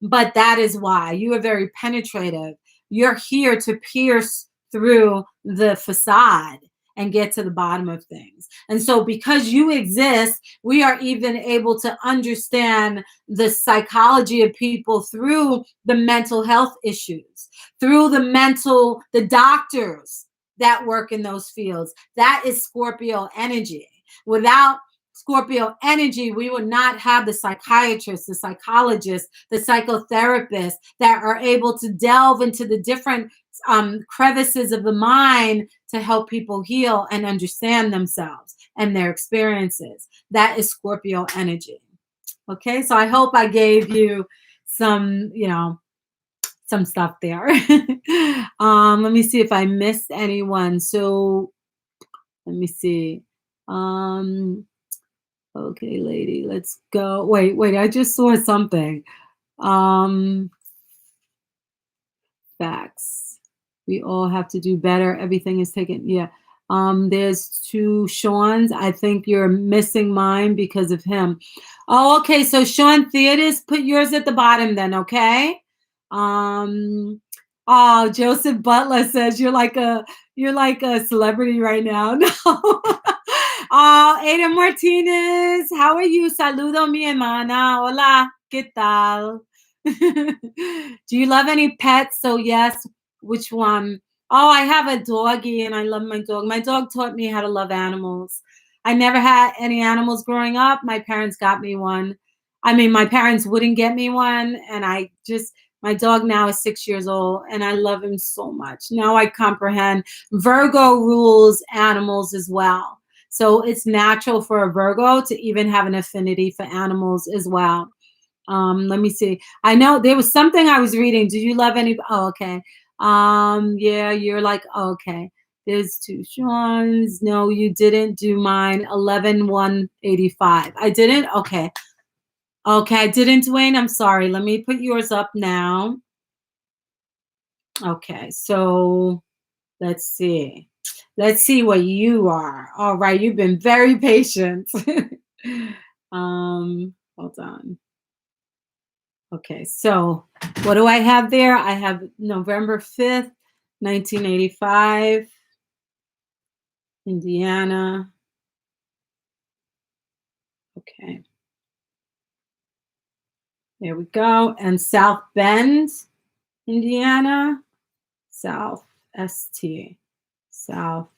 But that is why you are very penetrative. You're here to pierce through the facade and get to the bottom of things. And so because you exist, we are even able to understand the psychology of people through the mental health issues, through the doctors that work in those fields. That is Scorpio energy. Without Scorpio energy, we would not have the psychiatrists, the psychologists, the psychotherapists that are able to delve into the different crevices of the mind to help people heal and understand themselves and their experiences. That is Scorpio energy. Okay, so I hope I gave you some, some stuff there. Let me see if I missed anyone. So let me see. Okay, lady, let's go. Wait, I just saw something. Facts. We all have to do better. Everything is taken. Yeah. There's 2 Shawns. I think you're missing mine because of him. Oh, okay. So Shawn Theaters, put yours at the bottom then, okay? Oh, Joseph Butler says you're like a celebrity right now. No. Oh, Ada Martinez, how are you? Saludo mi hermana. Hola, ¿qué tal? Do you love any pets? So yes. Which one? Oh, I have a doggy and I love my dog. My dog taught me how to love animals. I never had any animals growing up. My parents got me one. I mean, my parents wouldn't get me one. And my dog now is 6 years old and I love him so much. Now I comprehend. Virgo rules animals as well. So it's natural for a Virgo to even have an affinity for animals as well. Let me see. I know there was something I was reading. Do you love any? Oh, okay. Yeah, you're like, oh, okay. There's 2 Shawns. No, you didn't do mine. 11-185. I didn't? Okay. Okay, I didn't, Dwayne. I'm sorry. Let me put yours up now. Okay, so let's see. Let's see what you are. All right, you've been very patient. Hold on. Okay, so what do I have there? I have November 5th, 1985, Indiana. Okay. There we go. And South Bend, Indiana. South ST. South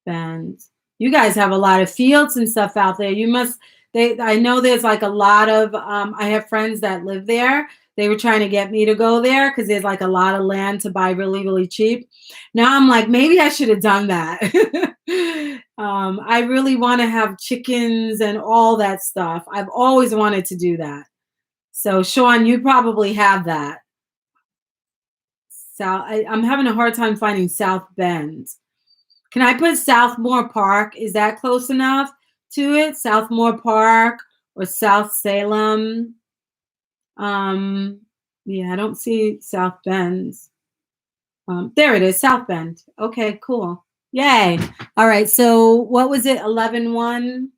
Bend. You guys have a lot of fields and stuff out there. I know there's like a lot of, I have friends that live there. They were trying to get me to go there because there's like a lot of land to buy really, really cheap. Now I'm like, maybe I should have done that. I really want to have chickens and all that stuff. I've always wanted to do that. So Shawn, you probably have that. I'm having a hard time finding South Bend. Can I put Southmore Park? Is that close enough to it? Southmore Park or South Salem? Yeah, I don't see South Bend. There it is, South Bend. Okay, cool. Yay. All right, so what was it? 11-1?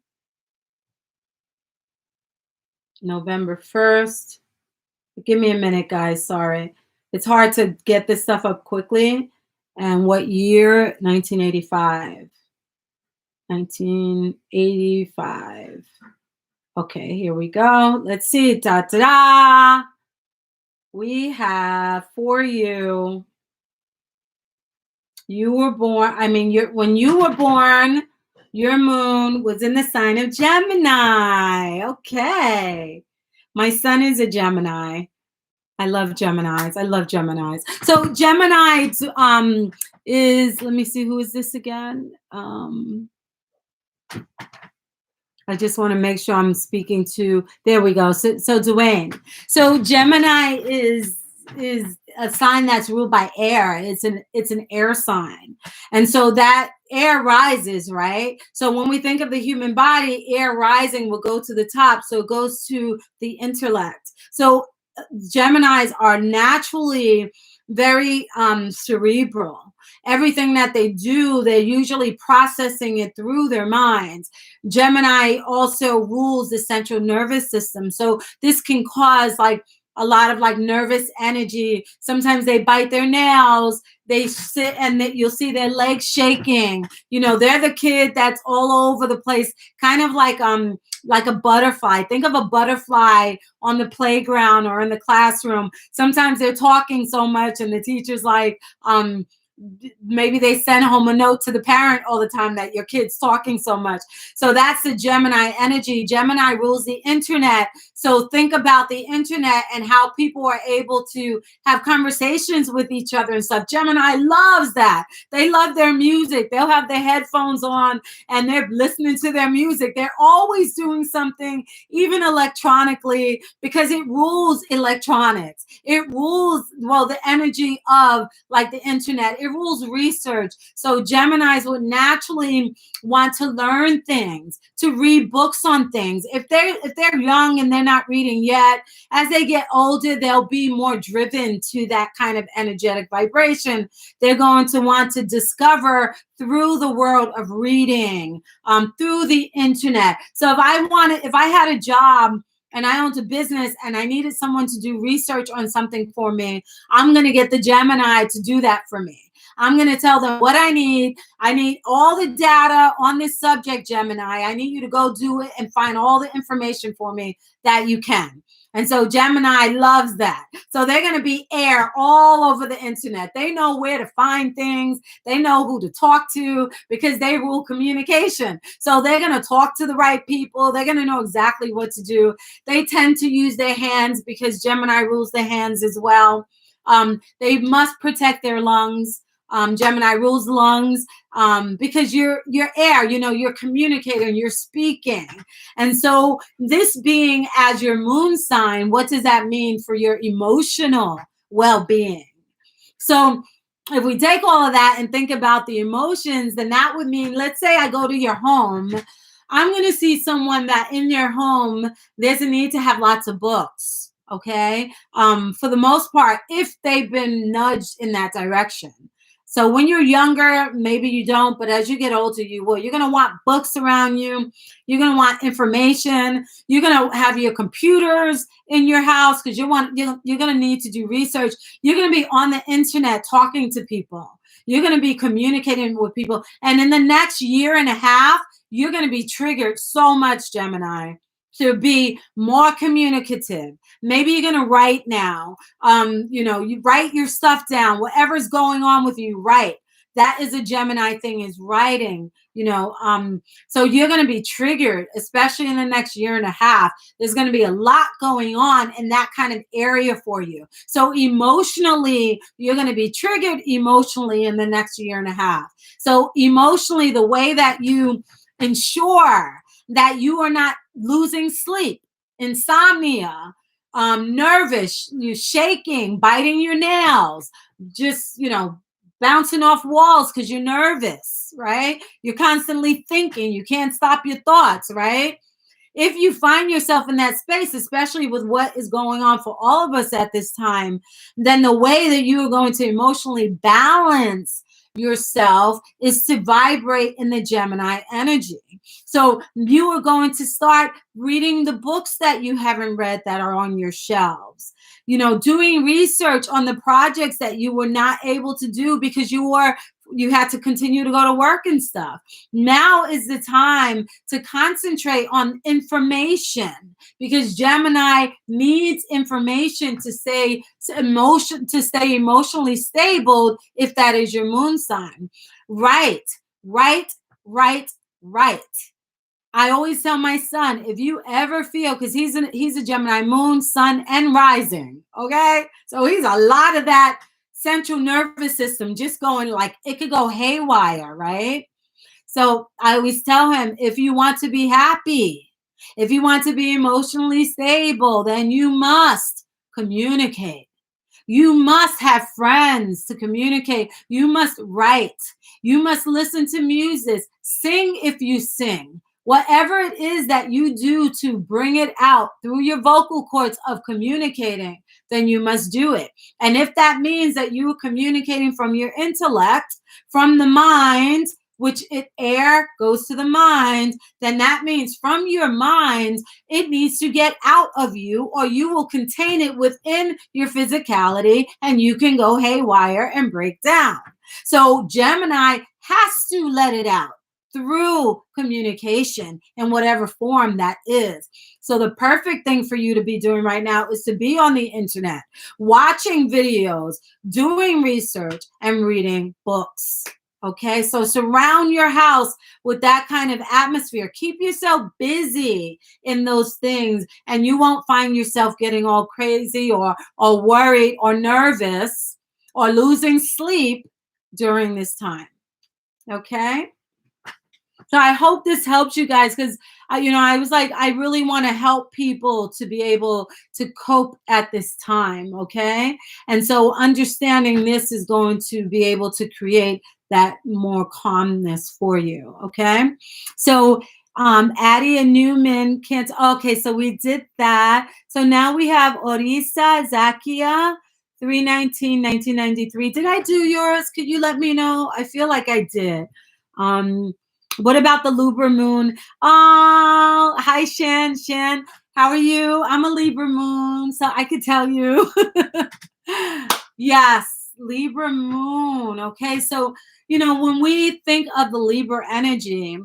November 1st. Give me a minute, guys. Sorry. It's hard to get this stuff up quickly. And what year? 1985. 1985. Okay, here we go. Let's see. Da da da. We have for you. You were born. When you were born, your moon was in the sign of Gemini. Okay. My son is a Gemini. I love Geminis. I love Geminis. So Gemini is, let me see, who is this again? I just want to make sure I'm speaking to, there we go. So Dwayne. So Gemini is a sign that's ruled by air. It's an air sign. And so that air rises, right? So when we think of the human body, air rising will go to the top. So it goes to the intellect. So Geminis are naturally very cerebral. Everything that they do, they're usually processing it through their minds. Gemini also rules the central nervous system. So this can cause like a lot of like nervous energy. Sometimes they bite their nails, they sit and you'll see their legs shaking. You know, they're the kid that's all over the place, kind of like a butterfly. Think of a butterfly on the playground or in the classroom. Sometimes they're talking so much and the teacher's like, maybe they send home a note to the parent all the time that your kid's talking so much. So that's the Gemini energy. Gemini rules the internet. So think about the internet and how people are able to have conversations with each other and stuff. Gemini loves that. They love their music. They'll have their headphones on and they're listening to their music. They're always doing something, even electronically, because it rules electronics. It rules, well, the energy of like the internet. It rules research. So Geminis would naturally want to learn things, to read books on things. If they're young and they're not reading yet, as they get older, they'll be more driven to that kind of energetic vibration. They're going to want to discover through the world of reading, through the internet. So if I had a job and I owned a business and I needed someone to do research on something for me, I'm going to get the Gemini to do that for me. I'm going to tell them what I need. I need all the data on this subject, Gemini. I need you to go do it and find all the information for me that you can. And so Gemini loves that. So they're going to be air all over the internet. They know where to find things. They know who to talk to because they rule communication. So they're going to talk to the right people. They're going to know exactly what to do. They tend to use their hands because Gemini rules the hands as well. They must protect their lungs. Gemini rules lungs because you're air, you know, you're communicating, you're speaking. And so this being as your moon sign, what does that mean for your emotional well-being? So if we take all of that and think about the emotions, then that would mean, let's say I go to your home, I'm going to see someone that in their home, there's a need to have lots of books. Okay. For the most part, if they've been nudged in that direction. So when you're younger, maybe you don't, but as you get older, you will. You're going to want books around you. You're going to want information. You're going to have your computers in your house because you're going to need to do research. You're going to be on the internet talking to people. You're going to be communicating with people. And in the next year and a half, you're going to be triggered so much, Gemini, to be more communicative. Maybe you're going to write now. You write your stuff down. Whatever's going on with you, write. That is a Gemini thing, is writing. So you're going to be triggered, especially in the next year and a half. There's going to be a lot going on in that kind of area for you. So emotionally, you're going to be triggered emotionally in the next year and a half. So emotionally, the way that you ensure that you are not losing sleep, insomnia, nervous, you're shaking, biting your nails, just, bouncing off walls because you're nervous, right? You're constantly thinking. You can't stop your thoughts, right? If you find yourself in that space, especially with what is going on for all of us at this time, then the way that you are going to emotionally balance yourself is to vibrate in the Gemini energy. So you are going to start reading the books that you haven't read that are on your shelves. Doing research on the projects that you were not able to do because you had to continue to go to work and stuff. Now is the time to concentrate on information because Gemini needs information to stay emotionally stable if that is your moon sign. Right. I always tell my son, if you ever feel, because he's a Gemini moon, sun, and rising, okay? So he's a lot of that central nervous system just going like, it could go haywire, right? So I always tell him, if you want to be happy, if you want to be emotionally stable, then you must communicate. You must have friends to communicate. You must write. You must listen to music. Sing if you sing. Whatever it is that you do to bring it out through your vocal cords of communicating, then you must do it. And if that means that you are communicating from your intellect, from the mind, which air goes to the mind, then that means from your mind, it needs to get out of you, or you will contain it within your physicality and you can go haywire and break down. So Gemini has to let it out through communication in whatever form that is. So the perfect thing for you to be doing right now is to be on the internet, watching videos, doing research, and reading books. Okay, so surround your house with that kind of atmosphere. Keep yourself busy in those things, and you won't find yourself getting all crazy or worried or nervous or losing sleep during this time. Okay, so I hope this helps you guys, because I was like, I really want to help people to be able to cope at this time. Okay, and so understanding this is going to be able to create that more calmness for you. Okay, so Addie and Newman can't. Okay, so we did that. So now we have Orisa Zakia 3/19/1993. Did I do yours? Could you let me know? I feel like I did. What about the Libra moon? Oh, hi Shan. Shan, how are you? I'm a Libra moon, so I could tell you. Yes, Libra moon. Okay, so when we think of the Libra energy,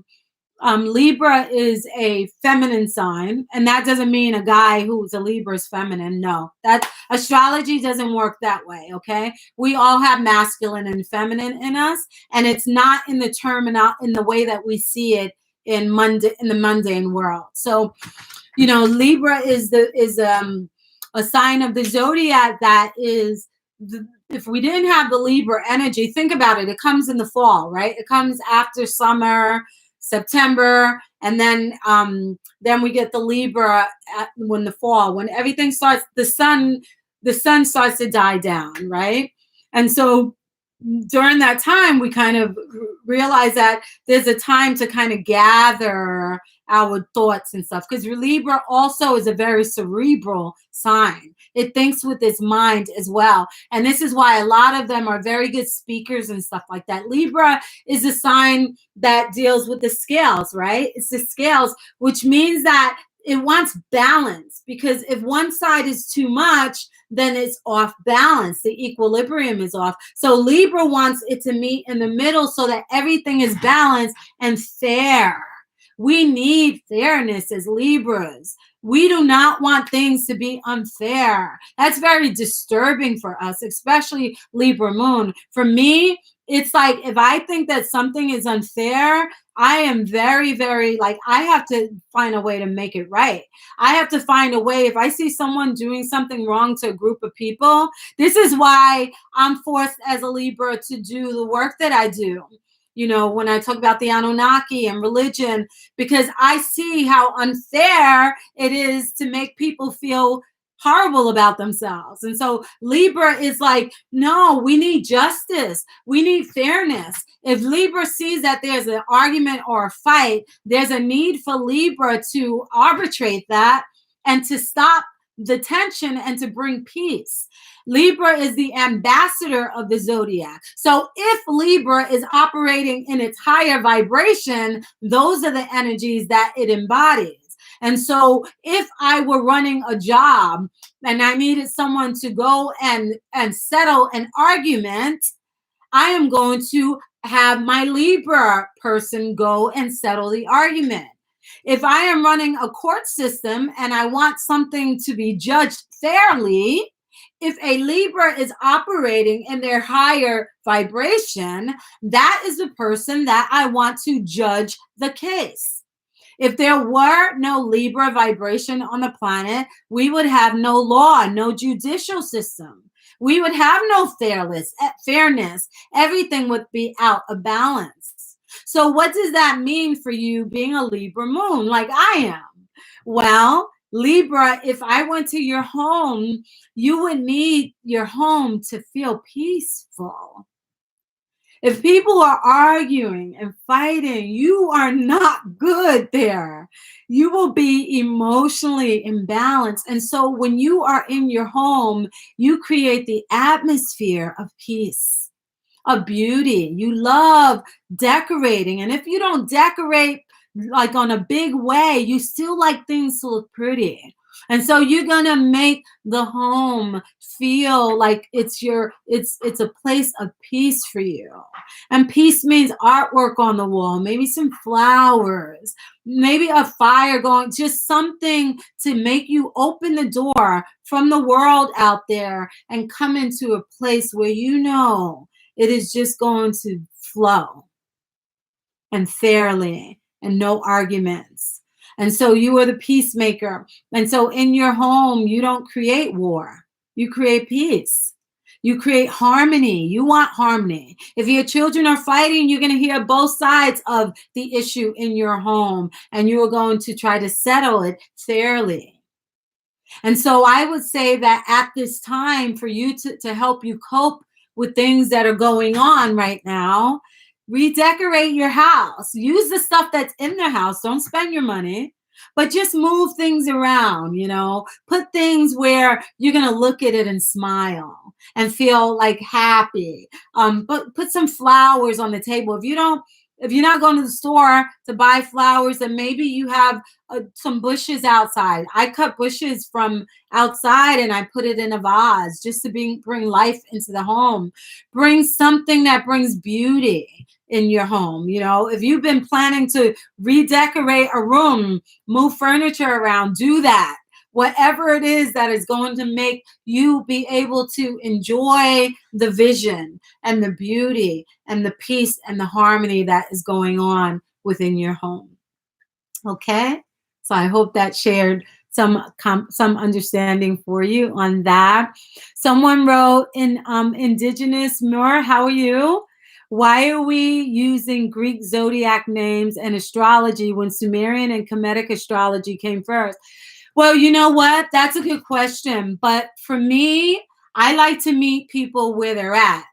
Libra is a feminine sign, and that doesn't mean a guy who's a Libra is feminine. No, that astrology doesn't work that way. Okay, we all have masculine and feminine in us, and it's not in the in the way that we see it in the mundane world. So, Libra is a sign of the zodiac that is. If we didn't have the Libra energy, think about it. It comes in the fall, right? It comes after summer, September, and then we get the Libra when the fall, when everything starts, the sun starts to die down, right? And so during that time, we kind of realize that there's a time to kind of gather our thoughts and stuff, because Libra also is a very cerebral sign. It thinks with its mind as well. And this is why a lot of them are very good speakers and stuff like that. Libra is a sign that deals with the scales, right? It's the scales, which means that it wants balance, because if one side is too much, then it's off balance. The equilibrium is off. So Libra wants it to meet in the middle so that everything is balanced and fair. We need fairness as Libras. We do not want things to be unfair. That's very disturbing for us, especially Libra moon. For me, it's like, if I think that something is unfair, I am very, very, like, I have to find a way to make it right. I have to find a way. If I see someone doing something wrong to a group of people, this is why I'm forced as a Libra to do the work that I do. When I talk about the Anunnaki and religion, because I see how unfair it is to make people feel horrible about themselves. And so Libra is like, no, we need justice. We need fairness. If Libra sees that there's an argument or a fight, there's a need for Libra to arbitrate that and to stop the tension and to bring peace. Libra is the ambassador of the zodiac. So if Libra is operating in its higher vibration, those are the energies that it embodies. And so if I were running a job and I needed someone to go and settle an argument, I am going to have my Libra person go and settle the argument. If I am running a court system and I want something to be judged fairly, if a Libra is operating in their higher vibration, that is the person that I want to judge the case. If there were no Libra vibration on the planet, we would have no law, no judicial system. We would have no fairness. Everything would be out of balance. So what does that mean for you being a Libra moon like I am? Well, Libra, if I went to your home, you would need your home to feel peaceful. If people are arguing and fighting, you are not good there. You will be emotionally imbalanced. And so when you are in your home, you create the atmosphere of peace, of beauty. You love decorating. And if you don't decorate like on a big way, you still like things to look pretty. And so you're gonna make the home feel like it's a place of peace for you. And peace means artwork on the wall, maybe some flowers, maybe a fire going, just something to make you open the door from the world out there and come into a place where you know it is just going to flow and fairly and no arguments. And so you are the peacemaker. And so in your home, you don't create war. You create peace. You create harmony. You want harmony. If your children are fighting, you're going to hear both sides of the issue in your home, and you are going to try to settle it fairly. And so I would say that at this time, for you to help you cope with things that are going on right now, redecorate your house. Use the stuff that's in the house. Don't spend your money, but just move things around, put things where you're going to look at it and smile and feel like happy. But put some flowers on the table. If you're not going to the store to buy flowers, then maybe you have some bushes outside. I cut bushes from outside and I put it in a vase just to bring life into the home. Bring something that brings beauty in your home. If you've been planning to redecorate a room, move furniture around, do that. Whatever it is that is going to make you be able to enjoy the vision and the beauty and the peace and the harmony that is going on within your home. Okay? So I hope that shared some understanding for you on that. Someone wrote in Indigenous, Moore, how are you? Why are we using Greek zodiac names and astrology when Sumerian and Kemetic astrology came first? Well, you know what? That's a good question. But for me, I like to meet people where they're at.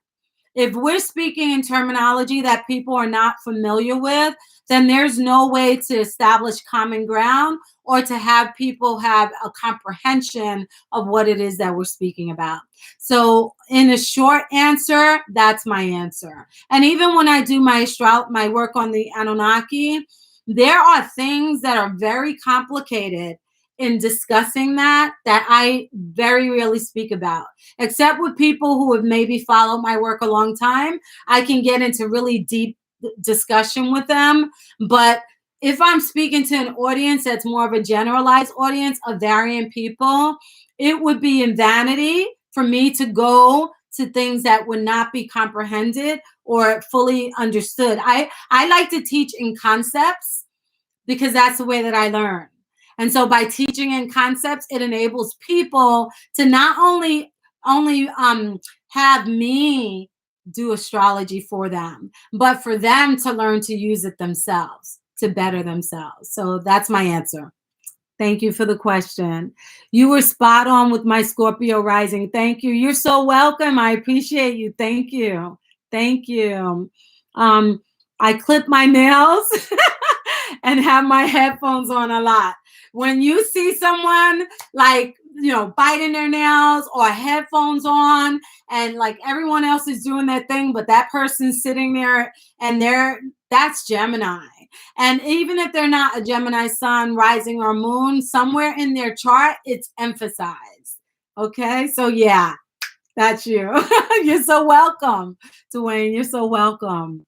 If we're speaking in terminology that people are not familiar with, then there's no way to establish common ground or to have people have a comprehension of what it is that we're speaking about. So in a short answer, that's my answer. And even when I do my work on the Anunnaki, there are things that are very complicated in discussing that I very rarely speak about, except with people who have maybe followed my work a long time. I can get into really deep discussion with them. But if I'm speaking to an audience that's more of a generalized audience of varying people, it would be in vanity for me to go to things that would not be comprehended or fully understood. I like to teach in concepts because that's the way that I learn. And so by teaching in concepts, it enables people to not only have me do astrology for them, but for them to learn to use it themselves, to better themselves. So that's my answer. Thank you for the question. You were spot on with my Scorpio rising. Thank you. You're so welcome. I appreciate you. Thank you. Thank you. I clip my nails and have my headphones on a lot. When you see someone like, biting their nails or headphones on and like everyone else is doing their thing, but that person's sitting there and that's Gemini. And even if they're not a Gemini sun, rising, or moon, somewhere in their chart, it's emphasized. Okay. So yeah, that's you. You're so welcome, Dwayne. You're so welcome.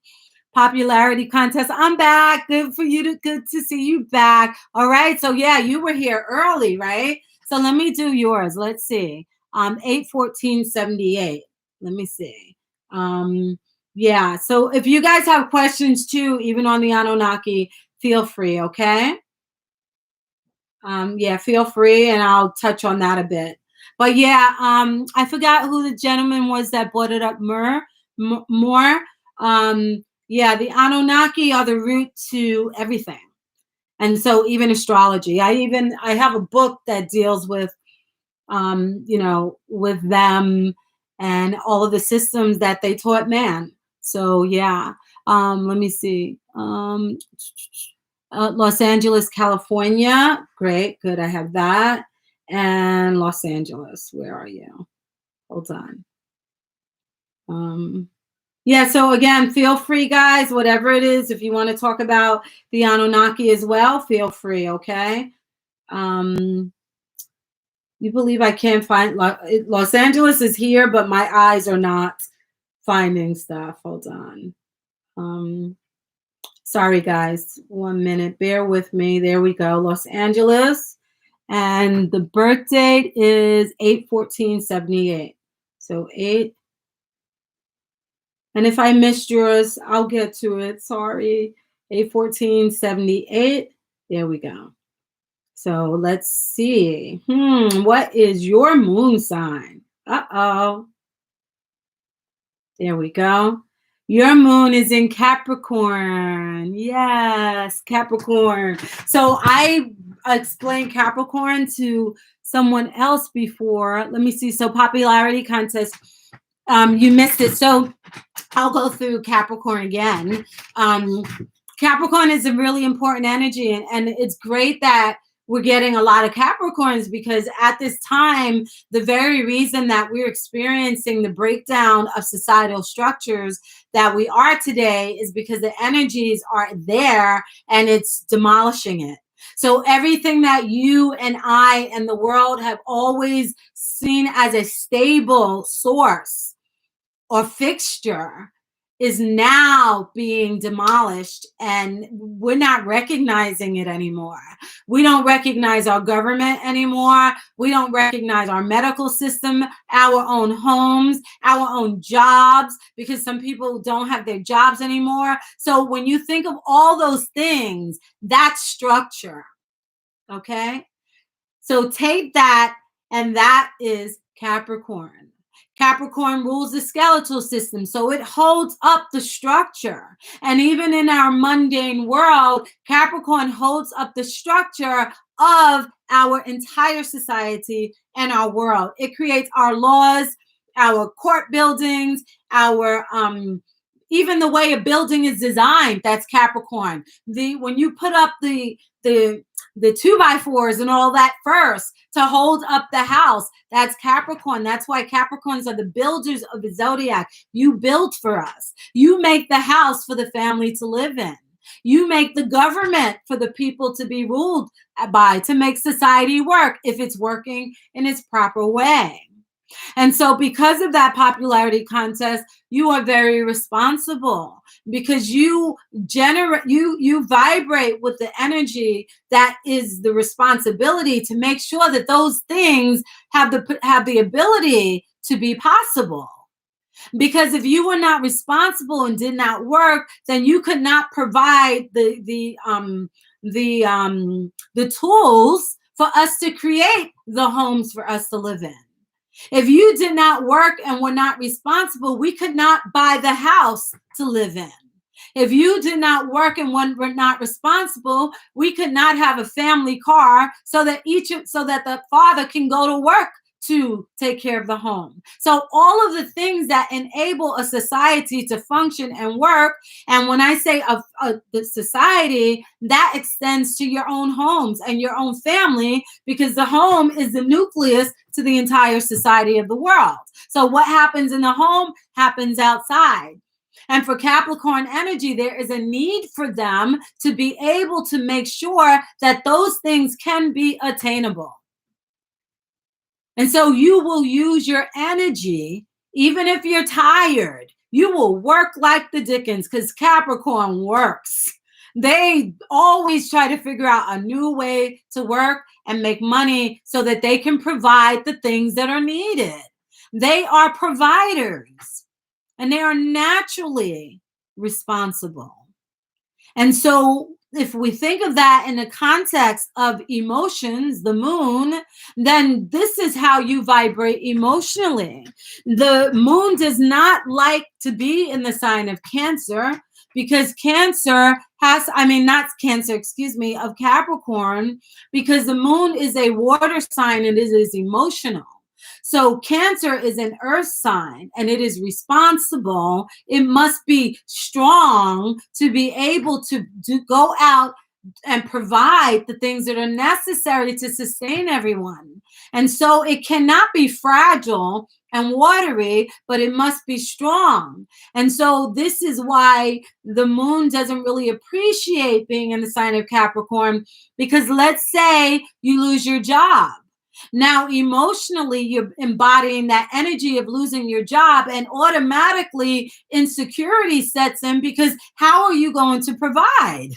Popularity contest. I'm back. Good to see you back. All right. So yeah, you were here early, right? So let me do yours. Let's see. 8/14/78. Let me see. Yeah. So if you guys have questions too, even on the Anunnaki, feel free. Okay. Yeah, feel free, and I'll touch on that a bit. But yeah, I forgot who the gentleman was that brought it up more. Yeah, the Anunnaki are the root to everything. And so even astrology, I have a book that deals with with them and all of the systems that they taught man. So yeah, let me see. Los Angeles, California. Great, good. I have that. And Los Angeles, where are you? Hold on. Yeah, so again, feel free, guys, whatever it is. If you want to talk about the Anunnaki as well, feel free, okay? You believe I can't find Los Angeles is here, but my eyes are not finding stuff. Hold on. Sorry, guys. 1 minute. Bear with me. There we go. Los Angeles. And the birth date is 8/14/78. So 8. And if I missed yours, I'll get to it. Sorry. 8/14/78. There we go. So let's see. What is your moon sign? Uh-oh. There we go. Your moon is in Capricorn. Yes, Capricorn. So I explained Capricorn to someone else before. Let me see. So popularity contest. You missed it. So I'll go through Capricorn again. Capricorn is a really important energy, and it's great that we're getting a lot of Capricorns, because at this time, the very reason that we're experiencing the breakdown of societal structures that we are today is because the energies are there and it's demolishing it. So everything that you and I and the world have always seen as a stable source or fixture is now being demolished, and we're not recognizing it anymore. We don't recognize our government anymore. We don't recognize our medical system, our own homes, our own jobs, because some people don't have their jobs anymore. So when you think of all those things, that's structure. Okay? So take that, and that is Capricorn. Capricorn rules the skeletal system, so it holds up the structure. And even in our mundane world, Capricorn holds up the structure of our entire society and our world. It creates our laws, our court buildings, our even the way a building is designed. That's Capricorn. When you put up the 2x4s and all that first to hold up the house, that's Capricorn. That's why Capricorns are the builders of the Zodiac. You build for us. You make the house for the family to live in. You make the government for the people to be ruled by, to make society work if it's working in its proper way. And so because of that popularity contest, you are very responsible, because you vibrate with the energy that is the responsibility to make sure that those things have the ability to be possible. Because if you were not responsible and did not work, then you could not provide the tools for us to create the homes for us to live in. If you did not work and were not responsible, we could not buy the house to live in. If you did not work and were not responsible, we could not have a family car so that the father can go to work to take care of the home. So all of the things that enable a society to function and work, and when I say the society, that extends to your own homes and your own family, because the home is the nucleus to the entire society of the world. So what happens in the home happens outside. And for Capricorn energy, there is a need for them to be able to make sure that those things can be attainable. And so you will use your energy, even if you're tired, you will work like the Dickens, because Capricorn works. They always try to figure out a new way to work and make money so that they can provide the things that are needed. They are providers, and they are naturally responsible. And so if we think of that in the context of emotions, the moon, then this is how you vibrate emotionally. The moon does not like to be in the sign of Cancer, because Cancer has, I mean, not Cancer, excuse me, of Capricorn, because the moon is a water sign and it is emotional. So Cancer is an earth sign and it is responsible. It must be strong to be able to go out and provide the things that are necessary to sustain everyone. And so it cannot be fragile and watery, but it must be strong. And so this is why the moon doesn't really appreciate being in the sign of Capricorn, because let's say you lose your job. Now, emotionally, you're embodying that energy of losing your job, and automatically insecurity sets in, because how are you going to provide?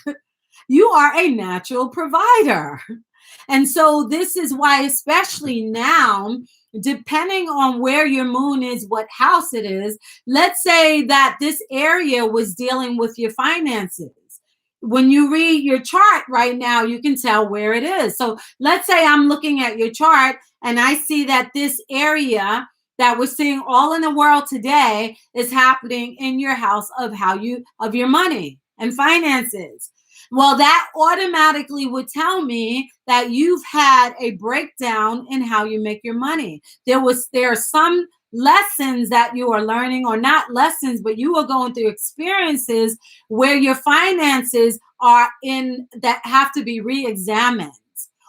You are a natural provider. And so this is why, especially now, depending on where your moon is, what house it is, let's say that this area was dealing with your finances. When you read your chart right now, you can tell where it is. So let's say I'm looking at your chart and I see that this area that we're seeing all in the world today is happening in your house of your money and finances. Well, that automatically would tell me that you've had a breakdown in how you make your money. There are some lessons that you are learning, or not lessons, but you are going through experiences where your finances are in that have to be re-examined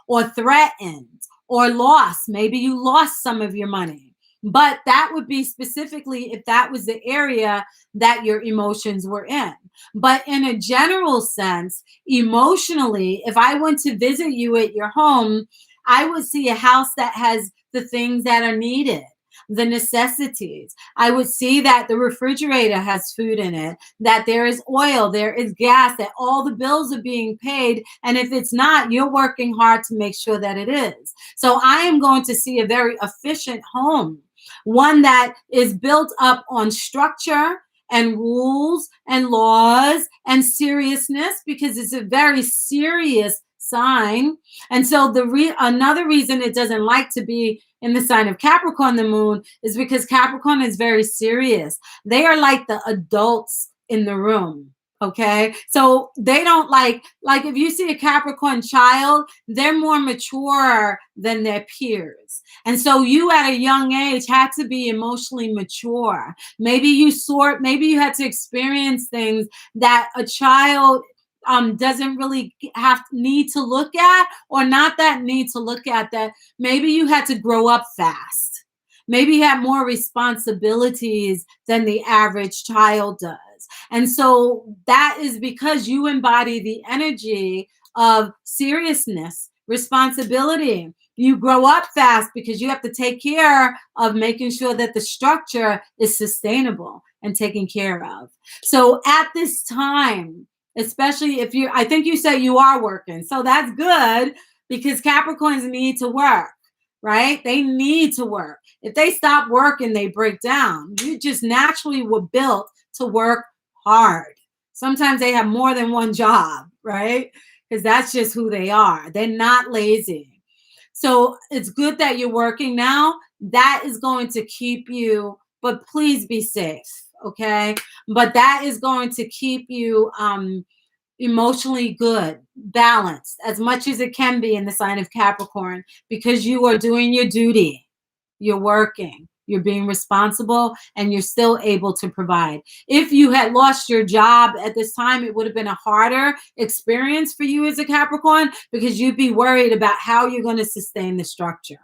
or threatened or lost. Maybe you lost some of your money. But that would be specifically if that was the area that your emotions were in. But in a general sense, emotionally, if I went to visit you at your home, I would see a house that has the things that are needed, the necessities. I would see that the refrigerator has food in it, that there is oil, there is gas, that all the bills are being paid. And if it's not, you're working hard to make sure that it is. So I am going to see a very efficient home, one that is built up on structure and rules and laws and seriousness, because it's a very serious sign. And so another reason it doesn't like to be in the sign of Capricorn, the moon, is because Capricorn is very serious. They are like the adults in the room. Okay, so they don't like if you see a Capricorn child, they're more mature than their peers. And so you at a young age had to be emotionally mature. Maybe you had to experience things that a child doesn't really need to look at, or not that need to look at, that maybe you had to grow up fast. Maybe you have more responsibilities than the average child does. And so that is because you embody the energy of seriousness, responsibility. You grow up fast because you have to take care of making sure that the structure is sustainable and taken care of. So at this time, especially I think you said you are working. So that's good, because Capricorns need to work, right? They need to work. If they stop working, they break down. You just naturally were built to work hard. Sometimes they have more than one job, right? Because that's just who they are. They're not lazy. So it's good that you're working now. That is going to keep you, but please be safe, okay? But that is going to keep you emotionally good, balanced, as much as it can be in the sign of Capricorn, because you are doing your duty. You're working. You're being responsible, and you're still able to provide. If you had lost your job at this time, it would have been a harder experience for you as a Capricorn, because you'd be worried about how you're going to sustain the structure.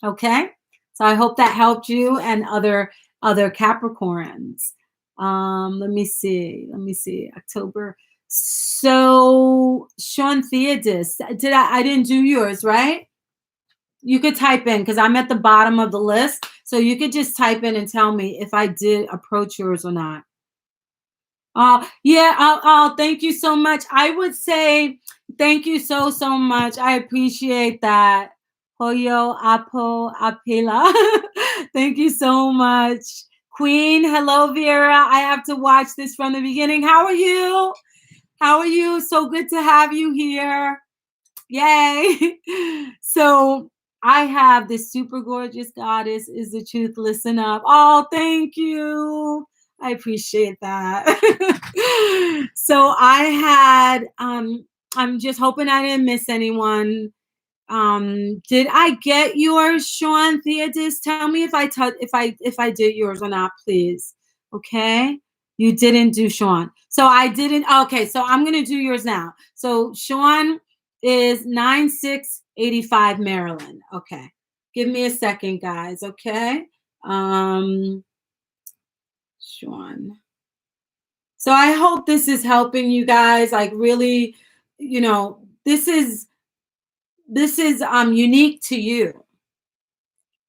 Okay? So I hope that helped you and other Capricorns. Let me see. October. So Shawn Theodis, I didn't do yours, right? You could type in, because I'm at the bottom of the list. So you could just type in and tell me if I did approach yours or not. Yeah. Thank you so much. I would say thank you so much. I appreciate that. Hoyo Apo Apela. Thank you so much. Queen, hello, Vera. I have to watch this from the beginning. How are you? How are you? So good to have you here. Yay. So I have this super gorgeous goddess is the truth. Listen up. Oh, thank you. I appreciate that. So I had I'm just hoping I didn't miss anyone. Did I get yours, Shawn Theodis? Tell me if if I did yours or not, please. Okay. You didn't do Shawn. So I didn't. Okay, so I'm gonna do yours now. So Shawn is 9685 Maryland. Okay. Give me a second, guys. Okay. Um, Shawn. So I hope this is helping you guys. Like really, this is unique to you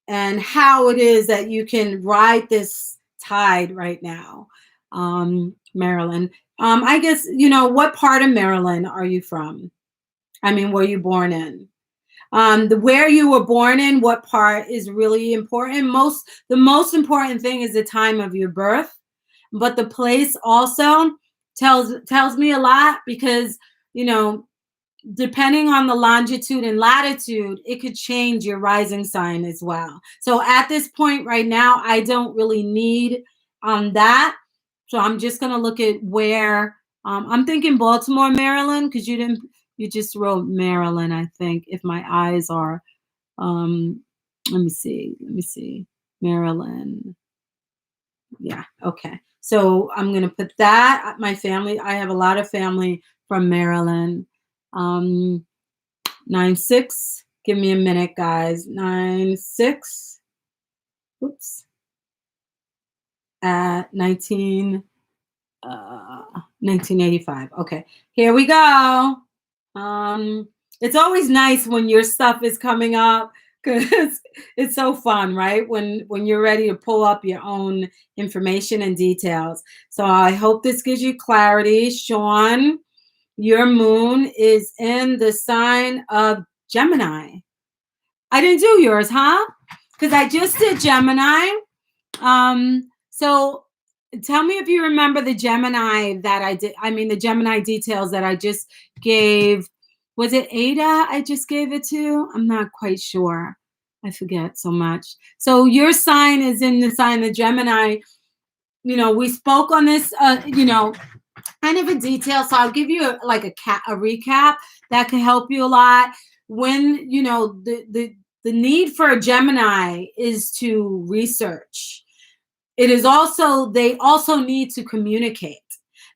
and how it is that you can ride this tide right now. Maryland. I guess, what part of Maryland are you from? I mean, were you born in? The where you were born in, what part is really important. The most important thing is the time of your birth, but the place also tells me a lot because, you know, depending on the longitude and latitude, it could change your rising sign as well. So at this point right now, I don't really need that. So I'm just gonna look at where I'm thinking Baltimore, Maryland, because you just wrote Maryland, I think, if my eyes are let me see. Maryland. Yeah, okay. So I'm gonna put that. My family, I have a lot of family from Maryland. 9-6. Give me a minute, guys. 9-6. Oops. At 1985. Okay, here we go. It's always nice when your stuff is coming up because it's so fun, right? When you're ready to pull up your own information and details. So I hope this gives you clarity, Shawn. Your moon is in the sign of Gemini. I didn't do yours, huh? Because I just did Gemini. So tell me if you remember the Gemini that I did. I mean, the Gemini details that I just gave. Was it Ada I just gave it to? I'm not quite sure. I forget so much. So your sign is in the sign of Gemini. We spoke on this, kind of a detail. So I'll give you a recap that could help you a lot. When the need for a Gemini is to research. It is also they also need to communicate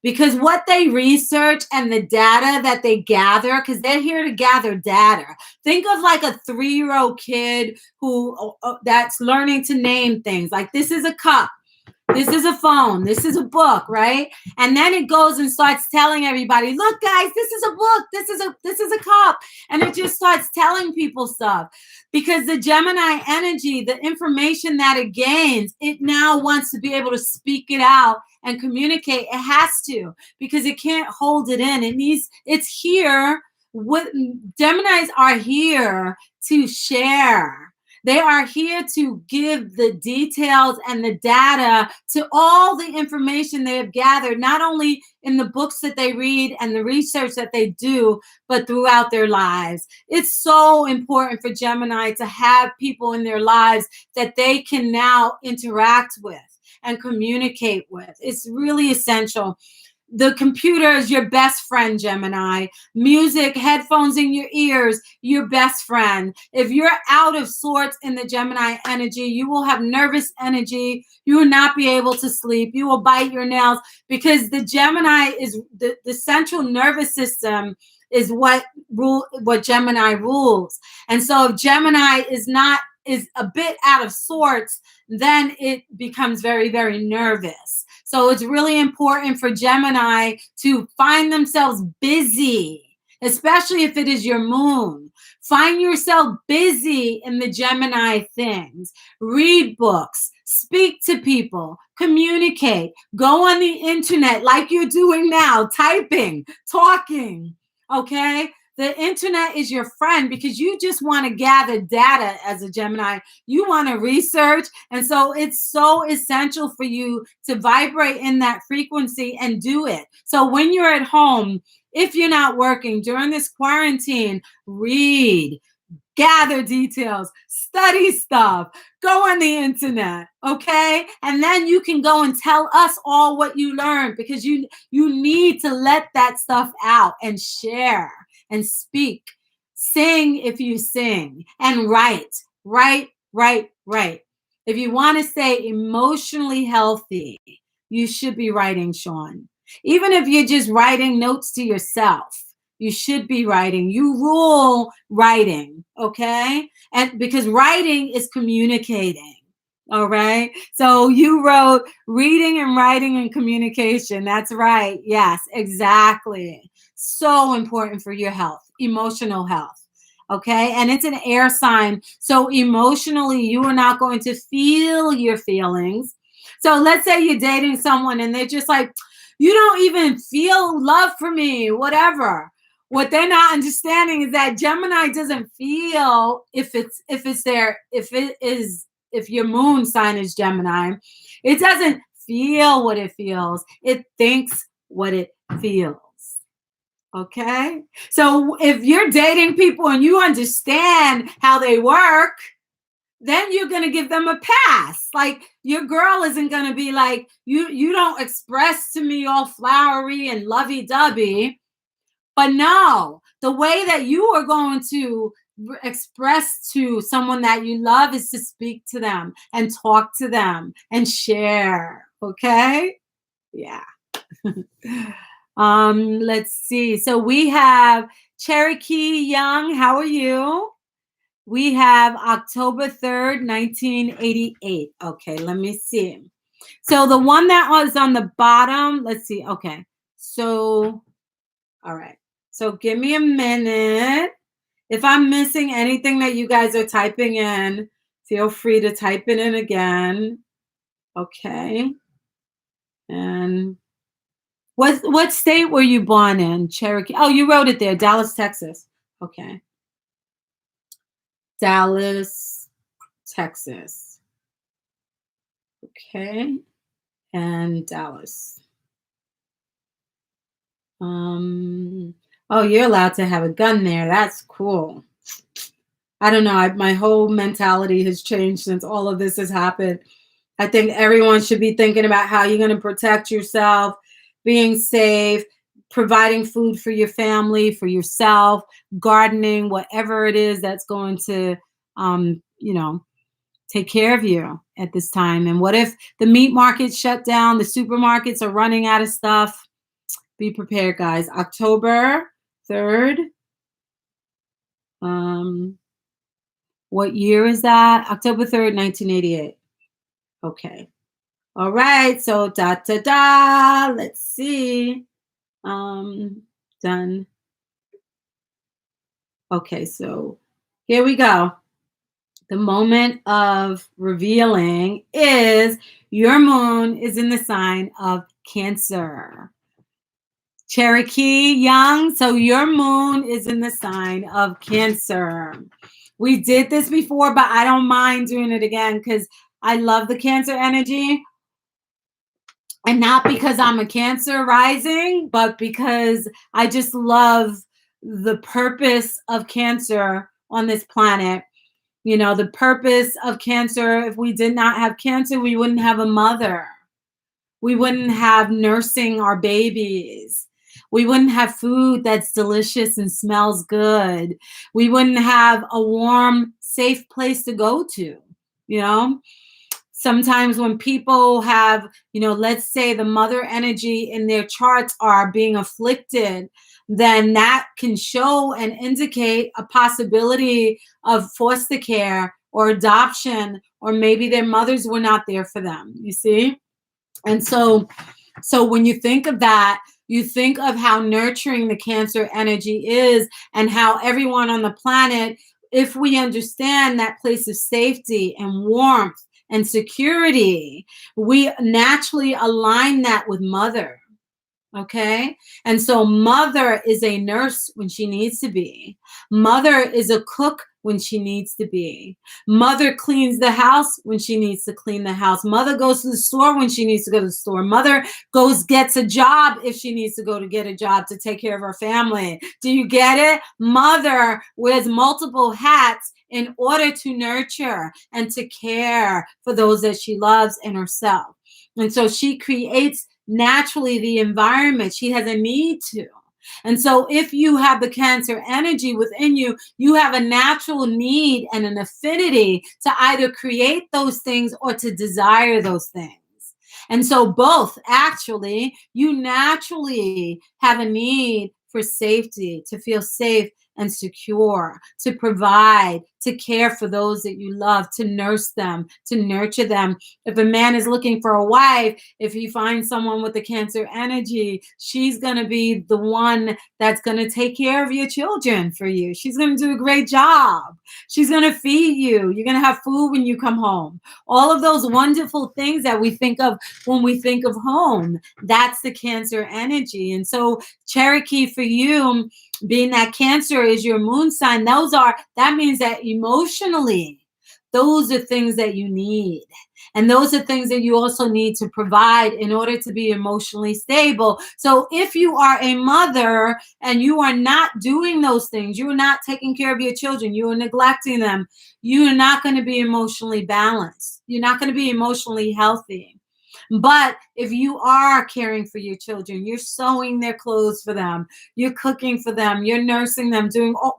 because what they research and the data that they gather, because they're here to gather data. Think of like a 3-year-old kid who that's learning to name things. Like this is a cup. This is a phone. This is a book, right? And then it goes and starts telling everybody, look, guys, this is a book. This is a cup. And it just starts telling people stuff. Because the Gemini energy, the information that it gains, it now wants to be able to speak it out and communicate. It has to, because it can't hold it in. It's here. Geminis are here to share. They are here to give the details and the data to all the information they have gathered, not only in the books that they read and the research that they do, but throughout their lives. It's so important for Gemini to have people in their lives that they can now interact with and communicate with. It's really essential. The computer is your best friend, Gemini. Music, headphones in your ears, your best friend. If you're out of sorts in the Gemini energy, you will have nervous energy. You will not be able to sleep. You will bite your nails because the Gemini is the central nervous system is what Gemini rules. And so if Gemini is a bit out of sorts, then it becomes very, very nervous. So it's really important for Gemini to find themselves busy, especially if it is your moon. Find yourself busy in the Gemini things. Read books, speak to people, communicate, go on the internet like you're doing now, typing, talking, okay? The internet is your friend because you just want to gather data as a Gemini. You want to research. And so it's so essential for you to vibrate in that frequency and do it. So when you're at home, if you're not working during this quarantine, read, gather details, study stuff, go on the internet, okay? And then you can go and tell us all what you learned, because you need to let that stuff out and share and speak. Sing if you sing, and write. If you want to stay emotionally healthy, you should be writing, Shawn. Even if you're just writing notes to yourself, you should be writing. You rule writing, okay? And because writing is communicating, all right? So you wrote reading and writing and communication. That's right. Yes, exactly. So important for your health, emotional health. Okay. And it's an air sign. So emotionally, you are not going to feel your feelings. So let's say you're dating someone and they're just like, you don't even feel love for me, whatever. What they're not understanding is that Gemini doesn't feel if your moon sign is Gemini, it doesn't feel what it feels. It thinks what it feels. Okay? So if you're dating people and you understand how they work, then you're going to give them a pass. Like, your girl isn't going to be like, you don't express to me all flowery and lovey-dovey. But no, the way that you are going to express to someone that you love is to speak to them and talk to them and share. Okay? Yeah. Let's see. So we have Cherokee Young. How are you? We have October 3rd, 1988. Okay, let me see. So the one that was on the bottom, let's see. Okay. So, all right. So give me a minute. If I'm missing anything that you guys are typing in, feel free to type it in again. Okay. And what state were you born in? Cherokee. Oh, you wrote it there. Dallas, Texas. Okay. Dallas, Texas. Okay. And Dallas. Oh, you're allowed to have a gun there. That's cool. I don't know. My whole mentality has changed since all of this has happened. I think everyone should be thinking about how you're going to protect yourself, being safe, providing food for your family, for yourself, gardening, whatever it is that's going to, take care of you at this time. And what if the meat markets shut down? The supermarkets are running out of stuff. Be prepared, guys. October 3rd. What year is that? October 3rd, 1988. Okay. All right. So let's see. Done. Okay. So here we go. The moment of revealing is your moon is in the sign of Cancer. Cherokee Young, so your moon is in the sign of Cancer. We did this before, but I don't mind doing it again because I love the Cancer energy. And not because I'm a Cancer rising, but because I just love the purpose of Cancer on this planet. You know, the purpose of Cancer, if we did not have Cancer, we wouldn't have a mother. We wouldn't have nursing our babies. We wouldn't have food that's delicious and smells good. We wouldn't have a warm, safe place to go to, you know? Sometimes when people have, let's say the mother energy in their charts are being afflicted, then that can show and indicate a possibility of foster care or adoption, or maybe their mothers were not there for them, you see? And so when you think of that, you think of how nurturing the Cancer energy is and how everyone on the planet, if we understand that place of safety and warmth and security, we naturally align that with mother. Okay. And so mother is a nurse when she needs to be. Mother is a cook when she needs to be. Mother cleans the house when she needs to clean the house. Mother goes to the store when she needs to go to the store. Mother gets a job if she needs to go to get a job to take care of her family. Do you get it? Mother wears multiple hats in order to nurture and to care for those that she loves and herself. And so she creates naturally the environment. She has a need to. And so if you have the Cancer energy within you, you have a natural need and an affinity to either create those things or to desire those things. And so both, actually, you naturally have a need for safety, to feel safe and secure, to provide, to care for those that you love, to nurse them, to nurture them. If a man is looking for a wife, if he finds someone with the Cancer energy, she's going to be the one that's going to take care of your children for you. She's going to do a great job. She's going to feed you. You're going to have food when you come home. All of those wonderful things that we think of when we think of home, that's the Cancer energy. And so Cherokee, for you, being that Cancer is your moon sign, that means that emotionally, those are things that you need. And those are things that you also need to provide in order to be emotionally stable. So if you are a mother and you are not doing those things, you are not taking care of your children, you are neglecting them, you are not going to be emotionally balanced. You're not going to be emotionally healthy. But if you are caring for your children, you're sewing their clothes for them, you're cooking for them, you're nursing them,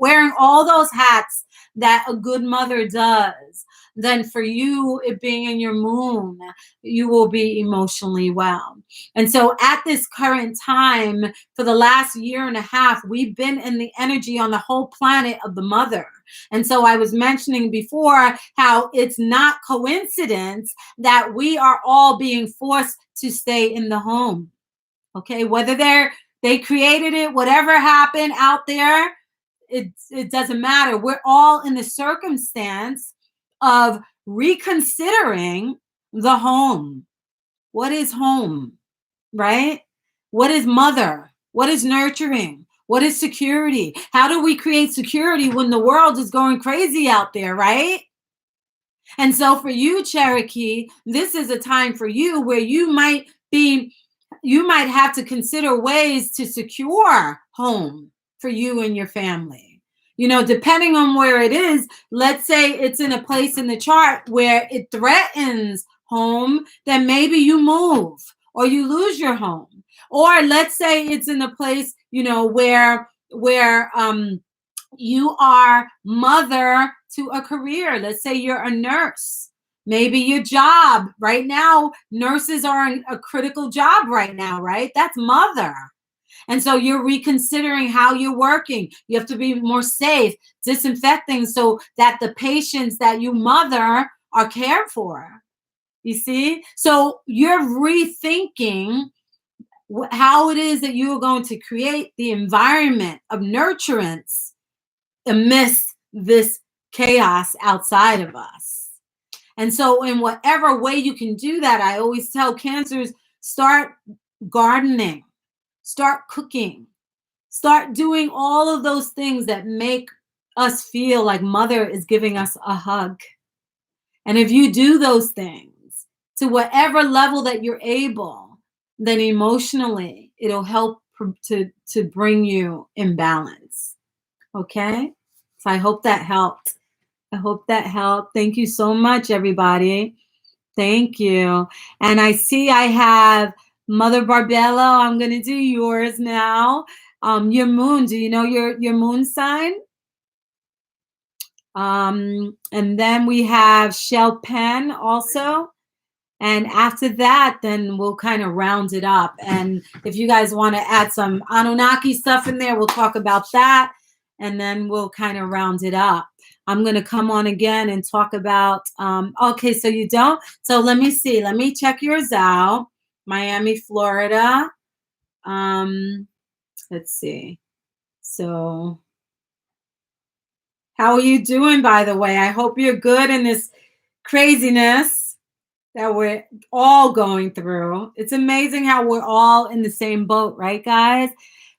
wearing all those hats that a good mother does, then for you, it being in your moon, you will be emotionally well. And so at this current time, for the last year and a half, we've been in the energy on the whole planet of the mother. And so I was mentioning before how it's not coincidence that we are all being forced to stay in the home. Okay, whether they created it, whatever happened out there, it doesn't matter. We're all in the circumstance of reconsidering the home. What is home, right? What is mother? What is nurturing? What is security? How do we create security when the world is going crazy out there, right? And so for you, Cherokee, this is a time for you where you might have to consider ways to secure home for you and your family. You know, depending on where it is, let's say it's in a place in the chart where it threatens home, then maybe you move or you lose your home. Or let's say it's in a place, you know, where you are mother to a career. Let's say you're a nurse. Maybe your job right now, nurses are a critical job right now, right? That's mother. And so you're reconsidering how you're working. You have to be more safe, disinfecting so that the patients that you mother are cared for. You see? So you're rethinking how it is that you are going to create the environment of nurturance amidst this chaos outside of us. And so in whatever way you can do that, I always tell Cancers, start gardening, start cooking, start doing all of those things that make us feel like mother is giving us a hug. And if you do those things to whatever level that you're able, then emotionally it'll help to bring you in balance. Okay? So I hope that helped. I hope that helped. Thank you so much, everybody. Thank you. And I see I have Mother Barbello. I'm going to do yours now. Your moon. Do you know your moon sign? And then we have Shell Pen also. And after that, then we'll kind of round it up. And if you guys want to add some Anunnaki stuff in there, we'll talk about that. And then we'll kind of round it up. I'm going to come on again and talk about, okay, so you don't. So let me see. Let me check yours out. Miami, Florida. Let's see. So how are you doing, by the way? I hope you're good in this craziness. that we're all going through. It's amazing how we're all in the same boat, right, guys?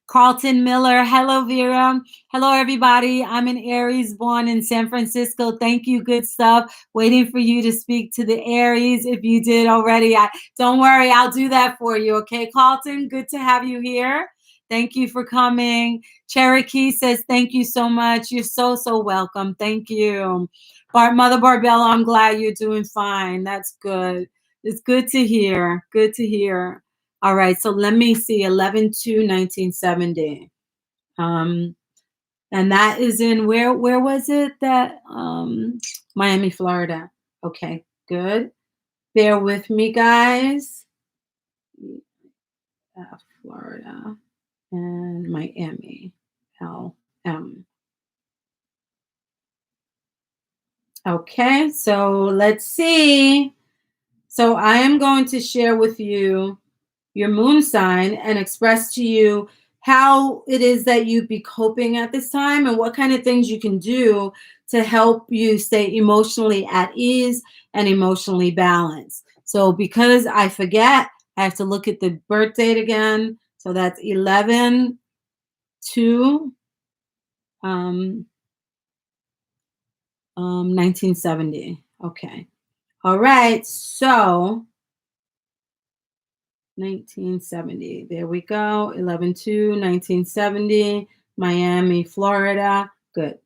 Carlton Miller. Hello, Vera. Hello, everybody. I'm an Aries born in San Francisco. Thank you. Good stuff. Waiting for you to speak to the Aries. If you did already, don't worry. I'll do that for you. Okay, Carlton? Good to have you here. Thank you for coming. Cherokee says, thank you so much. You're so, so welcome. Thank you. Mother Barbella, I'm glad you're doing fine. That's good. It's good to hear. Good to hear. All right, so let me see, 11/2/1970. And that is in, where was it? That Miami, Florida. Okay, good. Bear with me, guys. Florida and Miami, LM. Okay, so let's see. So I am going to share with you your moon sign and express to you how it is that you'd be coping at this time and what kind of things you can do to help you stay emotionally at ease and emotionally balanced. So because I forget, I have to look at the birth date again. So that's 11/2 1970. Okay. All right. So 1970. There we go. 11/2/1970. Miami, Florida. Good.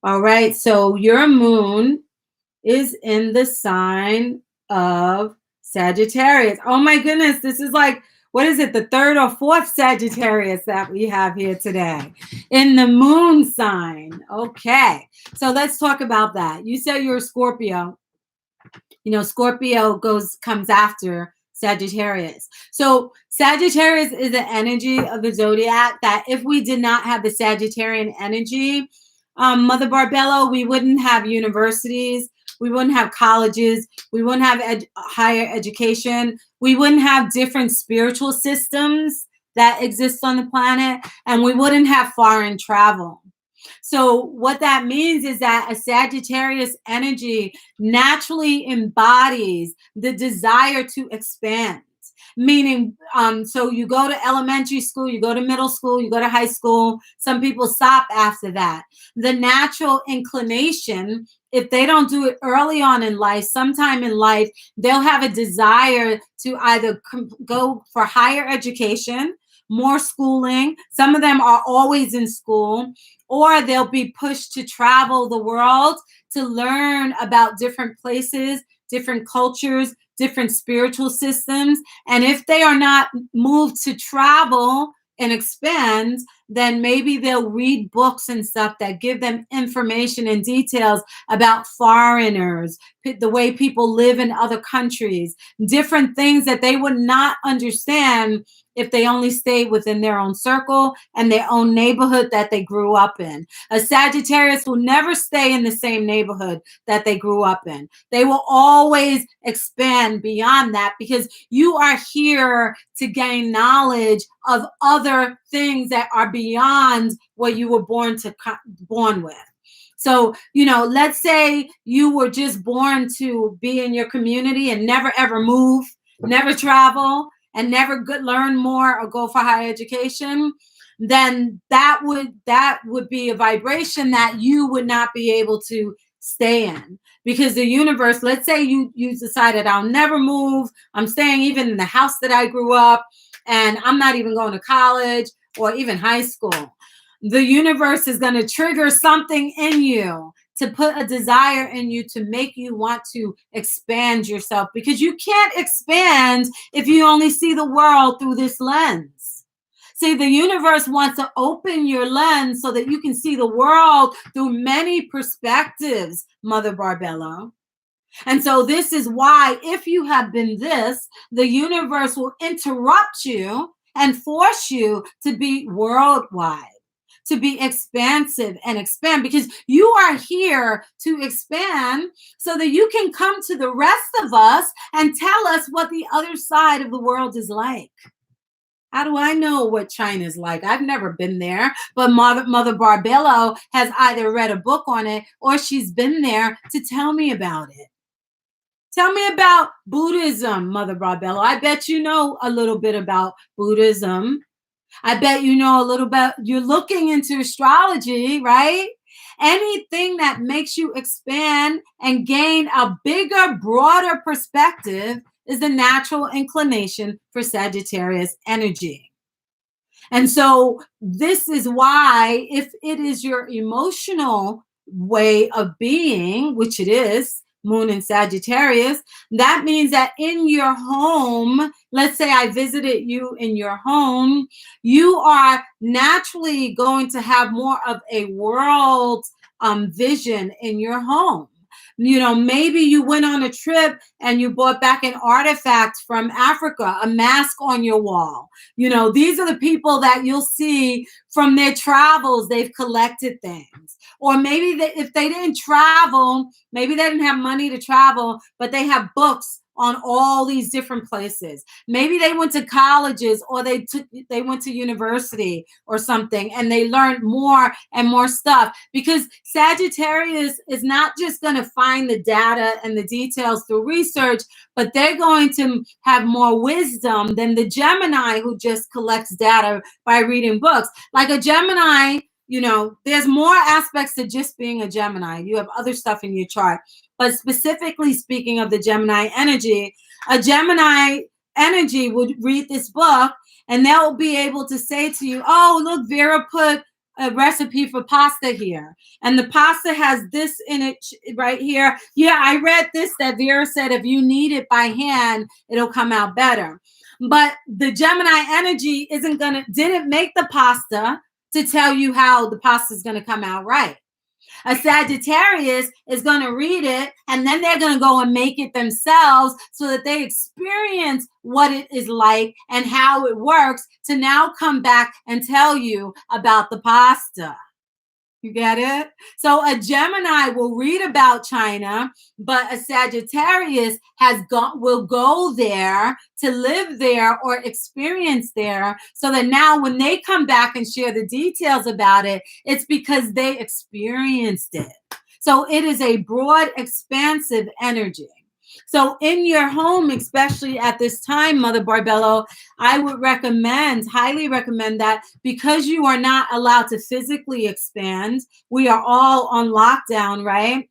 All right. So your moon is in the sign of Sagittarius. Oh my goodness. This is like, what is it? The third or fourth Sagittarius that we have here today in the moon sign. Okay. So let's talk about that. You say you're a Scorpio. You know, Scorpio comes after Sagittarius. So Sagittarius is the energy of the zodiac that if we did not have the Sagittarian energy, Mother Barbello, we wouldn't have universities, we wouldn't have colleges, we wouldn't have higher education, we wouldn't have different spiritual systems that exist on the planet, and we wouldn't have foreign travel. So what that means is that a Sagittarius energy naturally embodies the desire to expand. Meaning, so you go to elementary school, you go to middle school, you go to high school. Some people stop after that. The natural inclination, if they don't do it early on in life, sometime in life, they'll have a desire to either go for higher education, more schooling. Some of them are always in school, or they'll be pushed to travel the world to learn about different places, different cultures, different spiritual systems. And if they are not moved to travel and expand, then maybe they'll read books and stuff that give them information and details about foreigners, the way people live in other countries, different things that they would not understand if they only stayed within their own circle and their own neighborhood that they grew up in. A Sagittarius will never stay in the same neighborhood that they grew up in. They will always expand beyond that because you are here to gain knowledge of other things that are beyond what you were born with. So, you know, let's say you were just born to be in your community and never ever move, never travel, and never learn more or go for higher education, then that would be a vibration that you would not be able to stay in. Because the universe, let's say you decided, I'll never move, I'm staying even in the house that I grew up, and I'm not even going to college or even high school. The universe is going to trigger something in you to put a desire in you to make you want to expand yourself, because you can't expand if you only see the world through this lens. See, the universe wants to open your lens so that you can see the world through many perspectives, Mother Barbello. And so this is why, if you have been this, the universe will interrupt you and force you to be worldwide, to be expansive and expand, because you are here to expand so that you can come to the rest of us and tell us what the other side of the world is like. How do I know what China's like? I've never been there, but Mother Barbello has either read a book on it or she's been there to tell me about it. Tell me about Buddhism, Mother Barbella. I bet you know a little bit about Buddhism. I bet you know a little bit. You're looking into astrology, right? Anything that makes you expand and gain a bigger, broader perspective is the natural inclination for Sagittarius energy. And so this is why, if it is your emotional way of being, which it is, Moon in Sagittarius, that means that in your home, let's say I visited you in your home, you are naturally going to have more of a world vision in your home. You know, maybe you went on a trip and you brought back an artifact from Africa, a mask on your wall. You know, these are the people that you'll see from their travels. They've collected things. Or maybe if they didn't travel, maybe they didn't have money to travel, but they have books on all these different places. Maybe they went to colleges, or they went to university or something, and they learned more and more stuff, because Sagittarius is not just going to find the data and the details through research, but they're going to have more wisdom than the Gemini, who just collects data by reading books. Like a Gemini, you know, there's more aspects to just being a Gemini. You have other stuff in your chart. But specifically speaking of the Gemini energy, a Gemini energy would read this book and they'll be able to say to you, oh, look, Vera put a recipe for pasta here. And the pasta has this in it right here. Yeah, I read this that Vera said if you knead it by hand, it'll come out better. But the Gemini energy didn't make the pasta to tell you how the pasta is going to come out right. A Sagittarius is going to read it, and then they're going to go and make it themselves so that they experience what it is like and how it works to now come back and tell you about the pasta. You get it? So a Gemini will read about China, but a Sagittarius will go there to live there or experience there, so that now when they come back and share the details about it, it's because they experienced it. So it is a broad, expansive energy. So in your home, especially at this time, Mother Barbello, I would highly recommend that, because you are not allowed to physically expand. We are all on lockdown, right?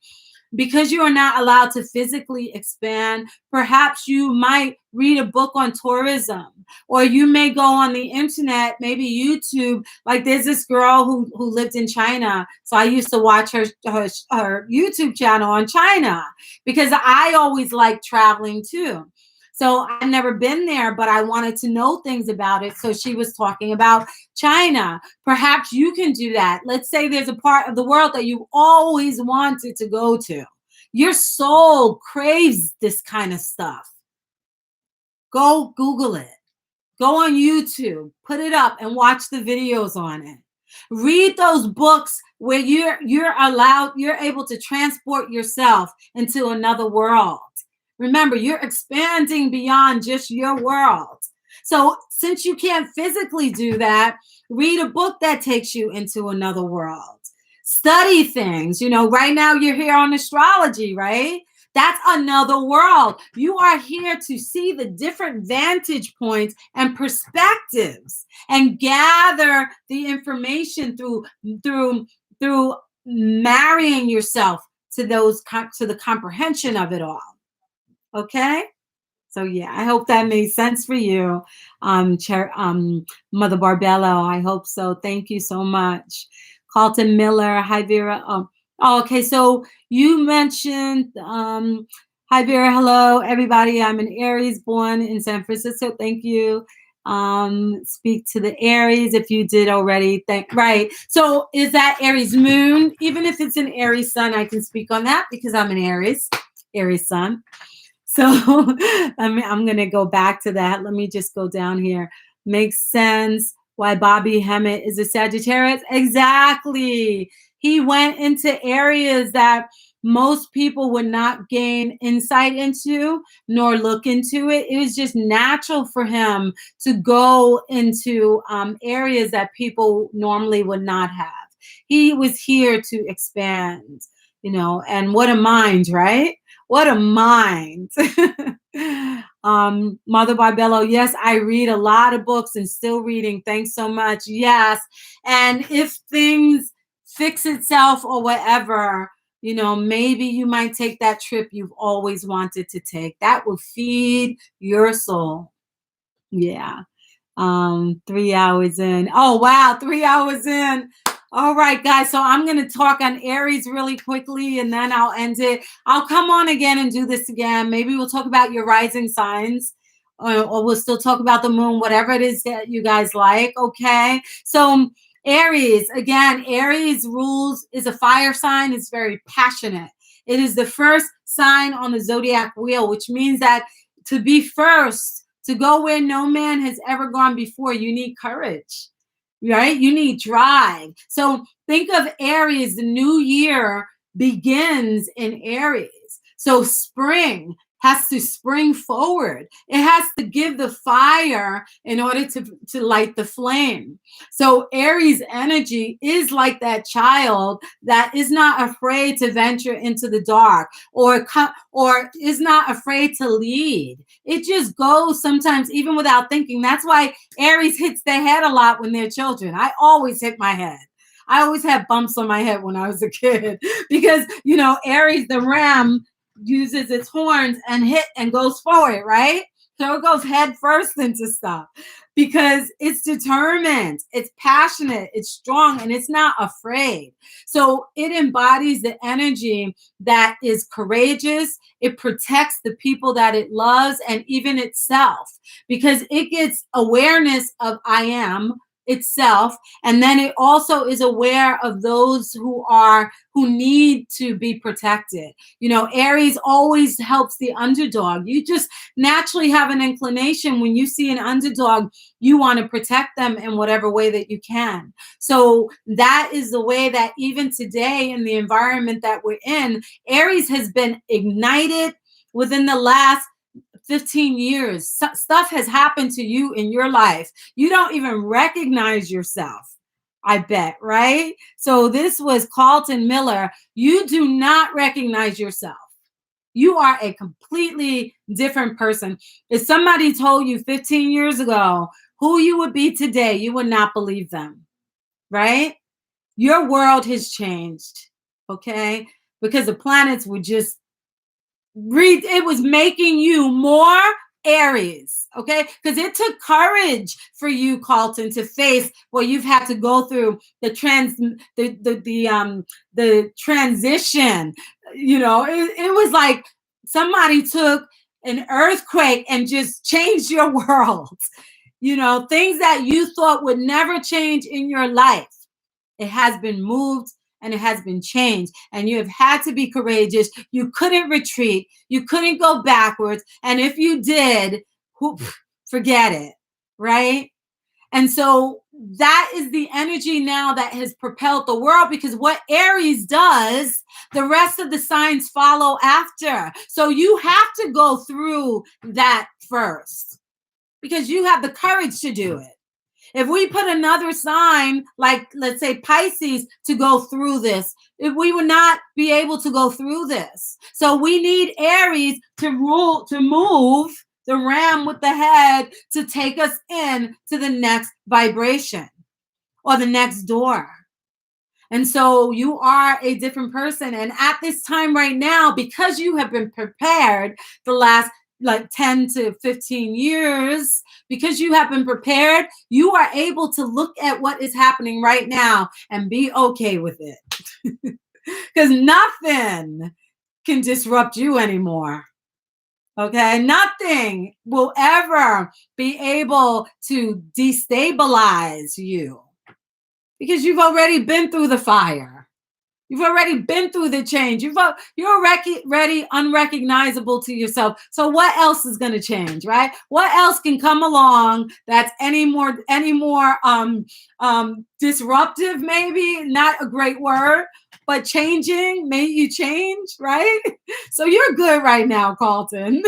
Because you are not allowed to physically expand, perhaps you might read a book on tourism, or you may go on the internet, maybe YouTube. Like there's this girl who lived in China. So I used to watch her YouTube channel on China, because I always like traveling too. So I've never been there, but I wanted to know things about it. So she was talking about China. Perhaps you can do that. Let's say there's a part of the world that you always wanted to go to. Your soul craves this kind of stuff. Go Google it. Go on YouTube, put it up and watch the videos on it. Read those books where you're able to transport yourself into another world. Remember, you're expanding beyond just your world. So since you can't physically do that, read a book that takes you into another world. Study things. You know, right now you're here on astrology, right? That's another world. You are here to see the different vantage points and perspectives and gather the information through marrying yourself to the comprehension of it all. Okay? So yeah, I hope that made sense for you, Mother Barbello. I hope so. Thank you so much. Carlton Miller, hi Vera. Oh, okay. So you mentioned, hi Vera, hello everybody. I'm an Aries born in San Francisco. Thank you. Speak to the Aries if you did already. Right. So is that Aries moon? Even if it's an Aries sun, I can speak on that because I'm an Aries sun. So I'm going to go back to that. Let me just go down here. Makes sense why Bobby Hemmett is a Sagittarius. Exactly. He went into areas that most people would not gain insight into nor look into it. It was just natural for him to go into areas that people normally would not have. He was here to expand, you know, and what a mind, right? What a mind. Mother Barbello, yes, I read a lot of books and still reading. Thanks so much. Yes. And if things fix itself or whatever, maybe you might take that trip you've always wanted to take. That will feed your soul. Yeah. 3 hours in. Oh, wow. 3 hours in. All right, guys. So I'm going to talk on Aries really quickly and then I'll end it. I'll come on again and do this again. Maybe we'll talk about your rising signs or we'll still talk about the moon, whatever it is that you guys like. Okay. So Aries, again, Aries rules is a fire sign. It's very passionate. It is the first sign on the zodiac wheel, which means that to be first, to go where no man has ever gone before, you need courage, right? You need drive. So think of Aries, the new year begins in Aries. So spring has to spring forward. It has to give the fire in order to light the flame. So Aries energy is like that child that is not afraid to venture into the dark or is not afraid to lead. It just goes sometimes even without thinking. That's why Aries hits their head a lot when they're children. I always hit my head. I always had bumps on my head when I was a kid because, Aries, the ram, uses its horns and hit and goes forward, right? So it goes head first into stuff because it's determined, it's passionate, it's strong, and it's not afraid. So it embodies the energy that is courageous. It protects the people that it loves and even itself because it gets awareness of I am itself, and then it also is aware of those who need to be protected. Aries always helps the underdog. You just naturally have an inclination when you see an underdog, you want to protect them in whatever way that you can. So that is the way that even today in the environment that we're in, Aries has been ignited within the last 15 years. Stuff has happened to you in your life. You don't even recognize yourself, I bet, right? So this was Carlton Miller. You do not recognize yourself. You are a completely different person. If somebody told you 15 years ago who you would be today, you would not believe them, right? Your world has changed, okay? Because the planets were just it was making you more Aries, okay? Because it took courage for you, Carlton, to face what you've had to go through, the transition. It was like somebody took an earthquake and just changed your world. Things that you thought would never change in your life. It has been moved and it has been changed. And you have had to be courageous. You couldn't retreat. You couldn't go backwards. And if you did, forget it, right? And so that is the energy now that has propelled the world, because what Aries does, the rest of the signs follow after. So you have to go through that first because you have the courage to do it. If we put another sign, like let's say Pisces, to go through this, if we would not be able to go through this. So we need Aries to move the ram with the head to take us in to the next vibration or the next door. And so you are a different person. And at this time right now, because you have been prepared the last 10 to 15 years, because you have been prepared, you are able to look at what is happening right now and be okay with it. Because nothing can disrupt you anymore. Okay, nothing will ever be able to destabilize you because you've already been through the fire. You've already been through the change. You're already unrecognizable to yourself. So what else is going to change, right? What else can come along that's any more disruptive? Maybe not a great word, but changing. May you change, right? So you're good right now, Carlton.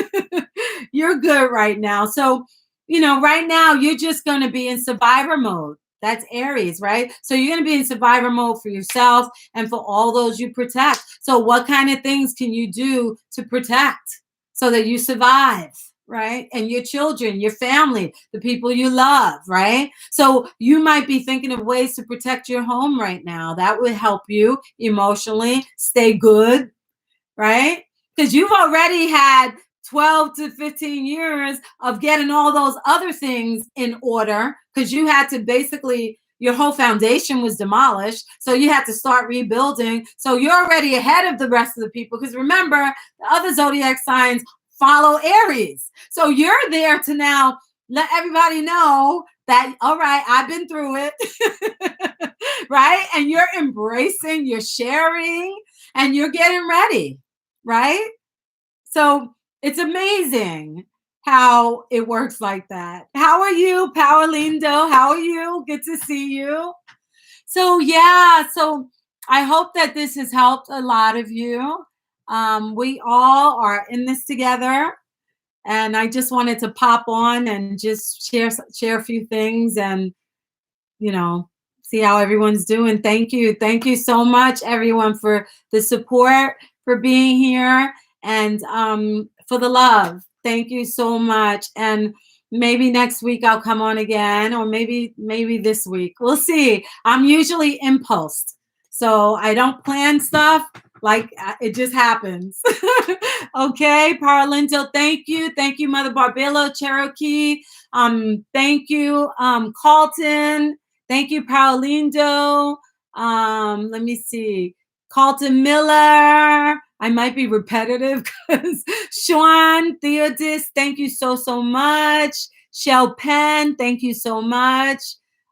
You're good right now. So right now you're just going to be in survivor mode. That's Aries, right? So you're going to be in survivor mode for yourself and for all those you protect. So what kind of things can you do to protect so that you survive, right? And your children, your family, the people you love, right? So you might be thinking of ways to protect your home right now. That would help you emotionally stay good, right? Because you've already had 12 to 15 years of getting all those other things in order, because you had to basically, your whole foundation was demolished. So you had to start rebuilding. So you're already ahead of the rest of the people. Because remember, the other zodiac signs follow Aries. So you're there to now let everybody know that, all right, I've been through it, right? And you're embracing, you're sharing, and you're getting ready, right? So it's amazing how it works like that. How are you, Power Lindo? How are you? Good to see you. So yeah, so I hope that this has helped a lot of you. We all are in this together, and I just wanted to pop on and just share a few things, and see how everyone's doing. Thank you so much, everyone, for the support, for being here, and for the love. Thank you so much. And maybe next week I'll come on again, or maybe this week. We'll see. I'm usually impulsed, so I don't plan stuff. Like it just happens. Okay, Paralinto, thank you, Mother Barbilla, Cherokee. Thank you, Carlton. Thank you, Paulindo. Let me see. Carlton Miller. I might be repetitive because Shawn, Theodis, thank you so much. Shell Penn, thank you so much.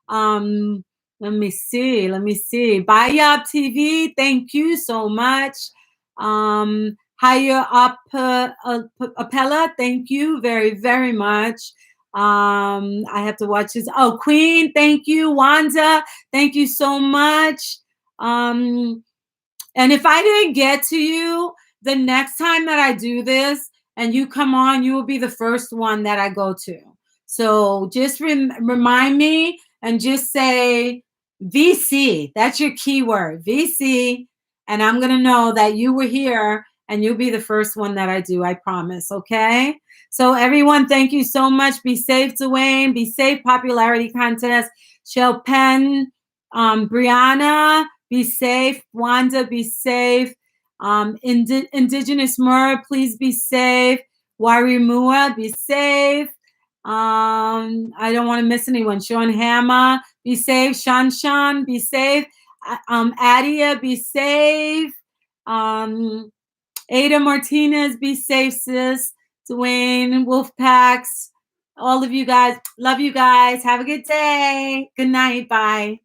Let me see. Bayab TV, thank you so much. Haya Apella, thank you very much. I have to watch this. Oh, Queen, thank you. Wanda, thank you so much. And if I didn't get to you, the next time that I do this and you come on, you will be the first one that I go to. So just remind me and just say VC. That's your keyword, VC. And I'm going to know that you were here, and you'll be the first one that I do. I promise. Okay. So everyone, thank you so much. Be safe, Dwayne. Be safe. Popularity contest. Shell Penn, Brianna, be safe. Wanda, be safe. Indigenous Mur, please be safe. Warimua, be safe. I don't want to miss anyone. Shawn Hammer, be safe. Shawn, be safe. Adia, be safe. Ada Martinez, be safe, sis. Dwayne, Wolfpacks, all of you guys. Love you guys. Have a good day. Good night. Bye.